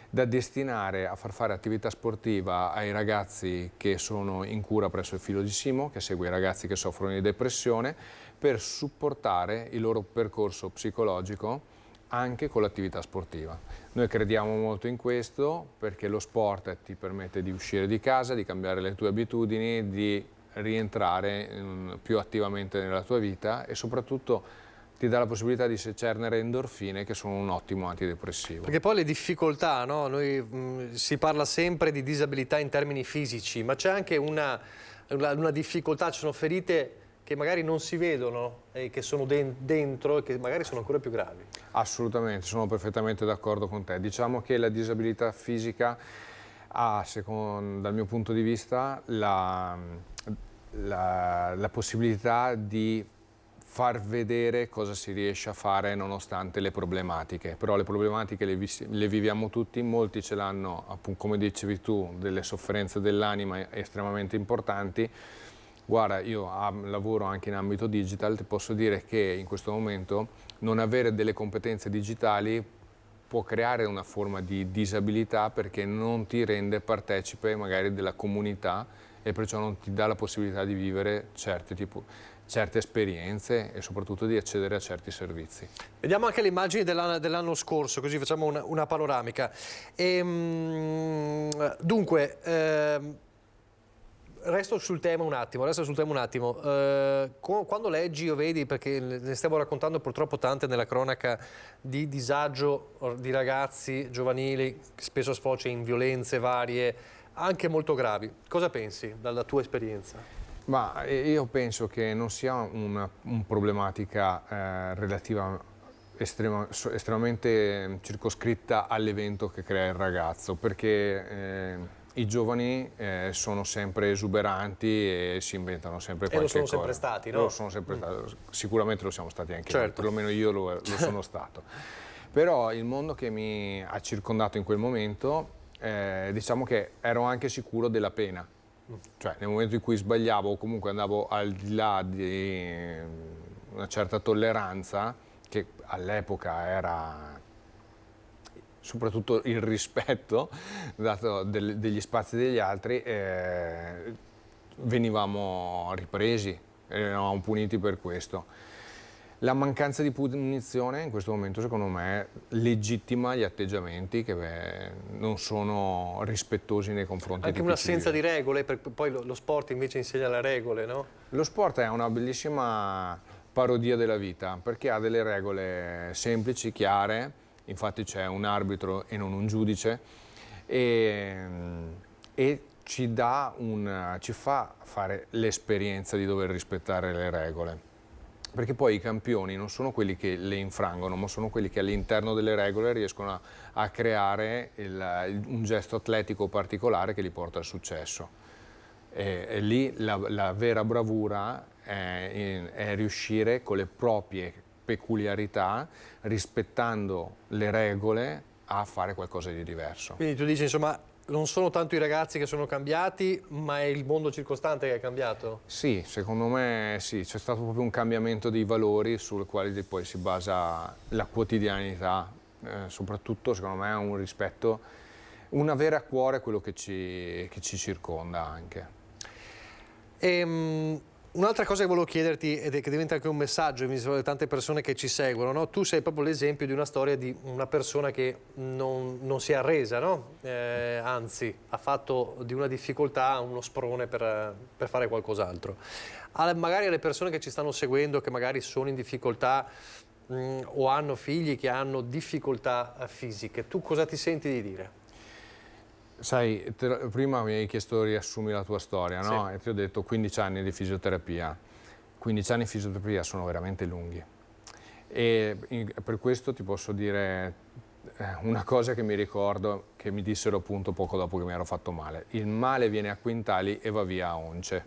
da destinare a far fare attività sportiva ai ragazzi che sono in cura presso il Filo di Simo, che segue i ragazzi che soffrono di depressione, per supportare il loro percorso psicologico anche con l'attività sportiva. Noi crediamo molto in questo, perché lo sport ti permette di uscire di casa, di cambiare le tue abitudini, di rientrare più attivamente nella tua vita e soprattutto ti dà la possibilità di secernere endorfine, che sono un ottimo antidepressivo. Perché poi le difficoltà, no? Si parla sempre di disabilità in termini fisici, ma c'è anche una difficoltà, ci sono ferite che magari non si vedono e che sono dentro e che magari sono ancora più gravi. Assolutamente, sono perfettamente d'accordo con te. Diciamo che la disabilità fisica ha, dal mio punto di vista, la possibilità di far vedere cosa si riesce a fare nonostante le problematiche, però le problematiche le viviamo tutti, molti ce l'hanno, appunto, come dicevi tu, delle sofferenze dell'anima estremamente importanti. Guarda, io lavoro anche in ambito digital, ti posso dire che in questo momento non avere delle competenze digitali può creare una forma di disabilità, perché non ti rende partecipe magari della comunità e perciò non ti dà la possibilità di vivere certe esperienze e soprattutto di accedere a certi servizi. Vediamo anche le immagini dell'anno scorso, così facciamo una panoramica. Dunque, Resto sul tema un attimo. Quando leggi o vedi, perché ne stiamo raccontando purtroppo tante nella cronaca, di disagio di ragazzi giovanili che spesso sfocia in violenze varie, anche molto gravi, cosa pensi dalla tua esperienza? Ma io penso che non sia una problematica relativa estremamente circoscritta all'evento che crea il ragazzo, perché i giovani sono sempre esuberanti e si inventano sempre qualche cosa. E lo sono sempre stati, no? Lo sono sempre stati, sicuramente lo siamo stati anche noi, certo. perlomeno io lo sono stato. Però il mondo che mi ha circondato in quel momento, diciamo che ero anche sicuro della pena. Cioè nel momento in cui sbagliavo o comunque andavo al di là di una certa tolleranza, che all'epoca era soprattutto il rispetto dato degli spazi degli altri, venivamo ripresi, eravamo puniti per questo. La mancanza di punizione in questo momento secondo me legittima gli atteggiamenti che non sono rispettosi nei confronti anche di un'assenza di regole, perché poi lo sport invece insegna le regole, no? Lo sport è una bellissima parodia della vita, perché ha delle regole semplici, chiare, infatti c'è un arbitro e non un giudice, e ci fa fare l'esperienza di dover rispettare le regole. Perché poi i campioni non sono quelli che le infrangono, ma sono quelli che all'interno delle regole riescono a creare un gesto atletico particolare che li porta al successo. E lì la vera bravura è riuscire con le proprie peculiarità, rispettando le regole, a fare qualcosa di diverso. Quindi tu dici, insomma, non sono tanto i ragazzi che sono cambiati, ma è il mondo circostante che è cambiato? Sì, secondo me sì, c'è stato proprio un cambiamento dei valori sui quali poi si basa la quotidianità, soprattutto secondo me un rispetto, un avere a cuore quello che ci circonda anche. Un'altra cosa che volevo chiederti, ed è che diventa anche un messaggio, mi sono tante persone che ci seguono, no? Tu sei proprio l'esempio di una storia di una persona che non si è arresa, no? Anzi, ha fatto di una difficoltà uno sprone per fare qualcos'altro. Magari alle persone che ci stanno seguendo, che magari sono in difficoltà o hanno figli che hanno difficoltà fisiche, tu cosa ti senti di dire? Sai, prima mi hai chiesto riassumi la tua storia, no? Sì. E ti ho detto 15 anni di fisioterapia. 15 anni di fisioterapia sono veramente lunghi. E per questo ti posso dire una cosa che mi ricordo, che mi dissero appunto poco dopo che mi ero fatto male. Il male viene a quintali e va via a once.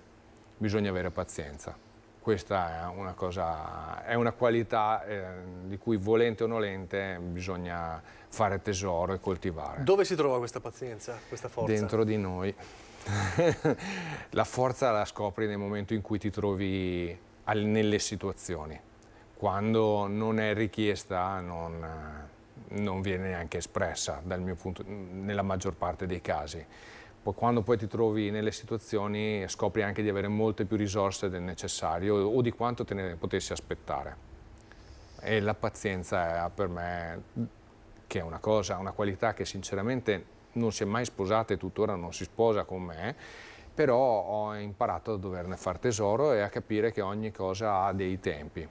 Bisogna avere pazienza. Questa è una cosa, è una qualità di cui volente o nolente bisogna fare tesoro e coltivare. Dove si trova questa pazienza, questa forza? Dentro di noi. La forza la scopri nel momento in cui ti trovi nelle situazioni. Quando non è richiesta non viene neanche espressa dal mio punto, nella maggior parte dei casi. Quando poi ti trovi nelle situazioni scopri anche di avere molte più risorse del necessario o di quanto te ne potessi aspettare. E la pazienza è per me, che è una qualità che sinceramente non si è mai sposata e tuttora non si sposa con me, però ho imparato a doverne far tesoro e a capire che ogni cosa ha dei tempi.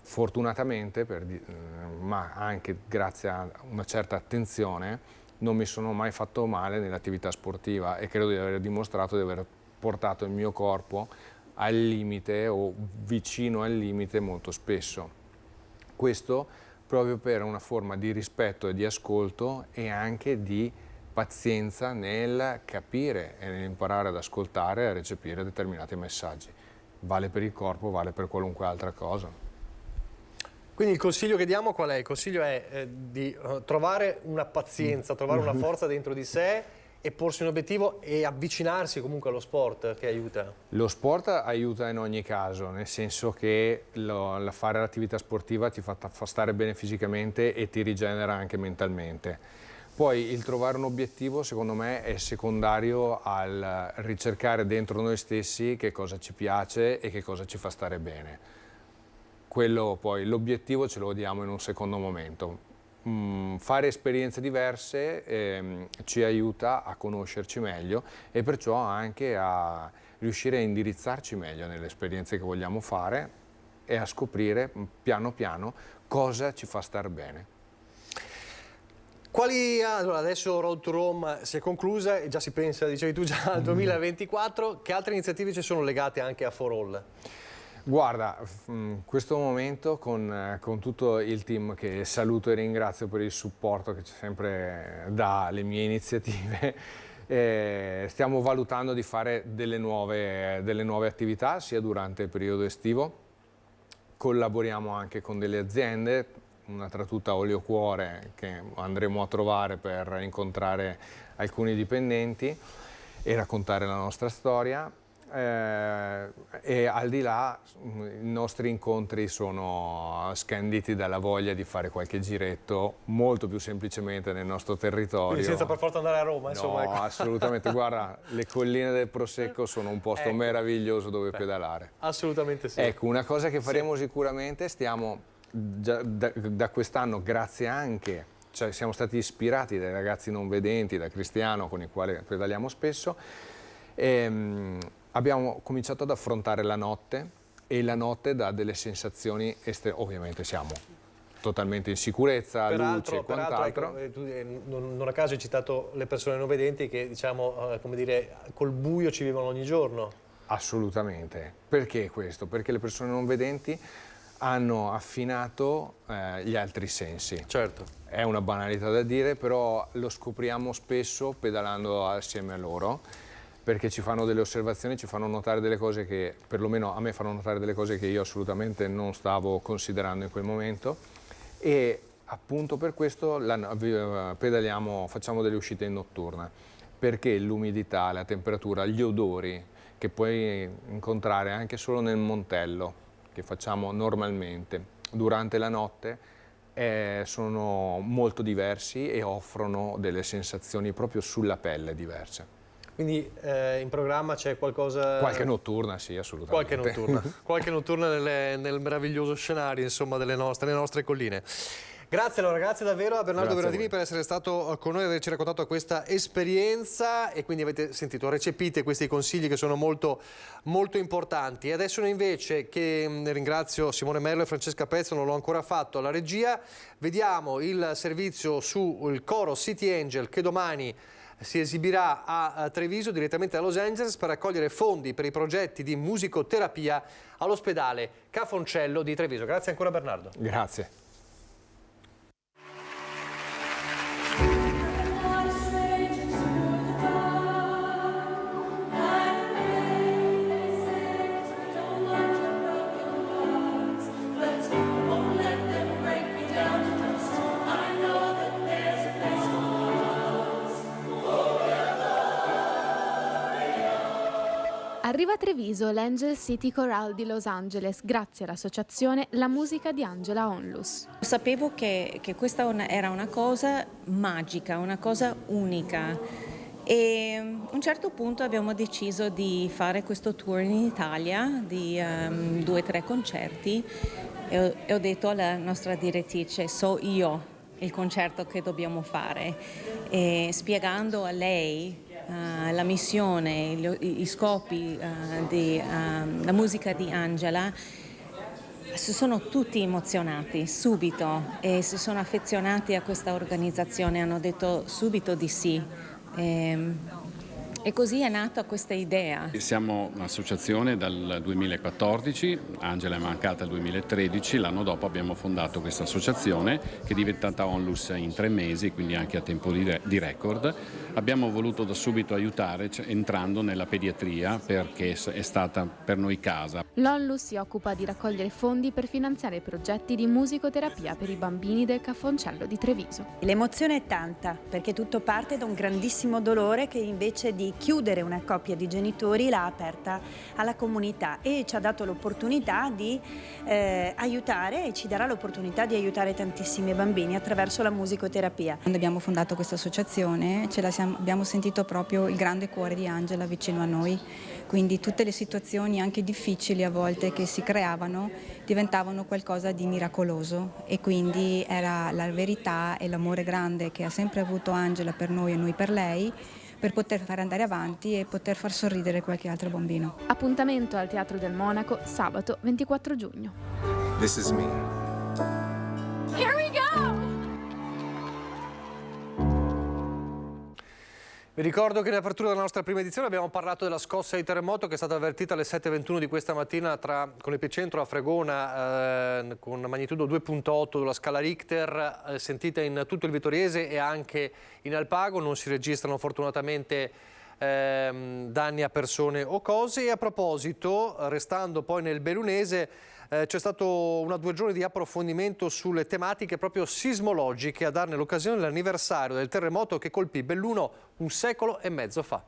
Fortunatamente, ma anche grazie a una certa attenzione, non mi sono mai fatto male nell'attività sportiva e credo di aver dimostrato di aver portato il mio corpo al limite o vicino al limite molto spesso. Questo proprio per una forma di rispetto e di ascolto e anche di pazienza nel capire e nell'imparare ad ascoltare e a recepire determinati messaggi. Vale per il corpo, vale per qualunque altra cosa. Quindi il consiglio che diamo qual è? Il consiglio è di trovare una pazienza, trovare una forza dentro di sé e porsi un obiettivo e avvicinarsi comunque allo sport che aiuta. Lo sport aiuta in ogni caso, nel senso che fare l'attività sportiva ti fa stare bene fisicamente e ti rigenera anche mentalmente. Poi il trovare un obiettivo secondo me è secondario al ricercare dentro noi stessi che cosa ci piace e che cosa ci fa stare bene. Quello poi, l'obiettivo ce lo diamo in un secondo momento, fare esperienze diverse ci aiuta a conoscerci meglio e perciò anche a riuscire a indirizzarci meglio nelle esperienze che vogliamo fare e a scoprire piano piano cosa ci fa star bene. Allora, adesso Road to Rome si è conclusa e già si pensa, dicevi tu, già al 2024. Che altre iniziative ci sono legate anche a For All? Guarda, questo momento con tutto il team che saluto e ringrazio per il supporto che sempre dà alle mie iniziative, stiamo valutando di fare delle nuove attività sia durante il periodo estivo. Collaboriamo anche con delle aziende, una tra tutte Olio Cuore, che andremo a trovare per incontrare alcuni dipendenti e raccontare la nostra storia. E al di là i nostri incontri sono scanditi dalla voglia di fare qualche giretto molto più semplicemente nel nostro territorio. Quindi senza per forza andare a Roma, no, insomma. Ecco. Assolutamente, guarda, le colline del Prosecco sono un posto meraviglioso dove pedalare. Assolutamente sì. Ecco, una cosa che faremo sicuramente, stiamo già da quest'anno, grazie anche, cioè siamo stati ispirati dai ragazzi non vedenti, da Cristiano con i quali pedaliamo spesso, abbiamo cominciato ad affrontare la notte e la notte dà delle sensazioni ovviamente siamo totalmente in sicurezza, luce e quant'altro. Ecco, non a caso hai citato le persone non vedenti che, diciamo, come dire, col buio ci vivono ogni giorno. Assolutamente. Perché questo? Perché le persone non vedenti hanno affinato gli altri sensi. Certo. È una banalità da dire, però lo scopriamo spesso pedalando assieme a loro, perché ci fanno delle osservazioni, ci fanno notare delle cose che, perlomeno a me fanno notare delle cose che io assolutamente non stavo considerando in quel momento, e appunto per questo pedaliamo, facciamo delle uscite in notturna, perché l'umidità, la temperatura, gli odori che puoi incontrare anche solo nel montello, che facciamo normalmente durante la notte, sono molto diversi e offrono delle sensazioni proprio sulla pelle diverse. Quindi in programma c'è qualcosa... Qualche notturna, sì, assolutamente. Qualche notturna nel meraviglioso scenario, insomma, delle nostre colline. Grazie allora, grazie davvero a Bernardo Bernardini per essere stato con noi e averci raccontato questa esperienza, e quindi avete sentito, recepite questi consigli che sono molto, molto importanti. E adesso invece, che ringrazio Simone Merlo e Francesca Pezzo, non l'ho ancora fatto, alla regia, vediamo il servizio sul coro City Angel che domani si esibirà a Treviso, direttamente da Los Angeles, per raccogliere fondi per i progetti di musicoterapia all'ospedale Cafoncello di Treviso. Grazie ancora Bernardo. Grazie. Arriva a Treviso l'Angel City Chorale di Los Angeles grazie all'associazione La Musica di Angela Onlus. Sapevo che questa era una cosa magica, una cosa unica, e a un certo punto abbiamo deciso di fare questo tour in Italia di 2 o 3 concerti e ho detto alla nostra direttrice: so io il concerto che dobbiamo fare, e spiegando a lei la missione, i scopi della musica di Angela, si sono tutti emozionati subito e si sono affezionati a questa organizzazione, hanno detto subito di sì. E così è nata questa idea. Siamo un'associazione dal 2014, Angela è mancata il 2013, l'anno dopo abbiamo fondato questa associazione che è diventata Onlus in 3 mesi, quindi anche a tempo di record. Abbiamo voluto da subito aiutare entrando nella pediatria perché è stata per noi casa. L'Onlus si occupa di raccogliere fondi per finanziare progetti di musicoterapia per i bambini del Cafoncello di Treviso. L'emozione è tanta perché tutto parte da un grandissimo dolore che invece di chiudere una coppia di genitori, l'ha aperta alla comunità e ci ha dato l'opportunità di aiutare, e ci darà l'opportunità di aiutare tantissimi bambini attraverso la musicoterapia. Quando abbiamo fondato questa associazione abbiamo sentito proprio il grande cuore di Angela vicino a noi, quindi tutte le situazioni anche difficili a volte che si creavano diventavano qualcosa di miracoloso, e quindi era la verità e l'amore grande che ha sempre avuto Angela per noi e noi per lei, per poter fare andare avanti e poter far sorridere qualche altro bambino. Appuntamento al Teatro del Monaco sabato 24 giugno. This is me. Here we go! Vi ricordo che in apertura della nostra prima edizione abbiamo parlato della scossa di terremoto che è stata avvertita alle 7:21 di questa mattina con l'epicentro a Fregona con magnitudo 2.8 della scala Richter, sentita in tutto il Vitoriese e anche in Alpago. Non si registrano fortunatamente danni a persone o cose. E a proposito, restando poi nel bellunese, c'è stato 1 o 2 giorni di approfondimento sulle tematiche proprio sismologiche a darne l'occasione dell'anniversario del terremoto che colpì Belluno 1 secolo e mezzo fa.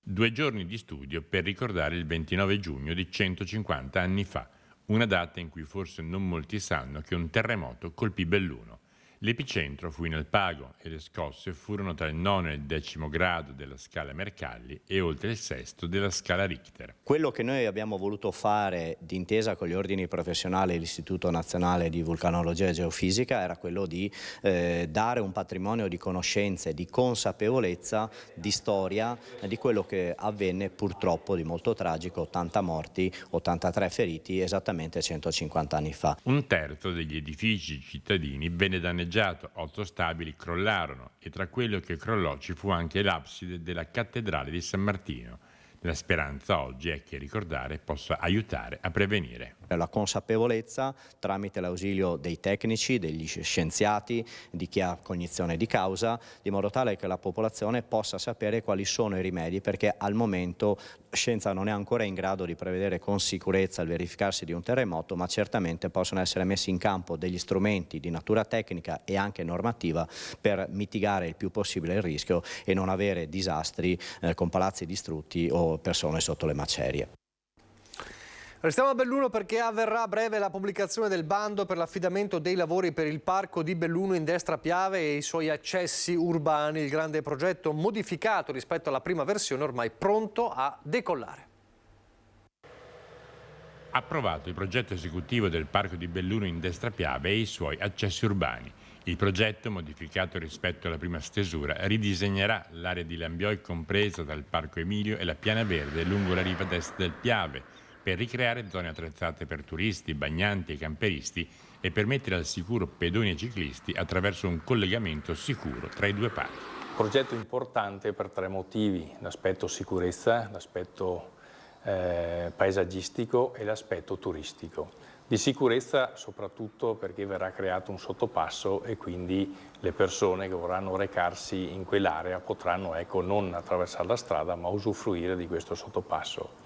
2 giorni di studio per ricordare il 29 giugno di 150 anni fa, una data in cui forse non molti sanno che un terremoto colpì Belluno. L'epicentro fu in Alpago e le scosse furono tra il 9 e il 10° grado della scala Mercalli e oltre il 6° della scala Richter. Quello che noi abbiamo voluto fare d'intesa con gli ordini professionali e l'Istituto Nazionale di Vulcanologia e Geofisica era quello di dare un patrimonio di conoscenze, di consapevolezza, di storia di quello che avvenne purtroppo di molto tragico, 80 morti, 83 feriti esattamente 150 anni fa. 1/3 degli edifici cittadini venne danneggiato, 8 stabili crollarono e tra quello che crollò ci fu anche l'abside della cattedrale di San Martino. La speranza oggi è che ricordare possa aiutare a prevenire. La consapevolezza tramite l'ausilio dei tecnici, degli scienziati, di chi ha cognizione di causa, di modo tale che la popolazione possa sapere quali sono i rimedi, perché al momento la scienza non è ancora in grado di prevedere con sicurezza il verificarsi di un terremoto, ma certamente possono essere messi in campo degli strumenti di natura tecnica e anche normativa per mitigare il più possibile il rischio e non avere disastri con palazzi distrutti o persone sotto le macerie. Restiamo a Belluno perché avverrà a breve la pubblicazione del bando per l'affidamento dei lavori per il parco di Belluno in Destra Piave e i suoi accessi urbani. Il grande progetto modificato rispetto alla prima versione, ormai pronto a decollare. Approvato il progetto esecutivo del parco di Belluno in Destra Piave e i suoi accessi urbani. Il progetto, modificato rispetto alla prima stesura, ridisegnerà l'area di Lambioi compresa dal Parco Emilio e la Piana Verde lungo la riva destra del Piave, per ricreare zone attrezzate per turisti, bagnanti e camperisti e permettere al sicuro pedoni e ciclisti attraverso un collegamento sicuro tra i 2 parchi. Progetto importante per 3 motivi: l'aspetto sicurezza, l'aspetto paesaggistico e l'aspetto turistico. Di sicurezza soprattutto perché verrà creato un sottopasso e quindi le persone che vorranno recarsi in quell'area potranno non attraversare la strada ma usufruire di questo sottopasso.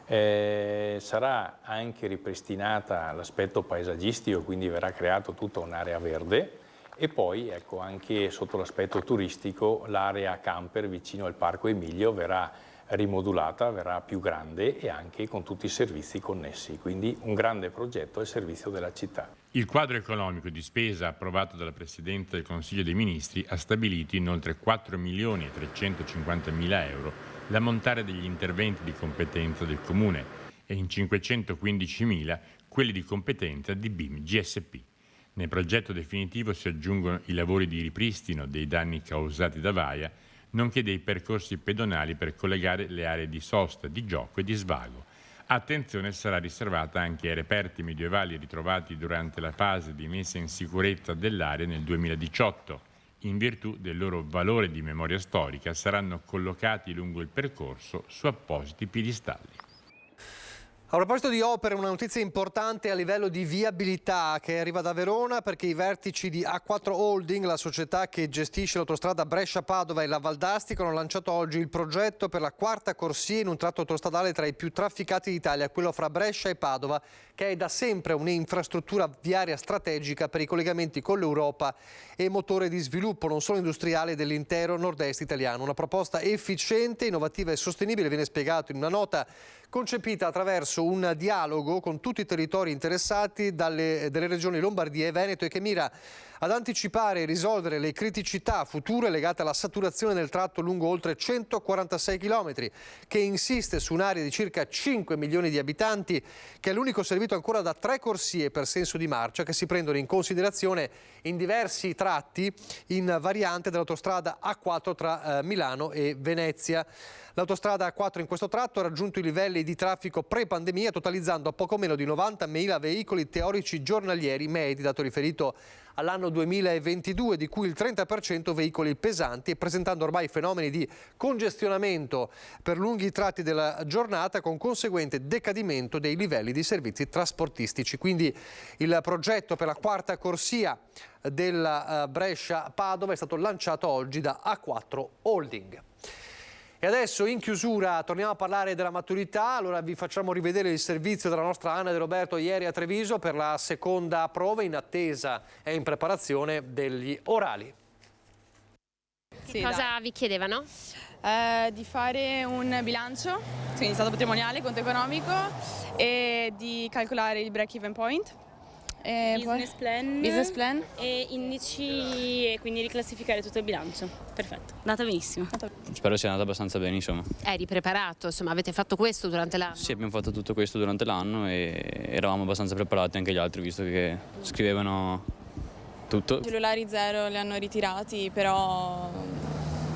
Sarà anche ripristinata l'aspetto paesaggistico, quindi verrà creato tutta un'area verde e poi anche sotto l'aspetto turistico l'area camper vicino al Parco Emilio verrà rimodulata, verrà più grande e anche con tutti i servizi connessi, quindi un grande progetto al servizio della città. Il quadro economico di spesa approvato dalla Presidenza del Consiglio dei Ministri ha stabilito in oltre 4.350.000 euro l'ammontare degli interventi di competenza del Comune e in 515.000 quelli di competenza di BIM GSP. Nel progetto definitivo si aggiungono i lavori di ripristino dei danni causati da Vaia, nonché dei percorsi pedonali per collegare le aree di sosta, di gioco e di svago. Attenzione sarà riservata anche ai reperti medievali ritrovati durante la fase di messa in sicurezza dell'area nel 2018. In virtù del loro valore di memoria storica saranno collocati lungo il percorso su appositi piedistalli. A proposito di opere, una notizia importante a livello di viabilità che arriva da Verona, perché i vertici di A4 Holding, la società che gestisce l'autostrada Brescia-Padova e la Valdastico, hanno lanciato oggi il progetto per la quarta corsia in un tratto autostradale tra i più trafficati d'Italia, quello fra Brescia e Padova, che è da sempre un'infrastruttura viaria strategica per i collegamenti con l'Europa e motore di sviluppo non solo industriale dell'intero nord-est italiano. Una proposta efficiente, innovativa e sostenibile, viene spiegato in una nota concepita attraverso un dialogo con tutti i territori interessati delle regioni Lombardia e Veneto e che mira ad anticipare e risolvere le criticità future legate alla saturazione del tratto lungo oltre 146 km, che insiste su un'area di circa 5 milioni di abitanti, che è l'unico servito ancora da 3 corsie per senso di marcia che si prendono in considerazione in diversi tratti in variante dell'autostrada A4 tra Milano e Venezia. L'autostrada A4 in questo tratto ha raggiunto i livelli di traffico pre-pandemia, totalizzando poco meno di 90.000 veicoli teorici giornalieri medi, dato riferito all'anno 2022, di cui il 30% veicoli pesanti, e presentando ormai fenomeni di congestionamento per lunghi tratti della giornata, con conseguente decadimento dei livelli di servizi trasportistici. Quindi il progetto per la quarta corsia della Brescia-Padova è stato lanciato oggi da A4 Holding. E adesso in chiusura torniamo a parlare della maturità. Allora vi facciamo rivedere il servizio della nostra Anna De Roberto ieri a Treviso per la seconda prova, in attesa e in preparazione degli orali. Sì, cosa vi chiedevano? Di fare un bilancio, quindi stato patrimoniale, conto economico, e di calcolare il break-even point. Business plan e indici, e quindi riclassificare tutto il bilancio. Perfetto, andata benissimo. Spero sia andata abbastanza bene, insomma. Eri preparato, insomma, avete fatto questo durante l'anno? Sì, abbiamo fatto tutto questo durante l'anno e eravamo abbastanza preparati anche gli altri, visto che scrivevano tutto. I cellulari zero li hanno ritirati, però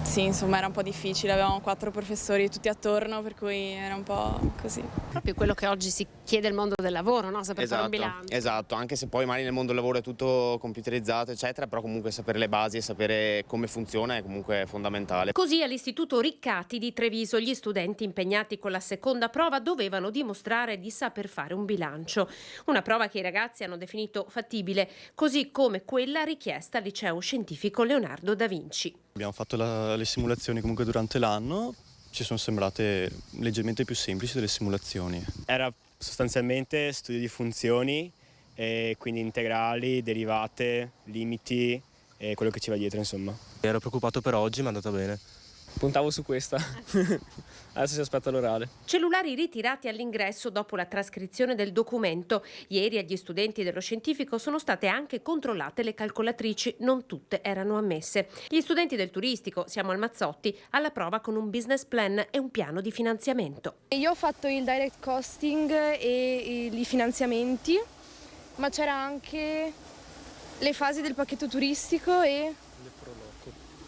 sì, insomma, era un po' difficile, avevamo 4 professori tutti attorno, per cui era un po' così. Proprio quello che oggi si chiede il mondo del lavoro, no? Saper fare un bilancio. Esatto, anche se poi magari nel mondo del lavoro è tutto computerizzato, eccetera, però comunque sapere le basi e sapere come funziona è comunque fondamentale. Così all'Istituto Riccati di Treviso gli studenti impegnati con la seconda prova dovevano dimostrare di saper fare un bilancio. Una prova che i ragazzi hanno definito fattibile, così come quella richiesta al liceo scientifico Leonardo da Vinci. Abbiamo fatto le simulazioni comunque durante l'anno, ci sono sembrate leggermente più semplici delle simulazioni. Era sostanzialmente studio di funzioni, quindi integrali, derivate, limiti e quello che ci va dietro, insomma. Ero preoccupato per oggi, ma è andata bene. Puntavo su questa, adesso si aspetta l'orale. Cellulari ritirati all'ingresso dopo la trascrizione del documento. Ieri agli studenti dello scientifico sono state anche controllate le calcolatrici, non tutte erano ammesse. Gli studenti del turistico, siamo al Mazzotti, alla prova con un business plan e un piano di finanziamento. Io ho fatto il direct costing e i finanziamenti, ma c'era anche le fasi del pacchetto turistico e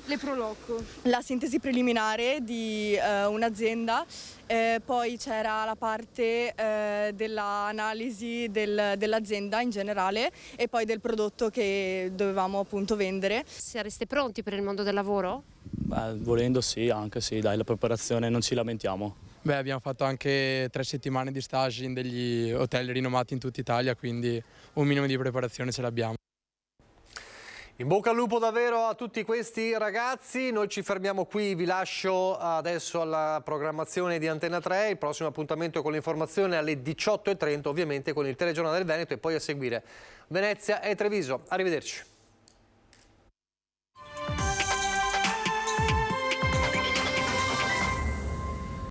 le proloco. La sintesi preliminare di un'azienda, poi c'era la parte dell'analisi dell'azienda in generale e poi del prodotto che dovevamo appunto vendere. Sareste pronti per il mondo del lavoro? Beh, volendo sì, anche sì, dai, la preparazione non ci lamentiamo. Beh, abbiamo fatto anche 3 settimane di stage in degli hotel rinomati in tutta Italia, quindi un minimo di preparazione ce l'abbiamo. In bocca al lupo davvero a tutti questi ragazzi, noi ci fermiamo qui, vi lascio adesso alla programmazione di Antenna 3, il prossimo appuntamento con l'informazione alle 18:30 ovviamente con il telegiornale del Veneto e poi a seguire Venezia e Treviso. Arrivederci.